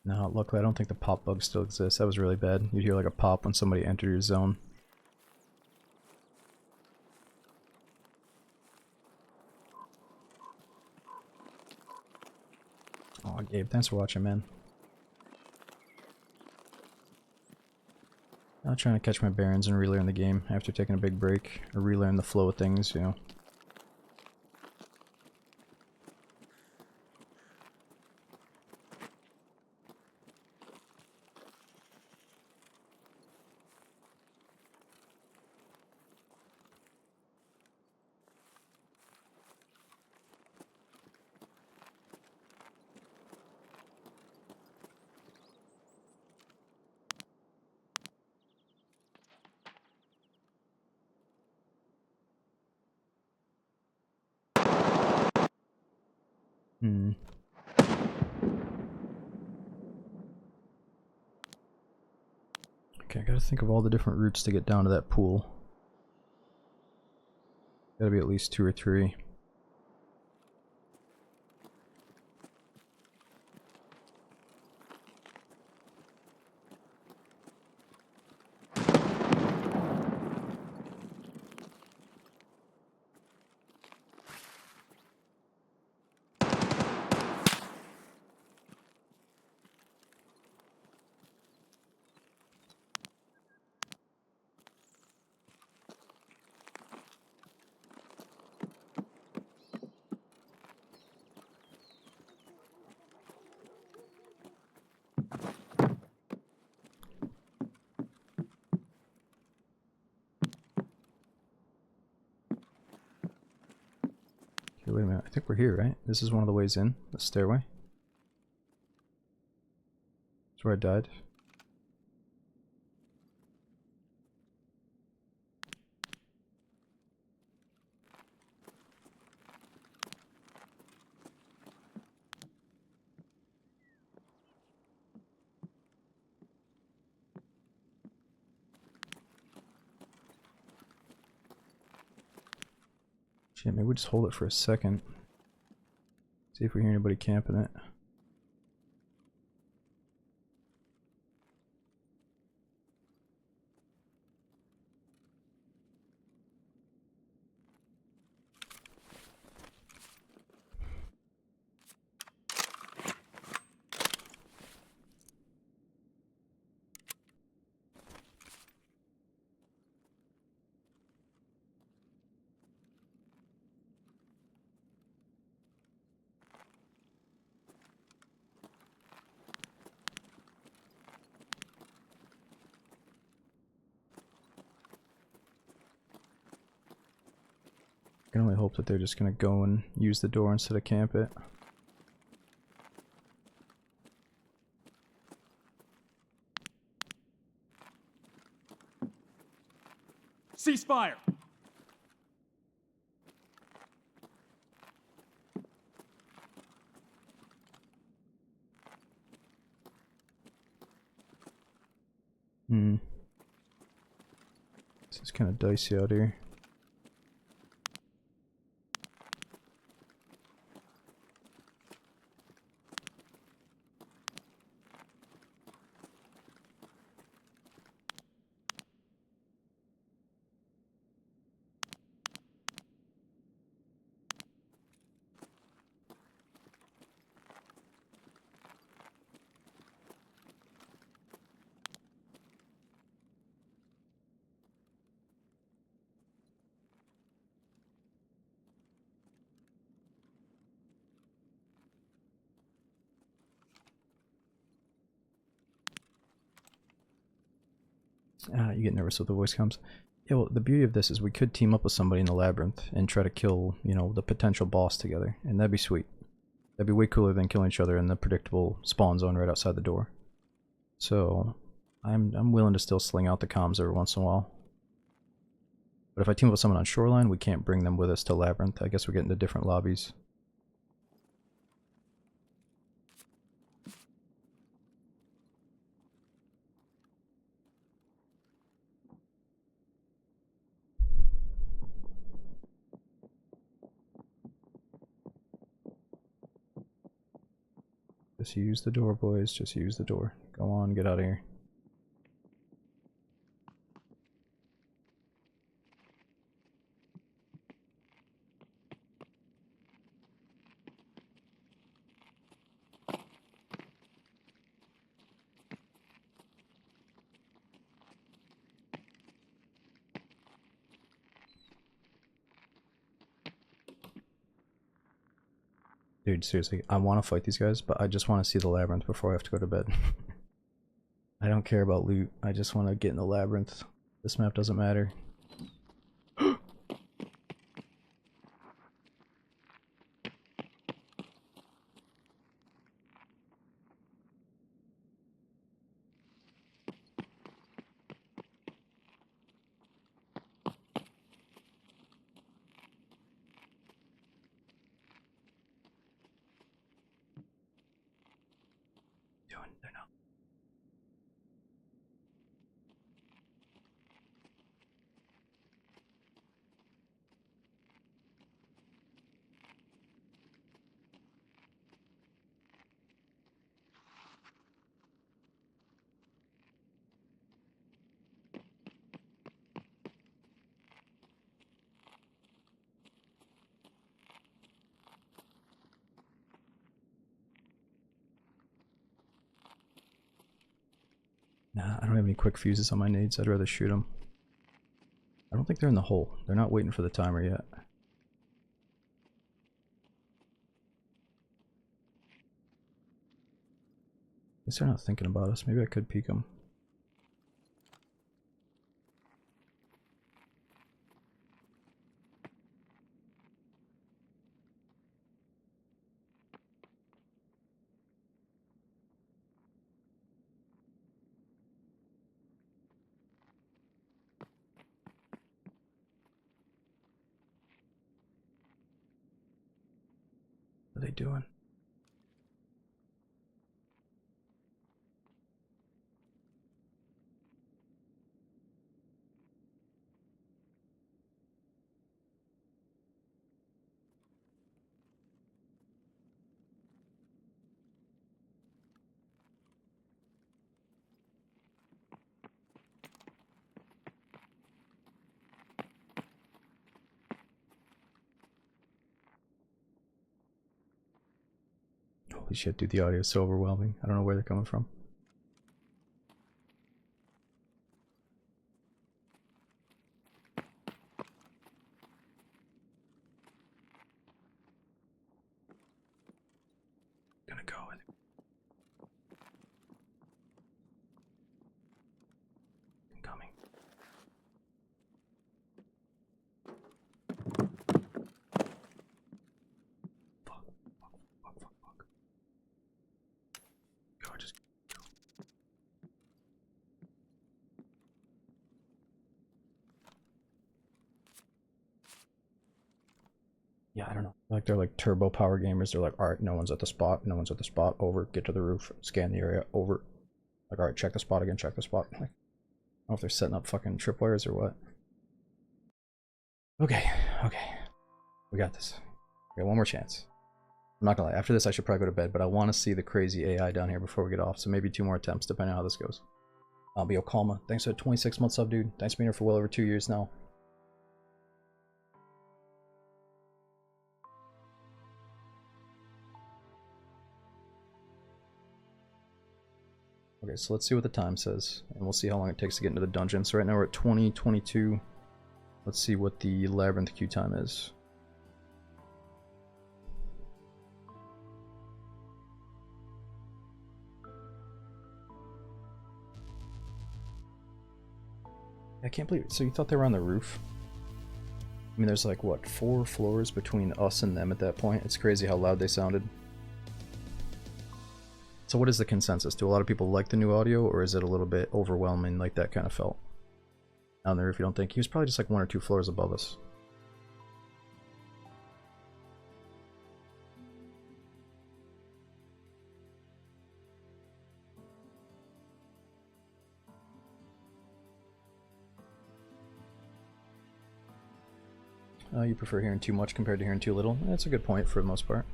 No, luckily I don't think the pop bug still exists. That was really bad. You'd hear like a pop when somebody entered your zone. Oh, Gabe, thanks for watching, man. I'm trying to catch my bearings and relearn the game after taking a big break, or relearn the flow of things, you know. Okay, I gotta think of all the different routes to get down to that pool. Gotta be at least 2 or 3. Okay, wait a minute. I think we're here, right? This is one of the ways in, the stairway. That's where I died. Shit, maybe we just hold it for a second. See if we hear anybody camping it. I can only hope that they're just gonna go and use the door instead of camp it. Ceasefire! This is kind of dicey out here. You get nervous when the voice comes. Yeah, well, the beauty of this is we could team up with somebody in the labyrinth and try to kill, you know, the potential boss together, and that'd be sweet. That'd be way cooler than killing each other in the predictable spawn zone right outside the door. So, I'm willing to still sling out the comms every once in a while. But if I team up with someone on Shoreline, we can't bring them with us to Labyrinth. I guess we're getting to different lobbies. Just use the door, boys. Just use the door. Go on, get out of here. Dude, seriously, I want to fight these guys, but I just want to see the labyrinth before I have to go to bed. I don't care about loot. I just want to get in the labyrinth. This map doesn't matter. They're not. Nah, I don't have any quick fuses on my nades. I'd rather shoot them. I don't think they're in the hole. They're not waiting for the timer yet. Guess they're not thinking about us. Maybe I could peek them. What are they doing? Holy shit, dude, the audio is so overwhelming. I don't know where they're coming from. Gonna go with it. I'm coming. Fuck. Go, just go. Yeah, I don't know. Like they're like turbo power gamers. They're like, alright, no one's at the spot. No one's at the spot. Over. Get to the roof. Scan the area. Over. Like, alright, check the spot again. Check the spot. Like, I don't know if they're setting up fucking tripwires or what. Okay. We got this. We got one more chance. I'm not gonna lie. After this, I should probably go to bed, but I want to see the crazy AI down here before we get off. So maybe 2 more attempts, depending on how this goes. But yo, Kalma, thanks for the 26-month sub, dude. Thanks for being here for well over 2 years now. Okay, so let's see what the time says, and we'll see how long it takes to get into the dungeon. So right now we're at 20:22. Let's see what the labyrinth queue time is. I can't believe it. So you thought they were on the roof? I mean, there's like, what, 4 floors between us and them at that point? It's crazy how loud they sounded. So what is the consensus? Do a lot of people like the new audio, or is it a little bit overwhelming like that kind of felt? Down there, if you don't think. He was probably just like 1 or 2 floors above us. You prefer hearing too much compared to hearing too little? That's a good point for the most part.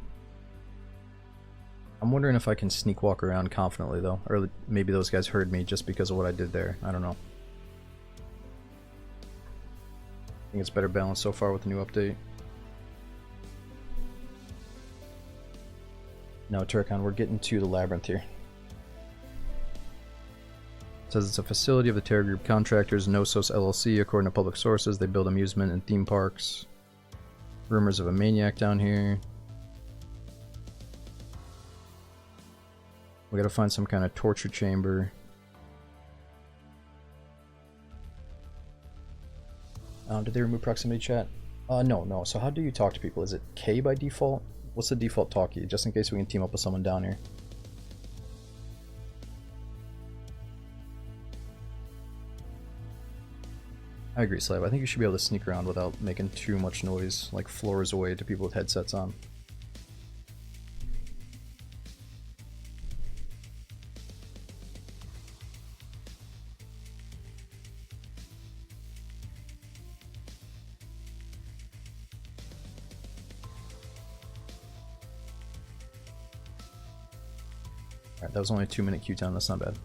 I'm wondering if I can sneak walk around confidently though, or maybe those guys heard me just because of what I did there. I don't know. I think it's better balanced so far with the new update. Now, Turkon, we're getting to the labyrinth here. It says it's a facility of the Terror Group contractors, Nosos LLC. According to public sources, they build amusement and theme parks. Rumors of a maniac down here. We gotta find some kind of torture chamber. Did they remove proximity chat? No. So how do you talk to people? Is it K by default? What's the default talk key? Just in case we can team up with someone down here. I agree, Slave. I think you should be able to sneak around without making too much noise, like floors away to people with headsets on. Alright, that was only a 2-minute queue time, that's not bad.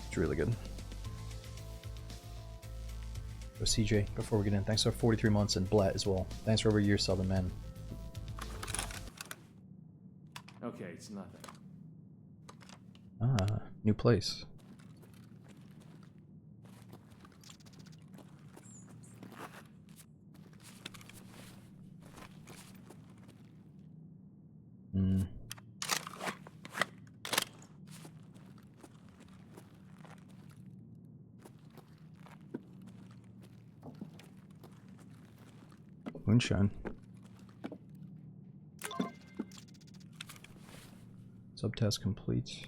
It's really good. Go CJ, before we get in. Thanks for 43 months, and Blatt as well. Thanks for over a year subbing, man. Okay, it's nothing. Ah, new place. Hmm. Moonshine. Subtask complete.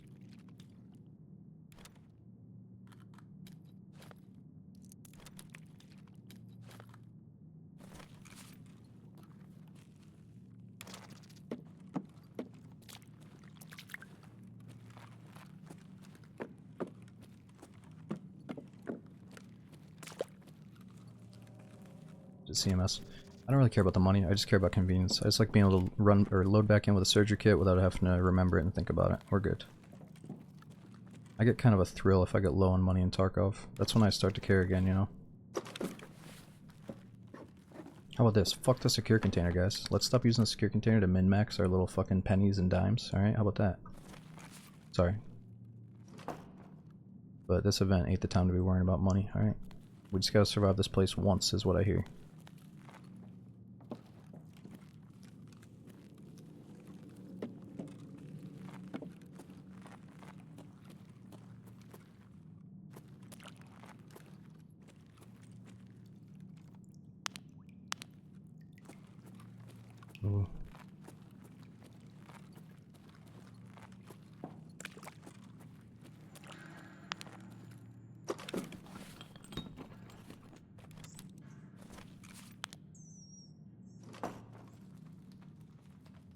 Just CMS. I don't really care about the money, I just care about convenience. I just like being able to run or load back in with a surgery kit without having to remember it and think about it. We're good. I get kind of a thrill if I get low on money in Tarkov. That's when I start to care again, you know? How about this? Fuck the secure container, guys. Let's stop using the secure container to min-max our little fucking pennies and dimes, alright? How about that? Sorry. But this event ain't the time to be worrying about money, alright? We just gotta survive this place once, is what I hear. Ooh.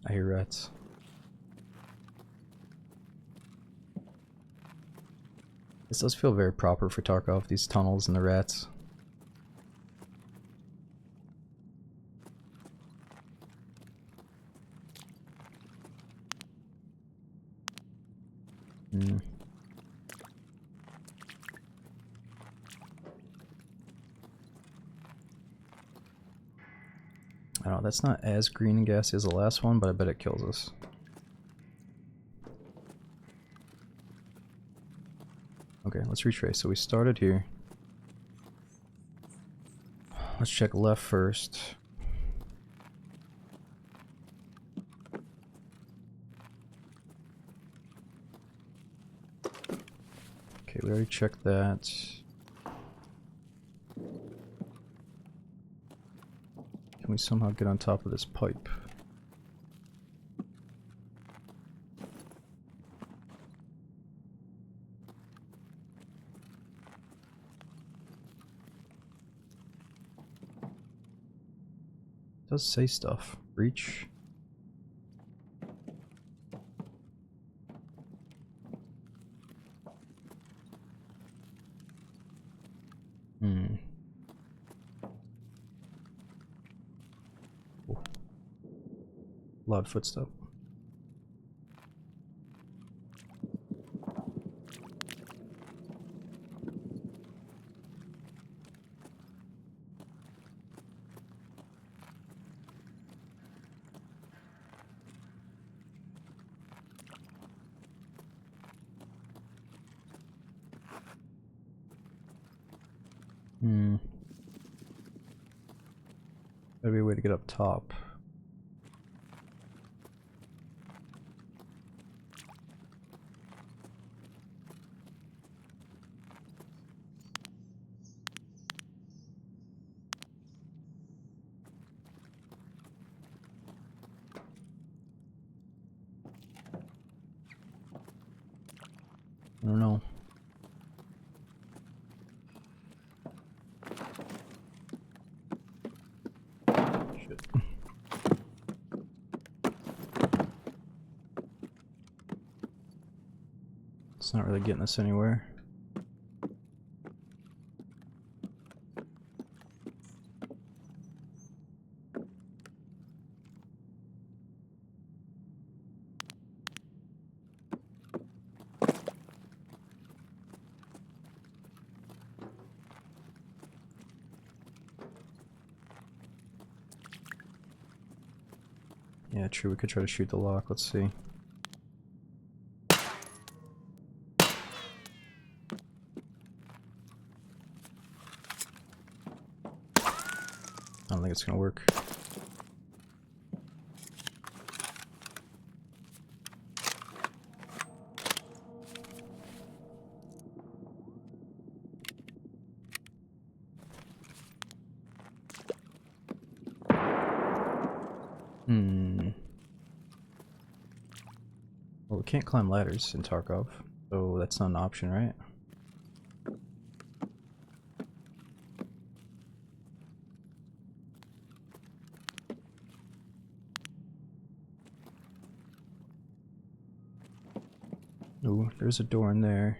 I hear rats. This does feel very proper for Tarkov, these tunnels and the rats. Hmm. I don't know, that's not as green and gassy as the last one, but I bet it kills us. Okay, let's retrace. So we started here. Let's check left first. Okay, we already checked that. Can we somehow get on top of this pipe? It does say stuff. Reach. Hmm. Oh. Loud footstep. Hmm. Gotta be a way to get up top. I don't know. Shit. It's not really getting us anywhere. Yeah, true, we could try to shoot the lock, let's see. I don't think it's gonna work. Well, we can't climb ladders in Tarkov, so that's not an option, right? Ooh, there's a door in there.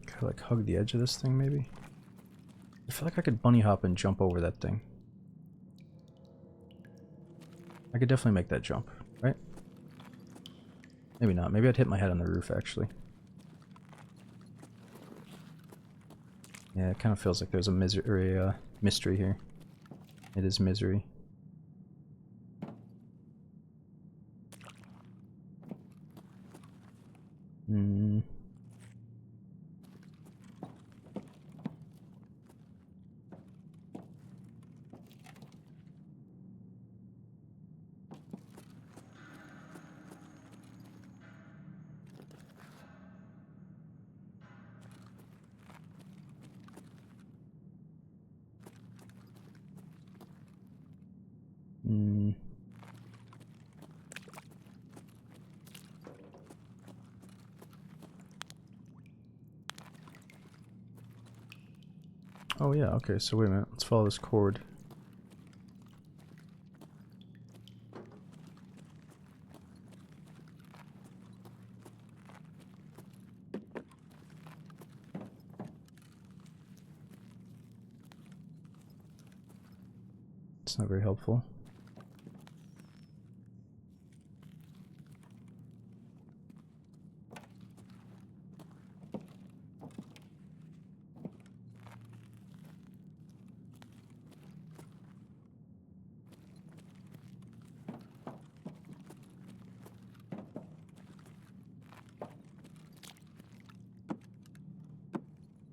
Could I like hug the edge of this thing maybe? I feel like I could bunny hop and jump over that thing. I could definitely make that jump, right? Maybe not. Maybe I'd hit my head on the roof actually. Yeah, it kind of feels like there's a mystery here. It is misery. Hmm. Hmm. Oh yeah, okay, so wait a minute, let's follow this cord. It's not very helpful.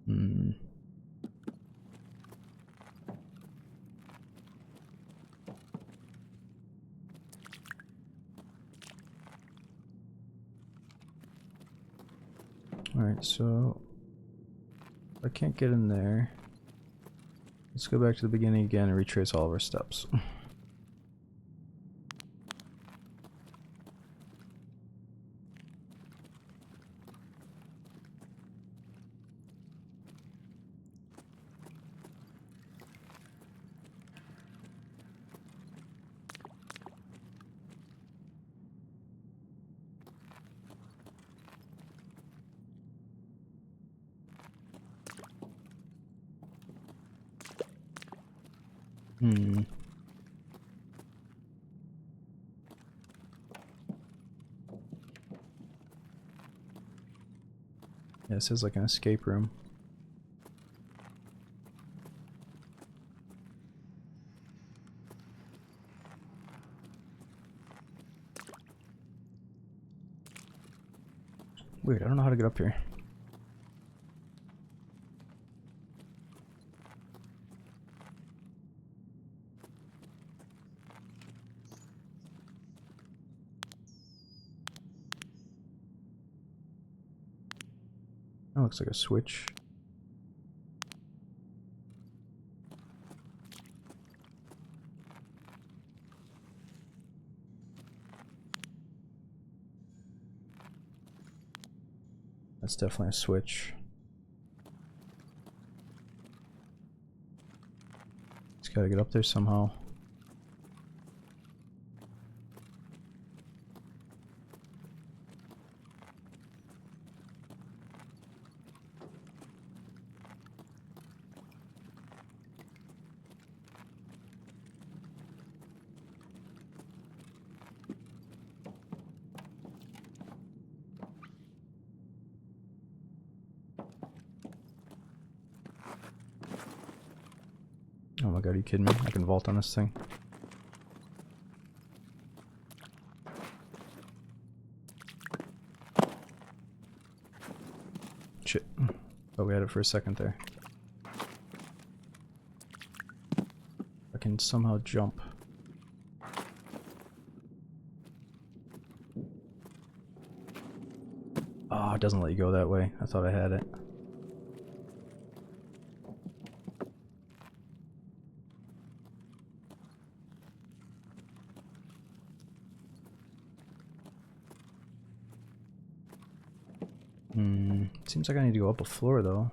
Hmm. Alright, so I can't get in there. Let's go back to the beginning again and retrace all of our steps. Hmm. Yeah, this is like an escape room. Weird, I don't know how to get up here. That looks like a switch. That's definitely a switch. Just gotta get up there somehow. Oh my god, are you kidding me? I can vault on this thing. Shit. Oh, we had it for a second there. I can somehow jump. Oh, it doesn't let you go that way. I thought I had it. Seems like I need to go up a floor though.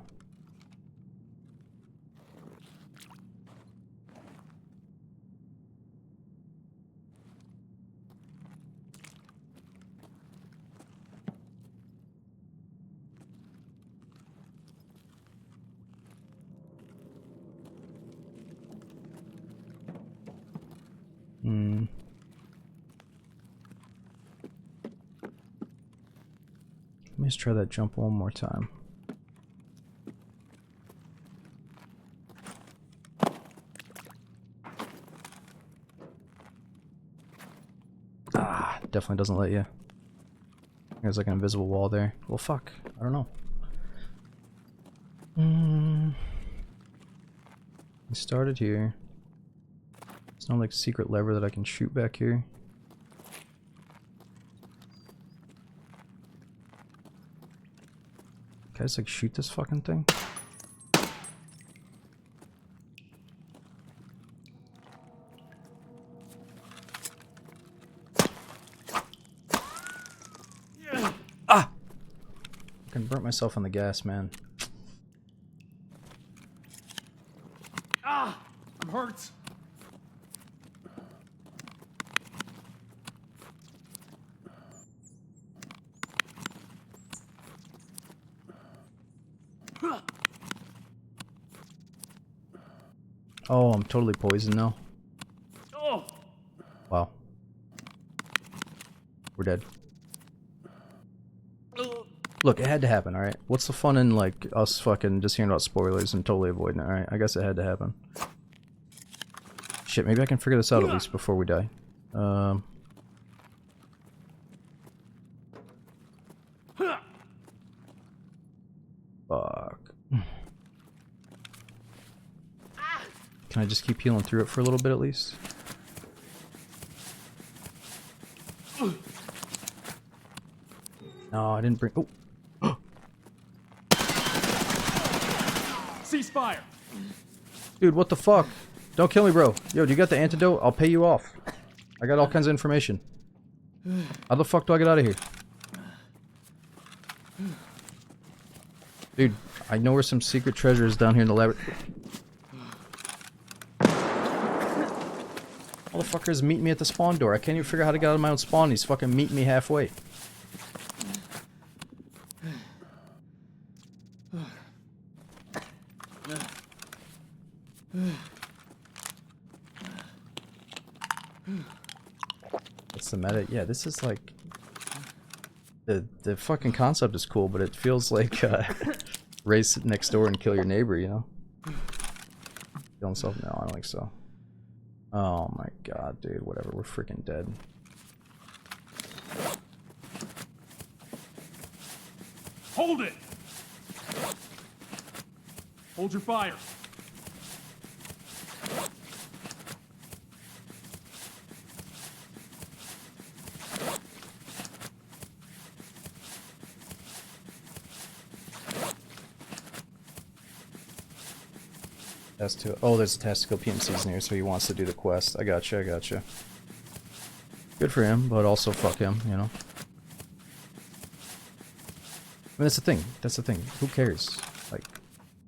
Let me just try that jump one more time. Ah, definitely doesn't let you. There's like an invisible wall there. Well, fuck. I don't know. We started here. There's no like secret lever that I can shoot back here. Can I just like shoot this fucking thing? Ah! I can burnt myself on the gas, man. Ah! I'm hurt. Oh, I'm totally poisoned now. Oh! Wow. We're dead. Look, it had to happen, alright? What's the fun in, like, us fucking just hearing about spoilers and totally avoiding it, alright? I guess it had to happen. Shit, maybe I can figure this out at least before we die. Fuck. Can I just keep healing through it for a little bit at least? No, I didn't bring... Oh! Ceasefire! Dude, what the fuck? Don't kill me, bro. Yo, do you got the antidote? I'll pay you off. I got all kinds of information. How the fuck do I get out of here? Dude, I know where some secret treasure is down here in the laboratory. Motherfuckers meet me at the spawn door. I can't even figure out how to get out of my own spawn. He's fucking meeting me halfway. What's the meta? Yeah, this is like... The fucking concept is cool, but it feels like race next door and kill your neighbor, you know? Kill himself? No, I don't think so. Oh my god, dude. Whatever, we're freaking dead. Hold it! Hold your fire. Task to oh, there's a tactical PMCs near, so he wants to do the quest. I gotcha, I gotcha. Good for him, but also fuck him, you know. I mean, that's the thing. That's the thing. Who cares? Like,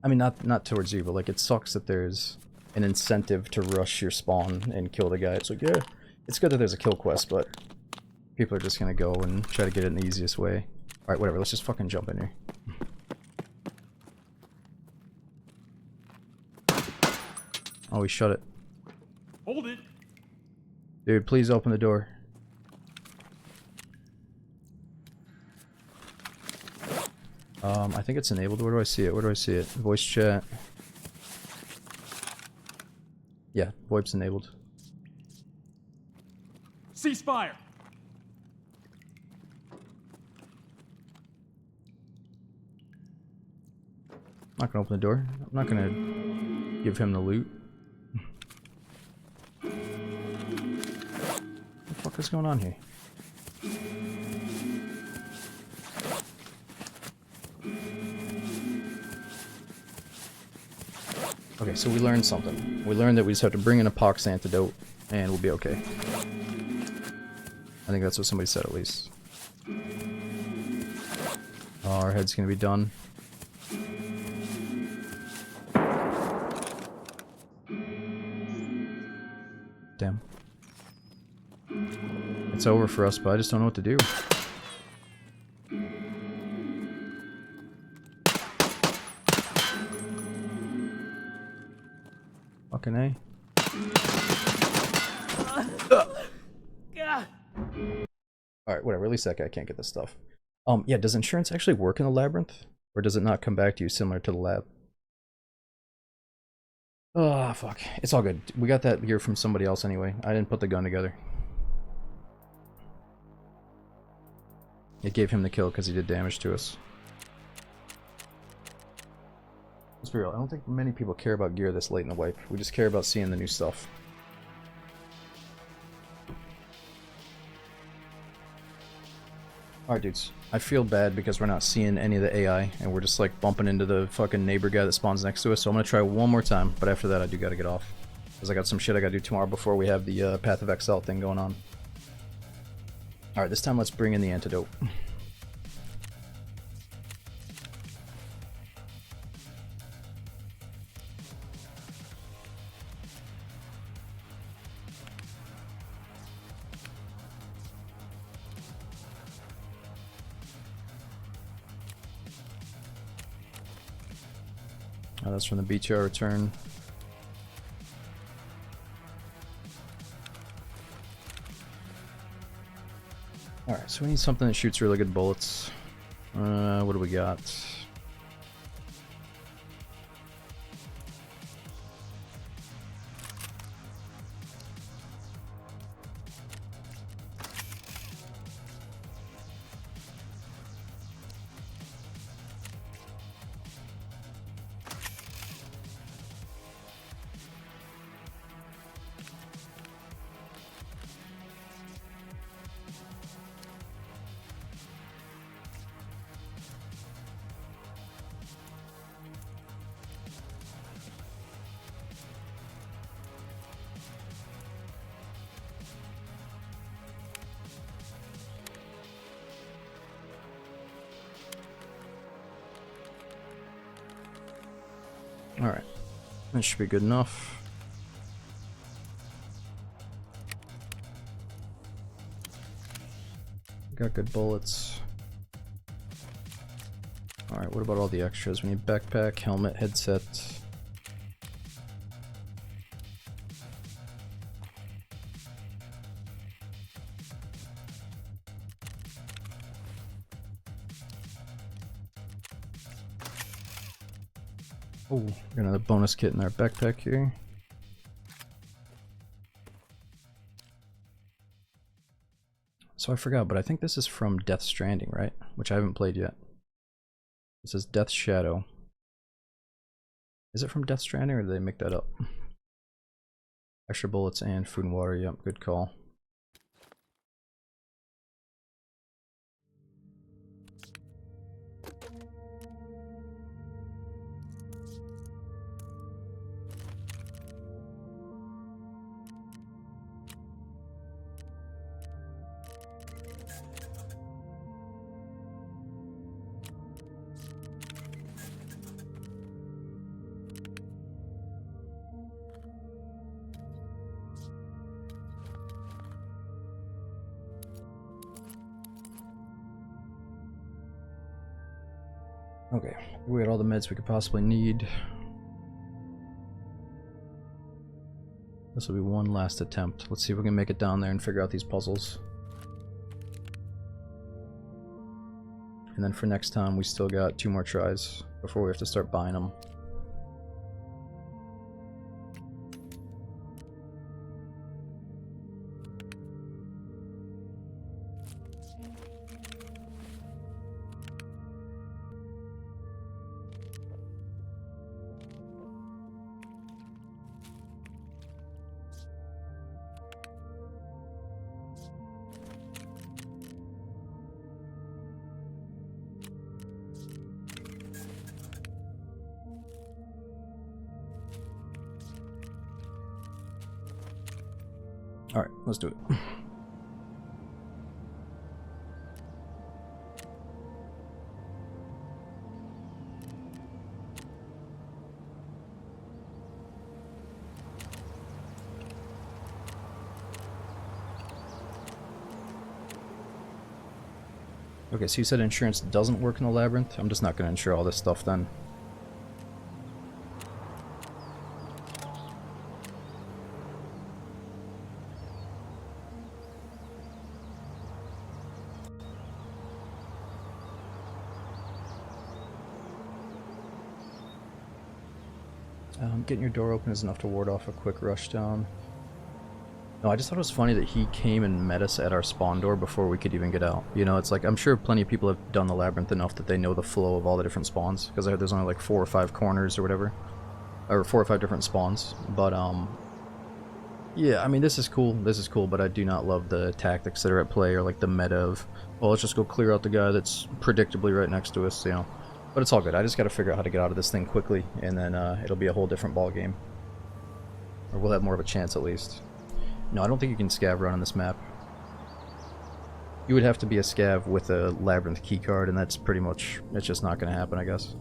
I mean, not towards you, but like, it sucks that there's an incentive to rush your spawn and kill the guy. It's like, yeah, it's good that there's a kill quest, but people are just gonna go and try to get it in the easiest way. All right, whatever. Let's just fucking jump in here. Oh, he shut it. Hold it. Dude, please open the door. I think it's enabled. Where do I see it? Where do I see it? Voice chat. Yeah, VoIP's enabled. Ceasefire. I'm not gonna open the door. I'm not gonna give him the loot. What the fuck is going on here? Okay, so we learned something. We learned that we just have to bring in a pox antidote and we'll be okay. I think that's what somebody said at least. Oh, our head's gonna be done. Damn. It's over for us, but I just don't know what to do. Fucking A. Alright, whatever. At least that guy can't get this stuff. Yeah, does insurance actually work in the labyrinth? Or does it not come back to you similar to the lab? Oh, fuck. It's all good. We got that gear from somebody else anyway. I didn't put the gun together. It gave him the kill because he did damage to us. Let's be real, I don't think many people care about gear this late in the wipe. We just care about seeing the new stuff. Alright dudes, I feel bad because we're not seeing any of the AI and we're just like bumping into the fucking neighbor guy that spawns next to us, so I'm gonna try one more time, but after that I do gotta get off. Because I got some shit I gotta do tomorrow before we have the Path of Exile thing going on. Alright, this time let's bring in the antidote. Oh, that's from the BTR return. Alright, so we need something that shoots really good bullets. What do we got? Alright, that should be good enough. Got good bullets. Alright, what about all the extras? We need backpack, helmet, headset. Oh, we got another bonus kit in our backpack here. So I forgot, but I think this is from Death Stranding, right? Which I haven't played yet. This is Death Shadow. Is it from Death Stranding or did they make that up? Extra bullets and food and water, yep, good call. Okay, we got all the meds we could possibly need. This will be one last attempt. Let's see if we can make it down there and figure out these puzzles. And then for next time, we still got 2 more tries before we have to start buying them. Alright, let's do it. Okay, so you said insurance doesn't work in the labyrinth? I'm just not going to insure all this stuff then. Getting your door open is enough to ward off a quick rush down. No, I just thought it was funny that he came and met us at our spawn door before we could even get out. You know, it's like, I'm sure plenty of people have done the labyrinth enough that they know the flow of all the different spawns, because there's only like 4 or 5 corners or whatever. Or 4 or 5 different spawns. But, yeah, I mean, this is cool, but I do not love the tactics that are at play, or like the meta of, well, let's just go clear out the guy that's predictably right next to us, you know. But it's all good. I just got to figure out how to get out of this thing quickly, and then it'll be a whole different ball game. Or we'll have more of a chance at least. No, I don't think you can scav run on this map. You would have to be a scav with a labyrinth keycard, and that's pretty much, it's just not going to happen, I guess.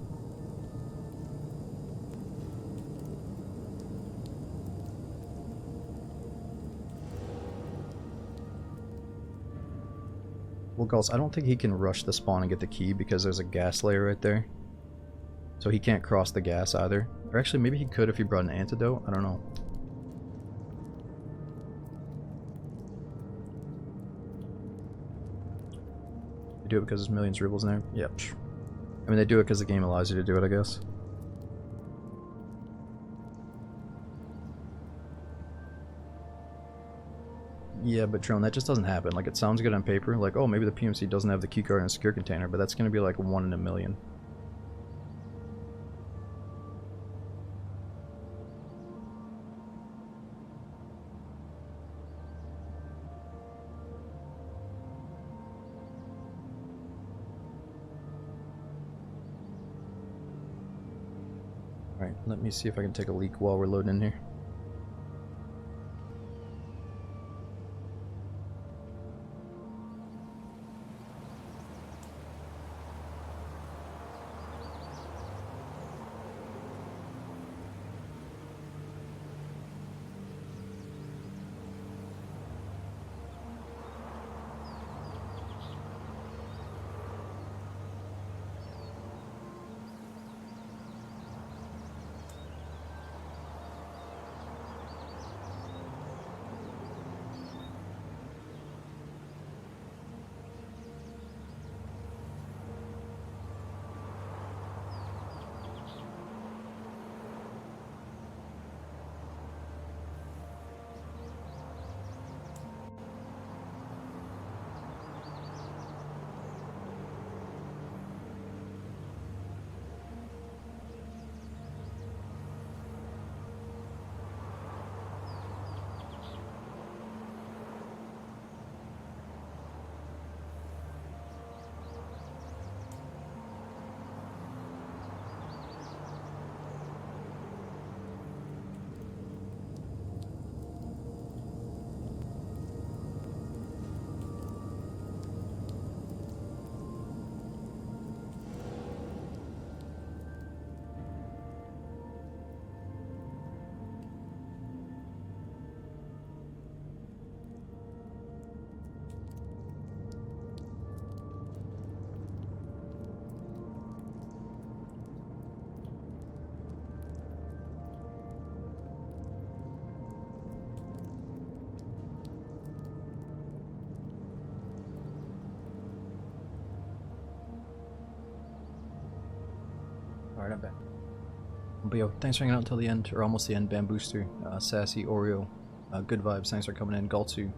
Well, Gulls, I don't think he can rush the spawn and get the key because there's a gas layer right there. So he can't cross the gas either. Or actually, maybe he could if he brought an antidote. I don't know. They do it because there's millions of rubles in there? Yep. I mean, they do it because the game allows you to do it, I guess. Yeah, but Drone, that just doesn't happen. Like, it sounds good on paper, like, oh, maybe the PMC doesn't have the keycard in a secure container, but that's going to be like 1 in a million. Alright, let me see if I can take a leak while we're loading in here. Alright, I'm back. But yo, thanks for hanging out until the end, or almost the end. Bambooster, Sassy, Oreo, Good Vibes, thanks for coming in. Galtsu.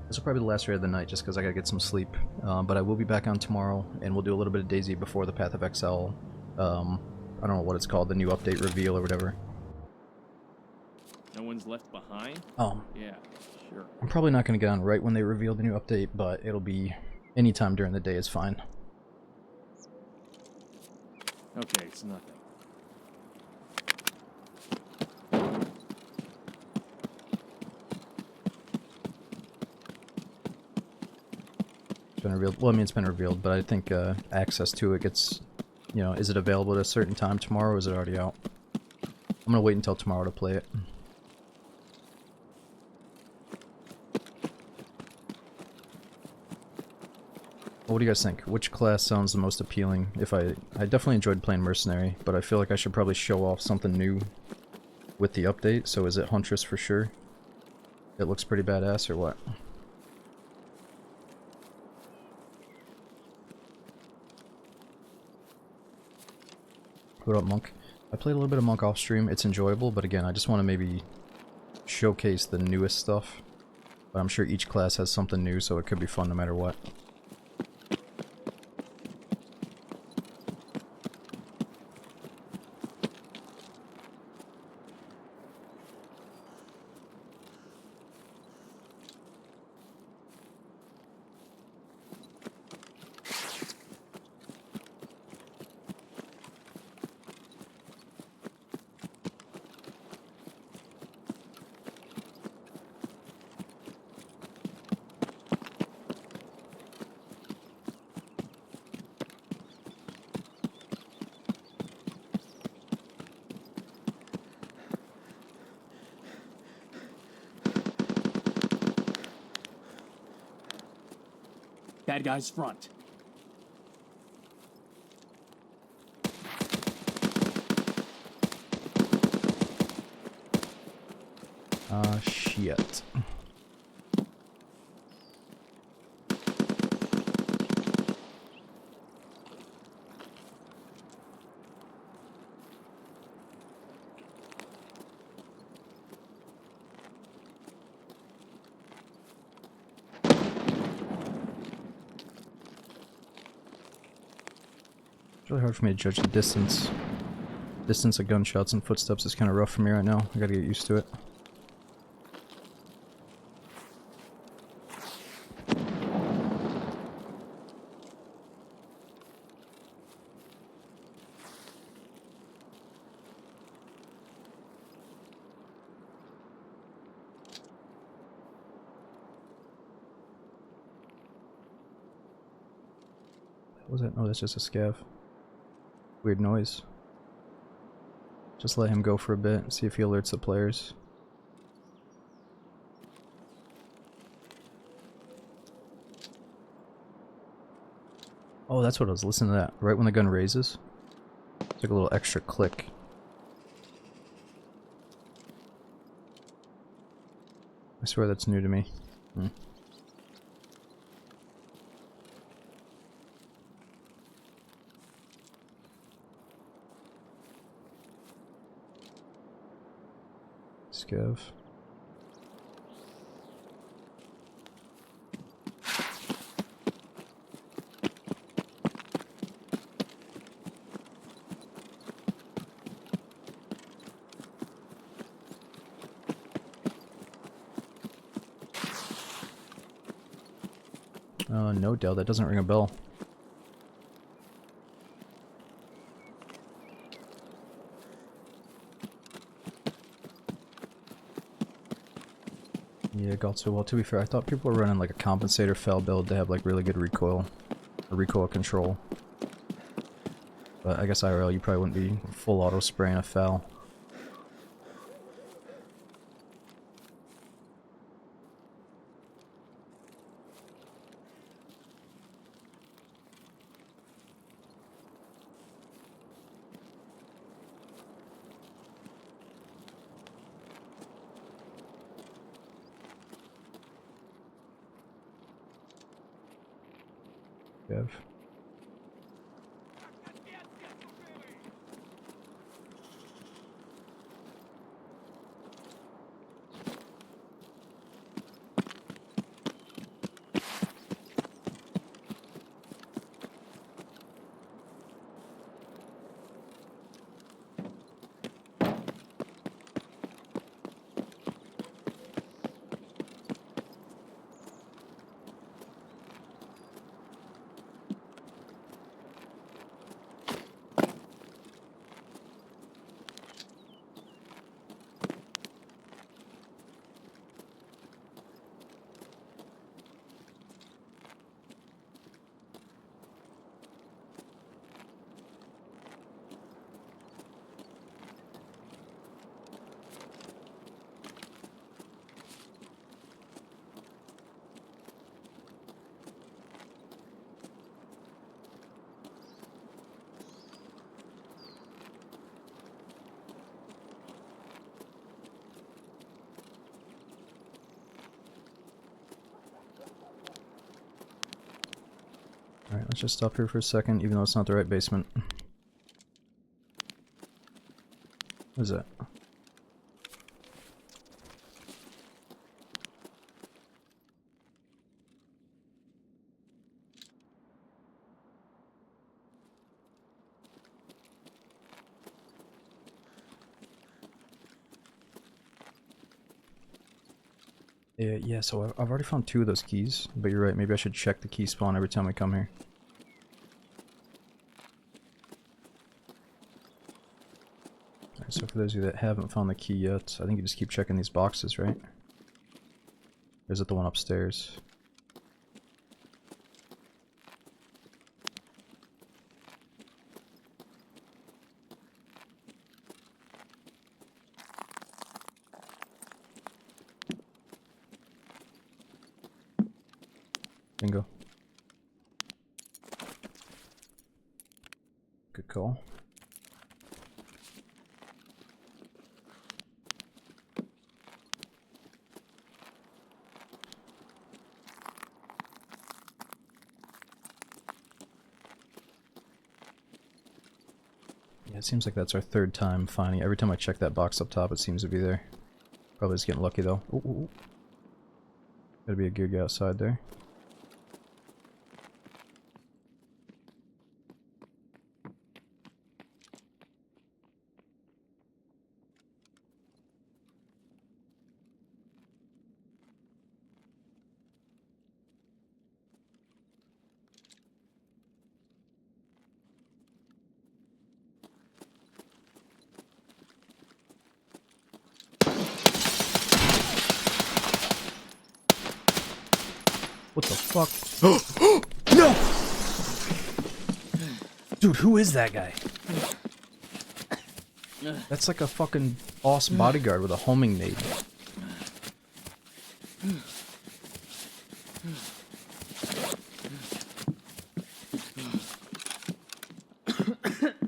This will probably be the last raid of the night just because I gotta get some sleep. But I will be back on tomorrow, and we'll do a little bit of DayZ before the Path of Exile. I don't know what it's called, the new update reveal or whatever. No one's left behind? Yeah, sure. I'm probably not gonna get on right when they reveal the new update, but it'll be anytime during the day is fine. Okay, it's nothing. It's been revealed. Well, I mean, it's been revealed, but I think access to it gets, you know, is it available at a certain time tomorrow, or is it already out? I'm gonna wait until tomorrow to play it. What do you guys think? Which class sounds the most appealing? I definitely enjoyed playing Mercenary, but I feel like I should probably show off something new with the update. So is it Huntress for sure? It looks pretty badass, or what? What up, Monk? I played a little bit of Monk off stream. It's enjoyable, but again, I just want to maybe showcase the newest stuff. But I'm sure each class has something new, so it could be fun no matter what. Bad guys front. Shit. It's really hard for me to judge the distance. Distance of gunshots and footsteps is kind of rough for me right now. I gotta get used to it. What was that? Oh, that's just a scav. Weird noise. Just let him go for a bit and see if he alerts the players. Oh, that's what I was listening to that. Right when the gun raises. It's like a little extra click. I swear that's new to me. Scav. No, Dell, that doesn't ring a bell. Yeah, Galtsu. Well, to be fair, I thought people were running like a compensator fell build to have like really good recoil, or recoil control. But I guess IRL, you probably wouldn't be full auto spraying a foul. Scav. Let's just stop here for a second, even though it's not the right basement. What is that? Yeah, so I've already found 2 of those keys, but you're right, maybe I should check the key spawn every time I come here. Alright, so for those of you that haven't found the key yet, I think you just keep checking these boxes, right? Or is it the one upstairs? Bingo. Good call. Yeah, it seems like that's our 3rd time finding it. Every time I check that box up top, it seems to be there. Probably just getting lucky though. Ooh, ooh, ooh. Gotta be a good guy outside there. What the fuck? No! Dude, who is that guy? That's like a fucking boss bodyguard with a homing nade.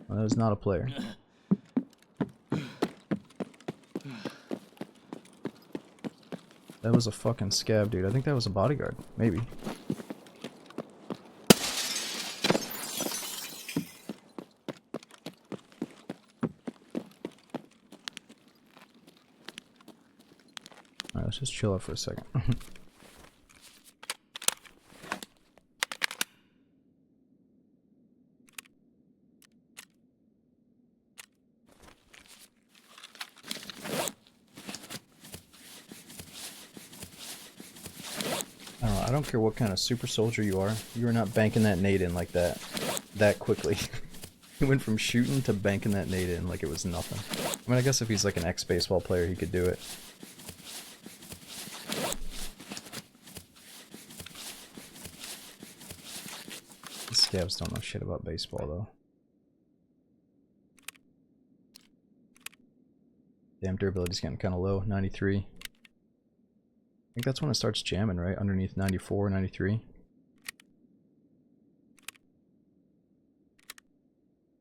Well, that was not a player. That was a fucking scab, dude. I think that was a bodyguard. Maybe. Alright, let's just chill out for a second. I don't care what kind of super soldier you are not banking that nade in like that quickly. He went from shooting to banking that nade in like it was nothing. I mean, I guess if he's like an ex-baseball player, he could do it. These scabs don't know shit about baseball, though. Damn, durability's getting kind of low, 93. I think that's when it starts jamming, right? Underneath 94, 93.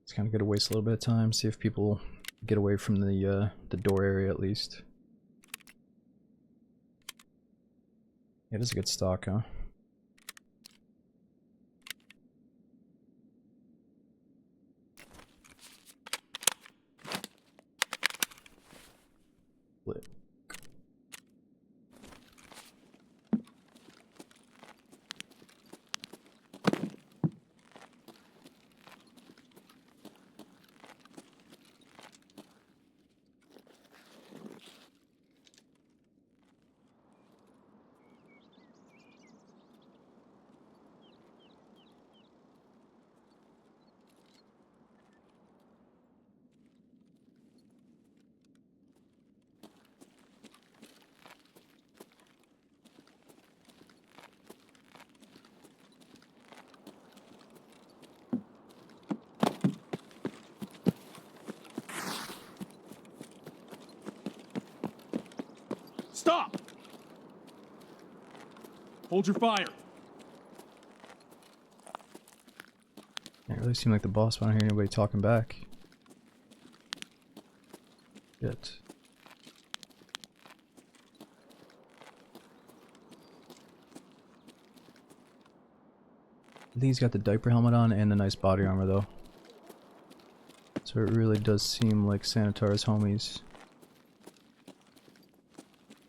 It's kind of good to waste a little bit of time, see if people get away from the door area at least. Yeah, it is a good stock, huh? Lit. Stop! Hold your fire. It really seemed like the boss, but I don't hear anybody talking back. Shit. I think he's got the diaper helmet on and the nice body armor though. So it really does seem like Sanitar's homies.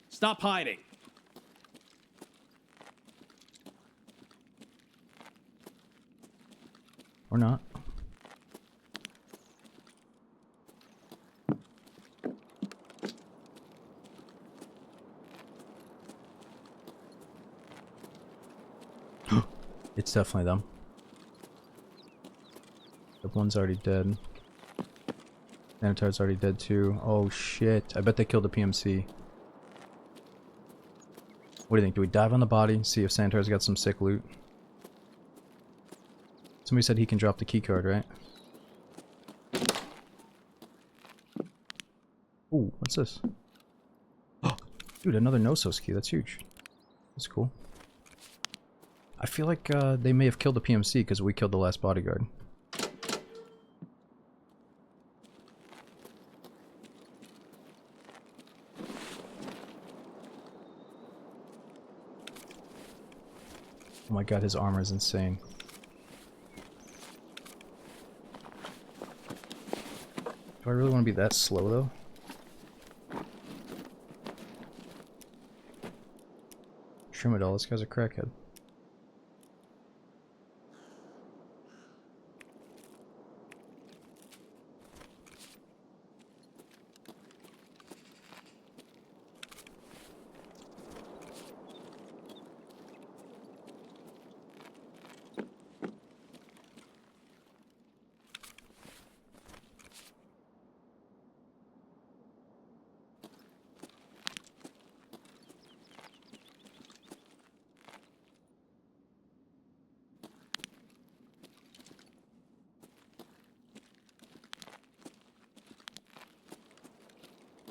Stop hiding. Or not. It's definitely them. The one's already dead. Sanitar's already dead too. Oh shit. I bet they killed the PMC. What do you think? Do we dive on the body, see if Sanitar's got some sick loot? Somebody said he can drop the keycard, right? Ooh, what's this? Dude, another Nosos key. That's huge. That's cool. I feel like they may have killed the PMC because we killed the last bodyguard. Oh my god, his armor is insane. Do I really want to be that slow though? Trim it all, this guy's a crackhead.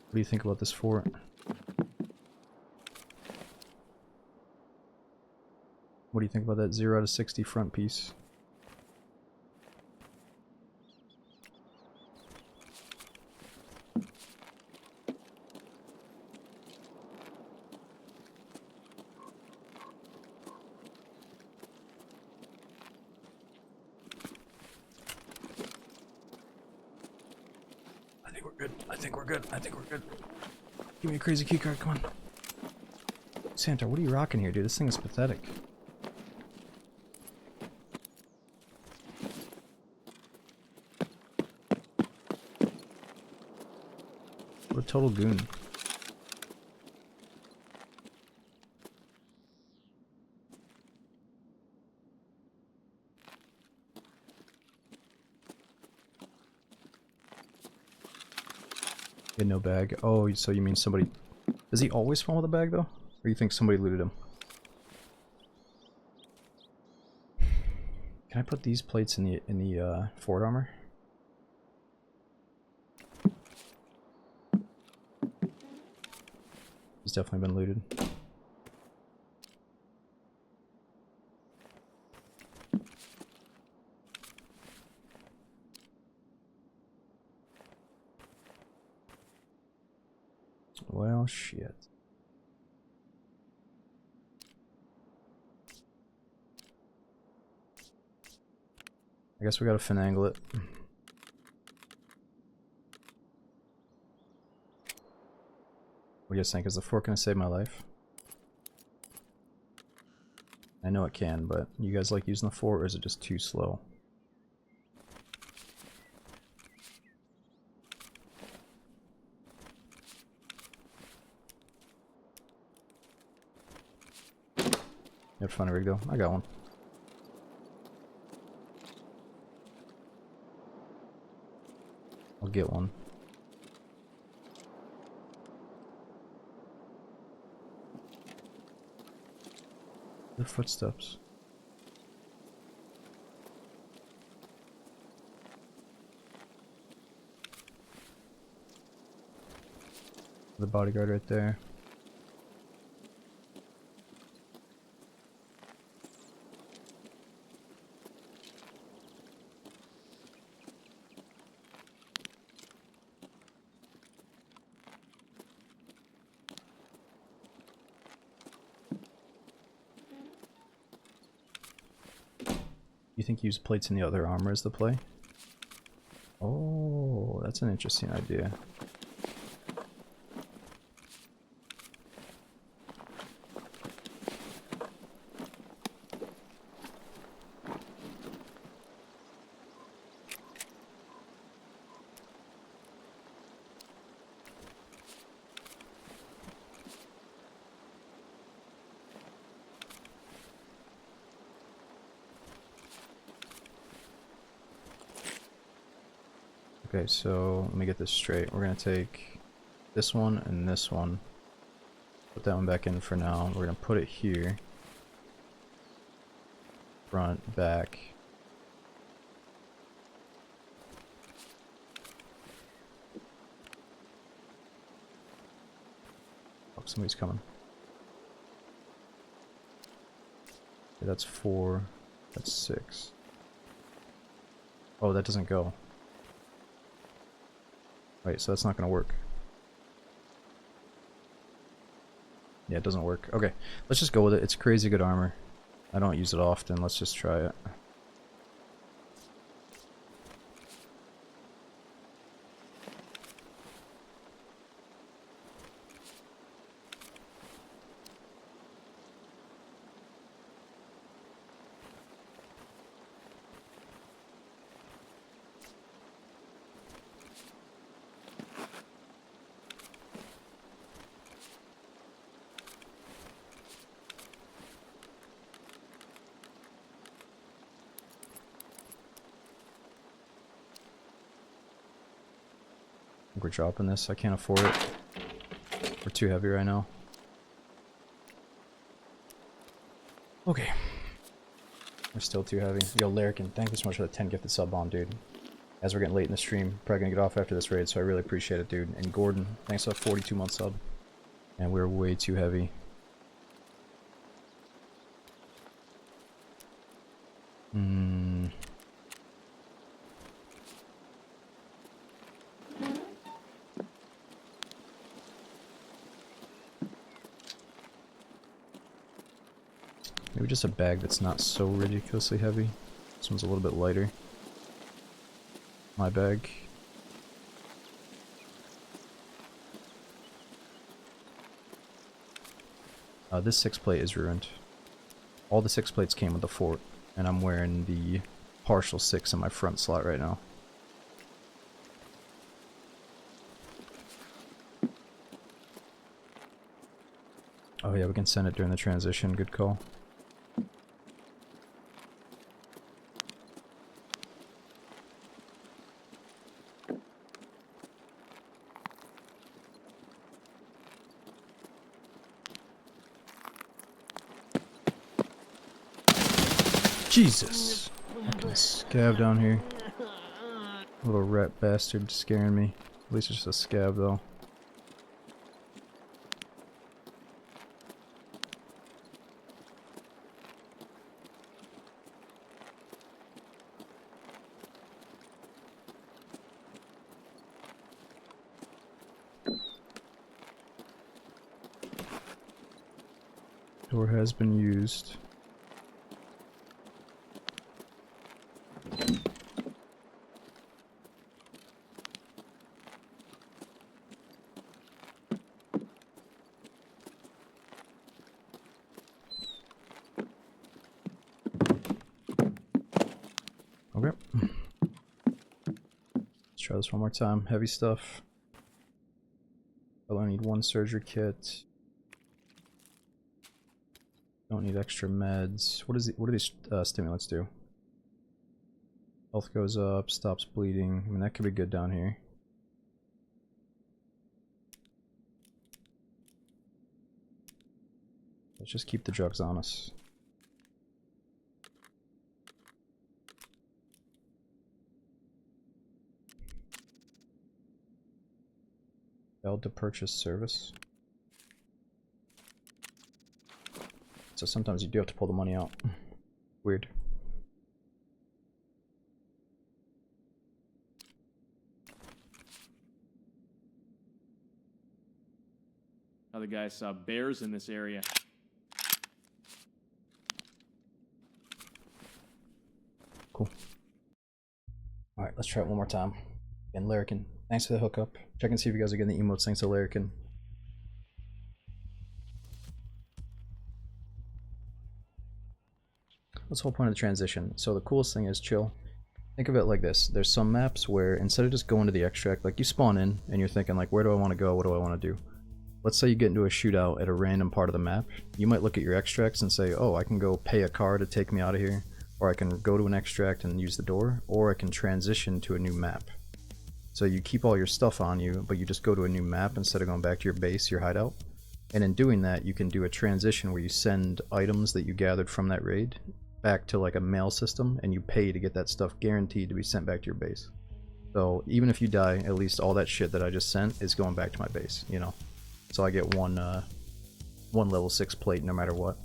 What do you think about this fort? What do you think about that 0 out of 60 front piece? I think we're good. I think we're good. I think we're good. Give me a crazy keycard, come on. Santa, what are you rocking here, dude? This thing is pathetic. What a total goon. Get no bag. Oh, so you mean somebody... Does he always spawn with a bag, though? Or you think somebody looted him? Can I put these plates in the fort armor? He's definitely been looted. Well, shit. I guess we gotta finagle it. What do you guys think? Is the fork gonna save my life? I know it can, but you guys like using the fort, or is it just too slow? You have fun, rig though. I got one. I'll get one. The footsteps. The bodyguard right there. think use plates in the other armor is the play? Oh, that's an interesting idea. Okay, so let me get this straight. We're gonna take this one and this one. Put that one back in for now. We're gonna put it here. Front, back. Oh, somebody's coming. Okay, that's 4. That's 6. Oh, that doesn't go. Wait, so that's not gonna work. Yeah, it doesn't work. Okay, let's just go with it. It's crazy good armor. I don't use it often. Let's just try it. We're dropping this. I can't afford it. We're too heavy right now. Okay. We're still too heavy. Yo, Larrikin, thank you so much for the 10 gifted sub bomb, dude. As we're getting late in the stream, probably gonna get off after this raid, so I really appreciate it, dude. And Gordon, thanks for a 42-month sub. And we're way too heavy. Maybe just a bag that's not so ridiculously heavy. This one's a little bit lighter. My bag. This 6 plate is ruined. All the 6 plates came with the fort, and I'm wearing the partial 6 in my front slot right now. Oh yeah, we can send it during the transition. Good call. Jesus! Fucking scab down here. Little rat bastard scaring me. At least it's just a scab though. Door has been used. Okay. Let's try this one more time. Heavy stuff. I only need 1 surgery kit. Don't need extra meds. What do these stimulants do? Health goes up, stops bleeding. I mean, that could be good down here. Let's just keep the drugs on us. Failed to purchase service. So sometimes you do have to pull the money out. Weird. Other guys saw bears in this area. Cool. Alright, let's try it one more time. Again, Larrikin, thanks for the hookup. Check and see if you guys are getting the emotes thanks to Larrikin. That's the whole point of the transition. So the coolest thing is, chill. Think of it like this. There's some maps where instead of just going to the extract, like you spawn in and you're thinking like, where do I want to go? What do I want to do? Let's say you get into a shootout at a random part of the map. You might look at your extracts and say, oh, I can go pay a car to take me out of here. Or I can go to an extract and use the door. Or I can transition to a new map. So you keep all your stuff on you, but you just go to a new map instead of going back to your base, your hideout. And in doing that, you can do a transition where you send items that you gathered from that raid back to like a mail system, and you pay to get that stuff guaranteed to be sent back to your base. So even if you die, at least all that shit that I just sent is going back to my base, you know. So I get one level 6 plate no matter what.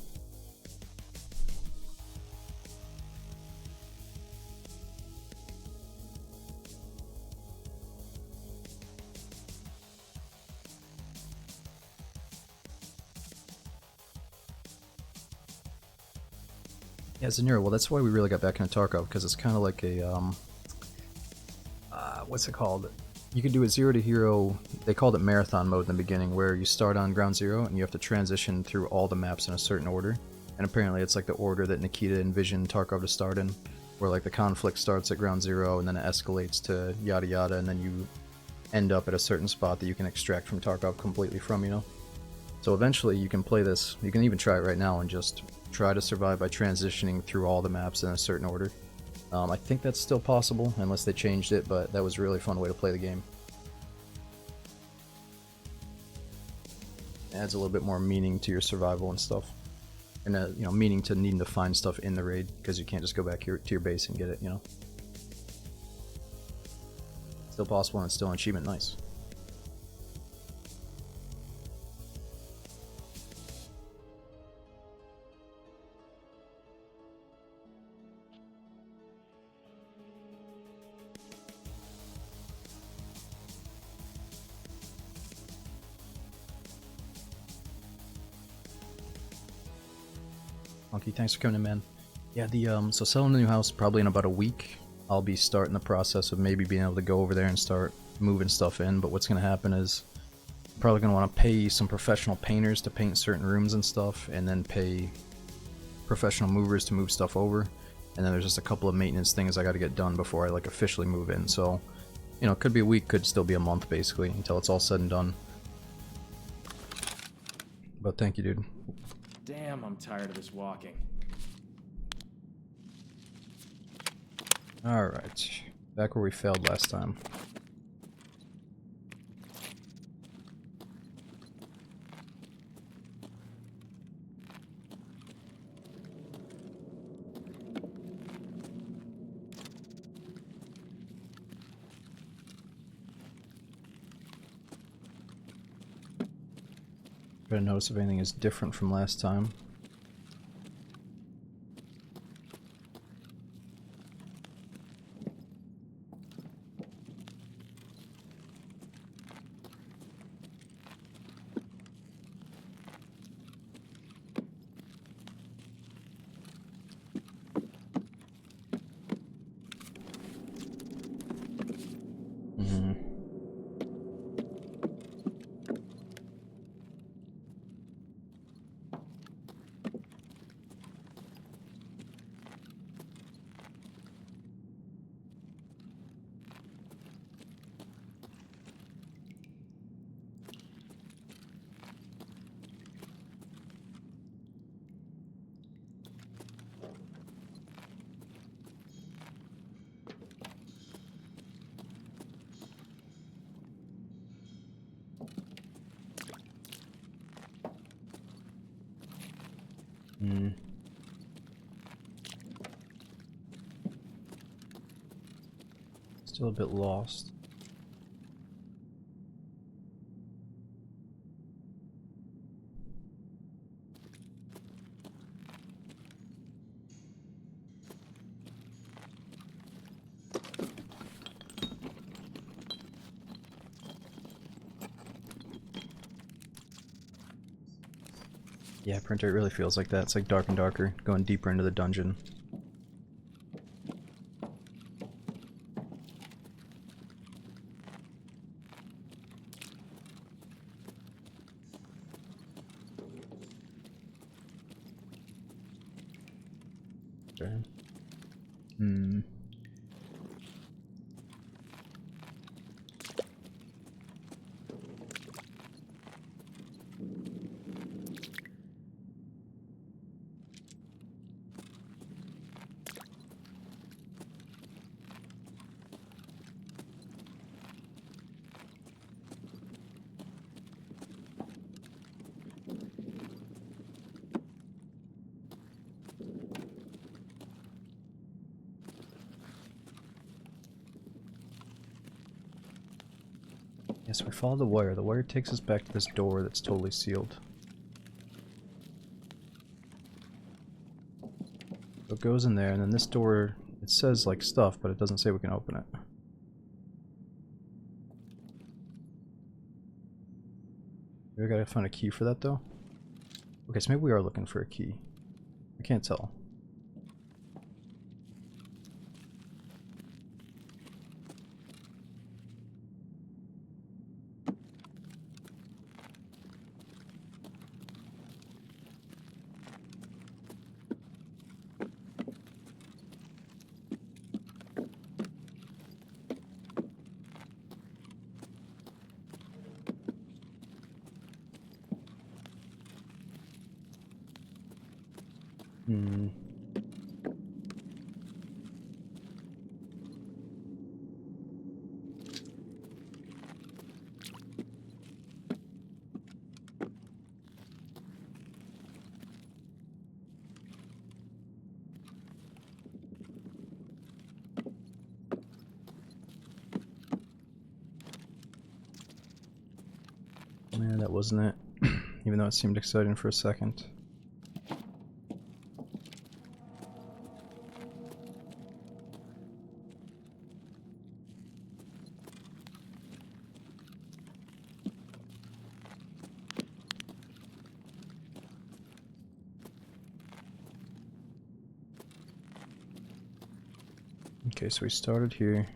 Yeah, Zanira, well that's why we really got back into Tarkov, because it's kind of like a, what's it called? You could do a 0 to hero, they called it marathon mode in the beginning, where you start on ground 0 and you have to transition through all the maps in a certain order. And apparently it's like the order that Nikita envisioned Tarkov to start in, where like the conflict starts at ground 0 and then it escalates to yada yada, and then you end up at a certain spot that you can extract from Tarkov completely from, you know? So eventually you can play this, you can even try it right now and just try to survive by transitioning through all the maps in a certain order. I think that's still possible, unless they changed it, but that was a really fun way to play the game. It adds a little bit more meaning to your survival and stuff. And, you know, meaning to needing to find stuff in the raid, because you can't just go back to your base and get it, you know? Still possible and it's still an achievement, nice. Monkey, thanks for coming in, man. Yeah, so selling the new house probably in about a week. I'll be starting the process of maybe being able to go over there and start moving stuff in, but what's going to happen is I'm probably going to want to pay some professional painters to paint certain rooms and stuff, and then pay professional movers to move stuff over, and then there's just a couple of maintenance things I got to get done before I like officially move in. So, you know, it could be a week, could still be a month basically, until it's all said and done. But thank you, dude. Damn, I'm tired of this walking. Alright, back where we failed last time. Try to notice if anything is different from last time. Still a bit lost. Yeah, Printer, it really feels like that. It's like dark and darker, going deeper into the dungeon. Okay. Hmm. Yes, we follow the wire. The wire takes us back to this door that's totally sealed. So it goes in there, and then this door, it says like stuff, but it doesn't say we can open it. We gotta find a key for that though? Okay, so maybe we are looking for a key. I can't tell. Hmm. Man, that wasn't it. Even though it seemed exciting for a second. Okay, so we started here.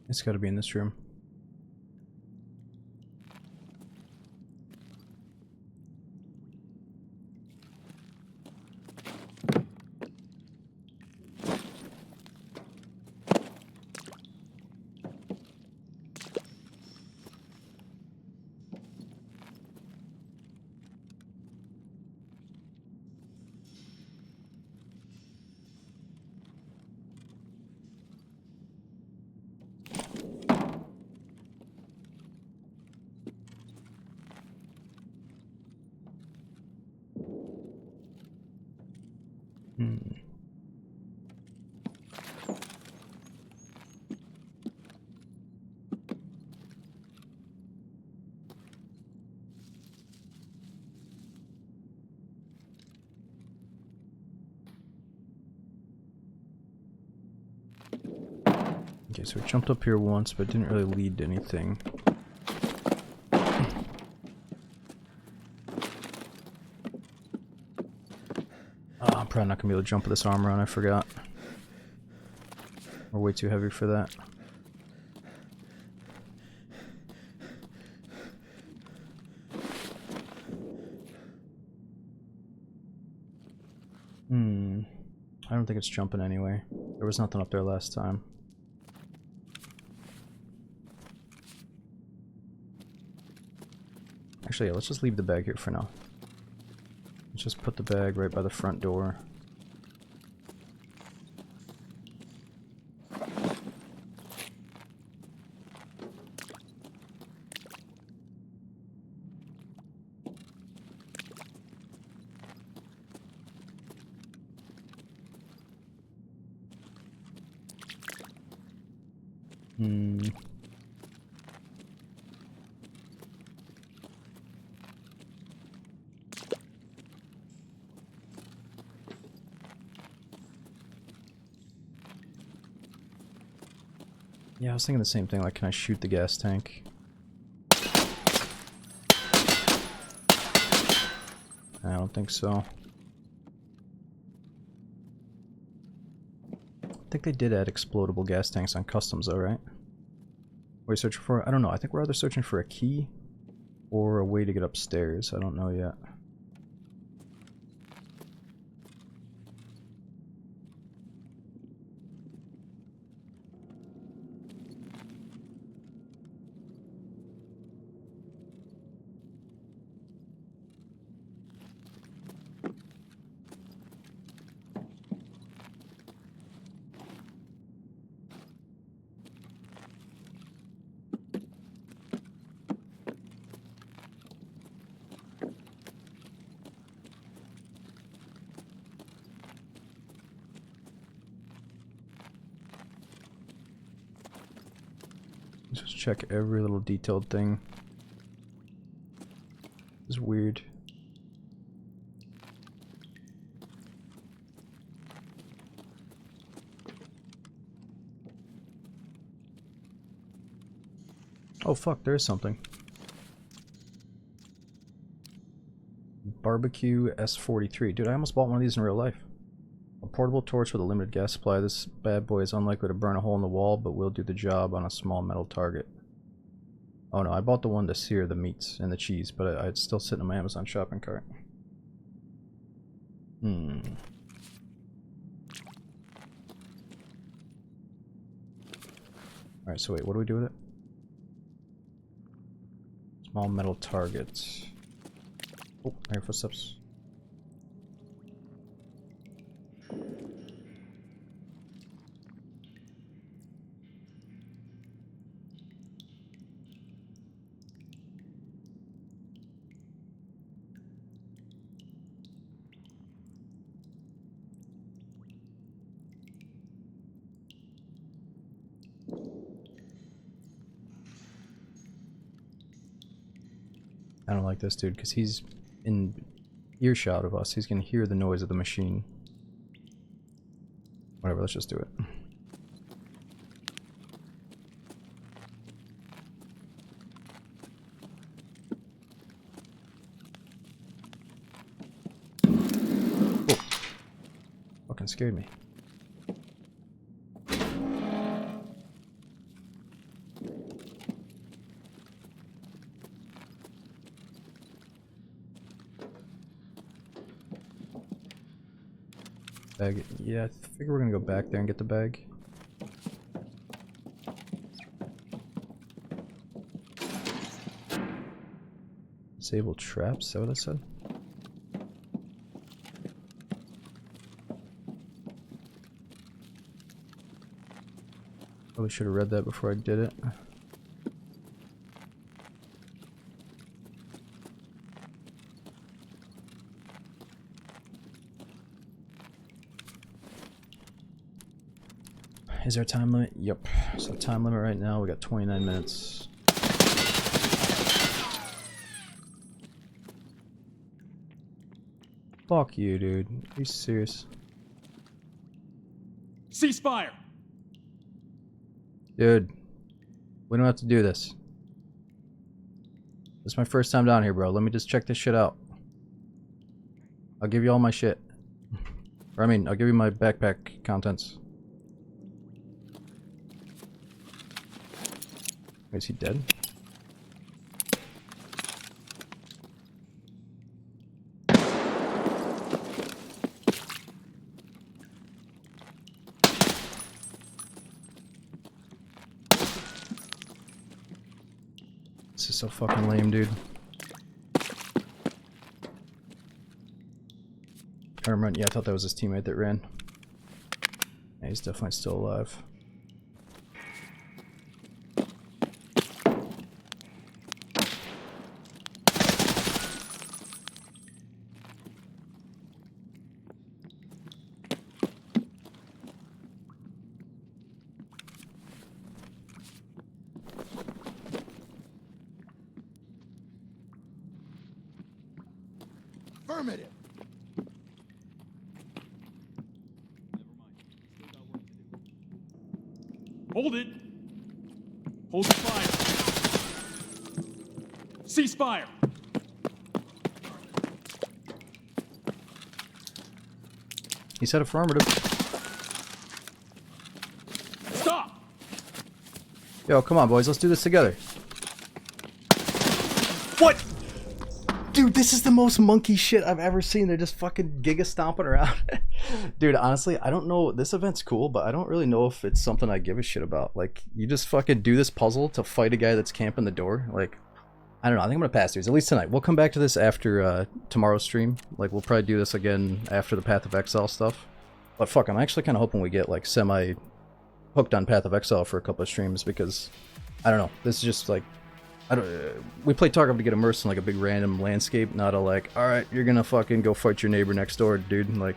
It's gotta be in this room. Hmm. Okay, so we jumped up here once, but it didn't really lead to anything. Oh, I'm probably not gonna be able to jump with this armor on, I forgot. We're way too heavy for that. I don't think it's jumping anyway. There was nothing up there last time. Actually, yeah, let's just leave the bag here for now. Let's just put the bag right by the front door. Yeah, I was thinking the same thing, like, can I shoot the gas tank? I don't think so. I think they did add explodable gas tanks on customs though, right? What are you searching for? I don't know. I think we're either searching for a key or a way to get upstairs. I don't know yet. Let's just check every little detailed thing. This is weird. Oh fuck, there is something. Barbecue S43. Dude, I almost bought one of these in real life. A portable torch with a limited gas supply. This bad boy is unlikely to burn a hole in the wall, but will do the job on a small metal target. Oh no, I bought the one to sear the meats and the cheese, but it's still sitting in my Amazon shopping cart. Alright, so wait, what do we do with it? Small metal targets. Oh, air footsteps. I don't like this dude because he's in earshot of us. He's gonna hear the noise of the machine. Whatever, let's just do it. Oh. Fucking scared me. Bag. Yeah, I figure we're gonna go back there and get the bag. Disable traps, is that what I said? Probably should have read that before I did it. Is there a time limit? Yep. So time limit right now, we got 29 minutes. Fuck you, dude. Are you serious? Ceasefire! Dude, we don't have to do this. This is my first time down here, bro. Let me just check this shit out. I'll give you all my shit. Or I mean, I'll give you my backpack contents. Is he dead? This is so fucking lame, dude. Yeah, I thought that was his teammate that ran. Yeah, he's definitely still alive. Affirmative. Hold it! Hold the fire! Ceasefire! said affirmative. Stop! Yo, come on, boys. Let's do this together. What? Dude, this is the most monkey shit I've ever seen. They're just fucking giga stomping around. Dude, honestly, I don't know. This event's cool, but I don't really know if it's something I give a shit about. Like, you just fucking do this puzzle to fight a guy that's camping the door. Like, I don't know. I think I'm gonna pass these, at least tonight. We'll come back to this after tomorrow's stream. Like, we'll probably do this again after the Path of Exile stuff. But fuck, I'm actually kind of hoping we get, like, semi-hooked on Path of Exile for a couple of streams, because, I don't know. This is just, like, we play Tarkov to get immersed in like a big random landscape, not a like, alright, you're gonna fucking go fight your neighbor next door, dude. Like,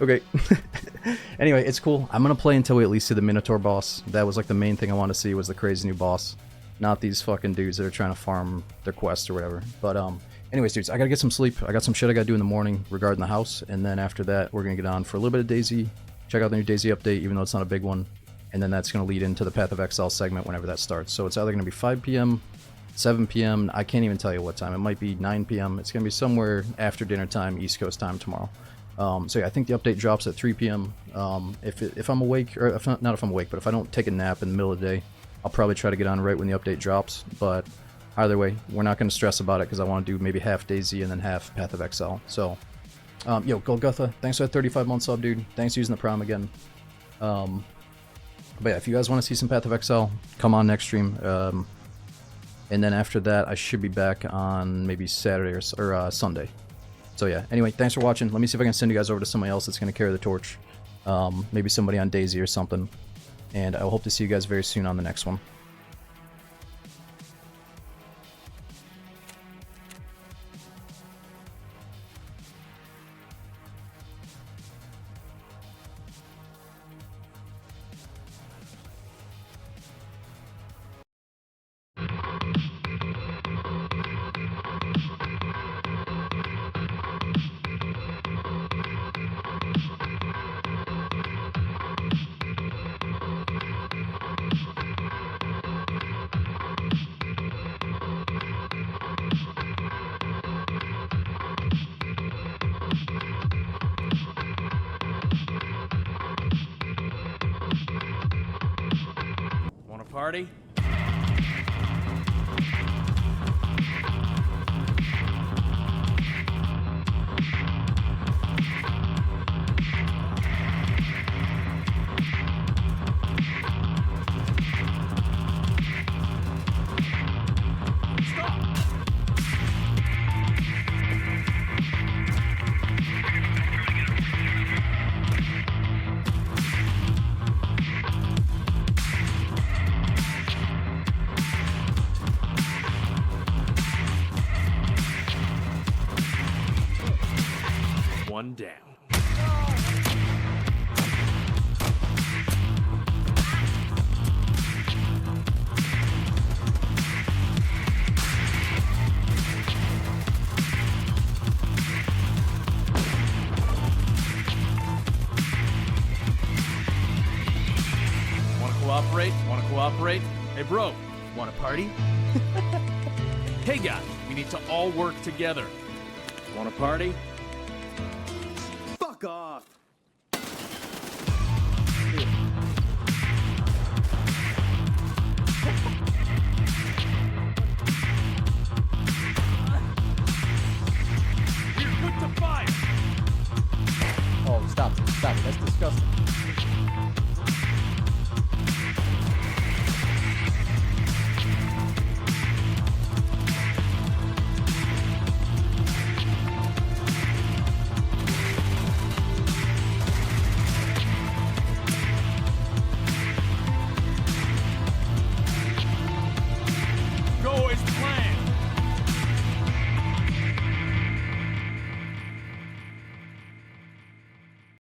okay. Anyway, it's cool. I'm gonna play until we at least see the Minotaur boss. That was like the main thing I want to see, was the crazy new boss. Not these fucking dudes that are trying to farm their quest or whatever. But anyways, dudes, I gotta get some sleep. I got some shit I gotta do in the morning regarding the house, and then after that we're gonna get on for a little bit of DayZ, check out the new DayZ update, even though it's not a big one. And then that's gonna lead into the Path of Exile segment whenever that starts. So it's either gonna be 5 p.m. 7 p.m. I can't even tell you what time. It might be 9 p.m. It's gonna be somewhere after dinner time, East Coast time tomorrow. So yeah, I think the update drops at 3 p.m. If I'm awake, or if not if I'm awake, but if I don't take a nap in the middle of the day, I'll probably try to get on right when the update drops. But either way, we're not gonna stress about it, because I want to do maybe half DayZ and then half Path of Exile. So, yo, Golgotha, thanks for that 35-month sub, dude. Thanks for using the Prime again. But yeah, if you guys want to see some Path of Exile, come on next stream. And then after that, I should be back on maybe Saturday or Sunday. So yeah, anyway, thanks for watching. Let me see if I can send you guys over to somebody else that's going to carry the torch. Maybe somebody on DayZ or something. And I hope to see you guys very soon on the next one. Want a party? One down. Wanna cooperate? Wanna cooperate? Hey bro, wanna party? Hey guys, we need to all work together. Wanna party? Fuck off! You're good to fire! Oh, stop it. Stop it. That's disgusting.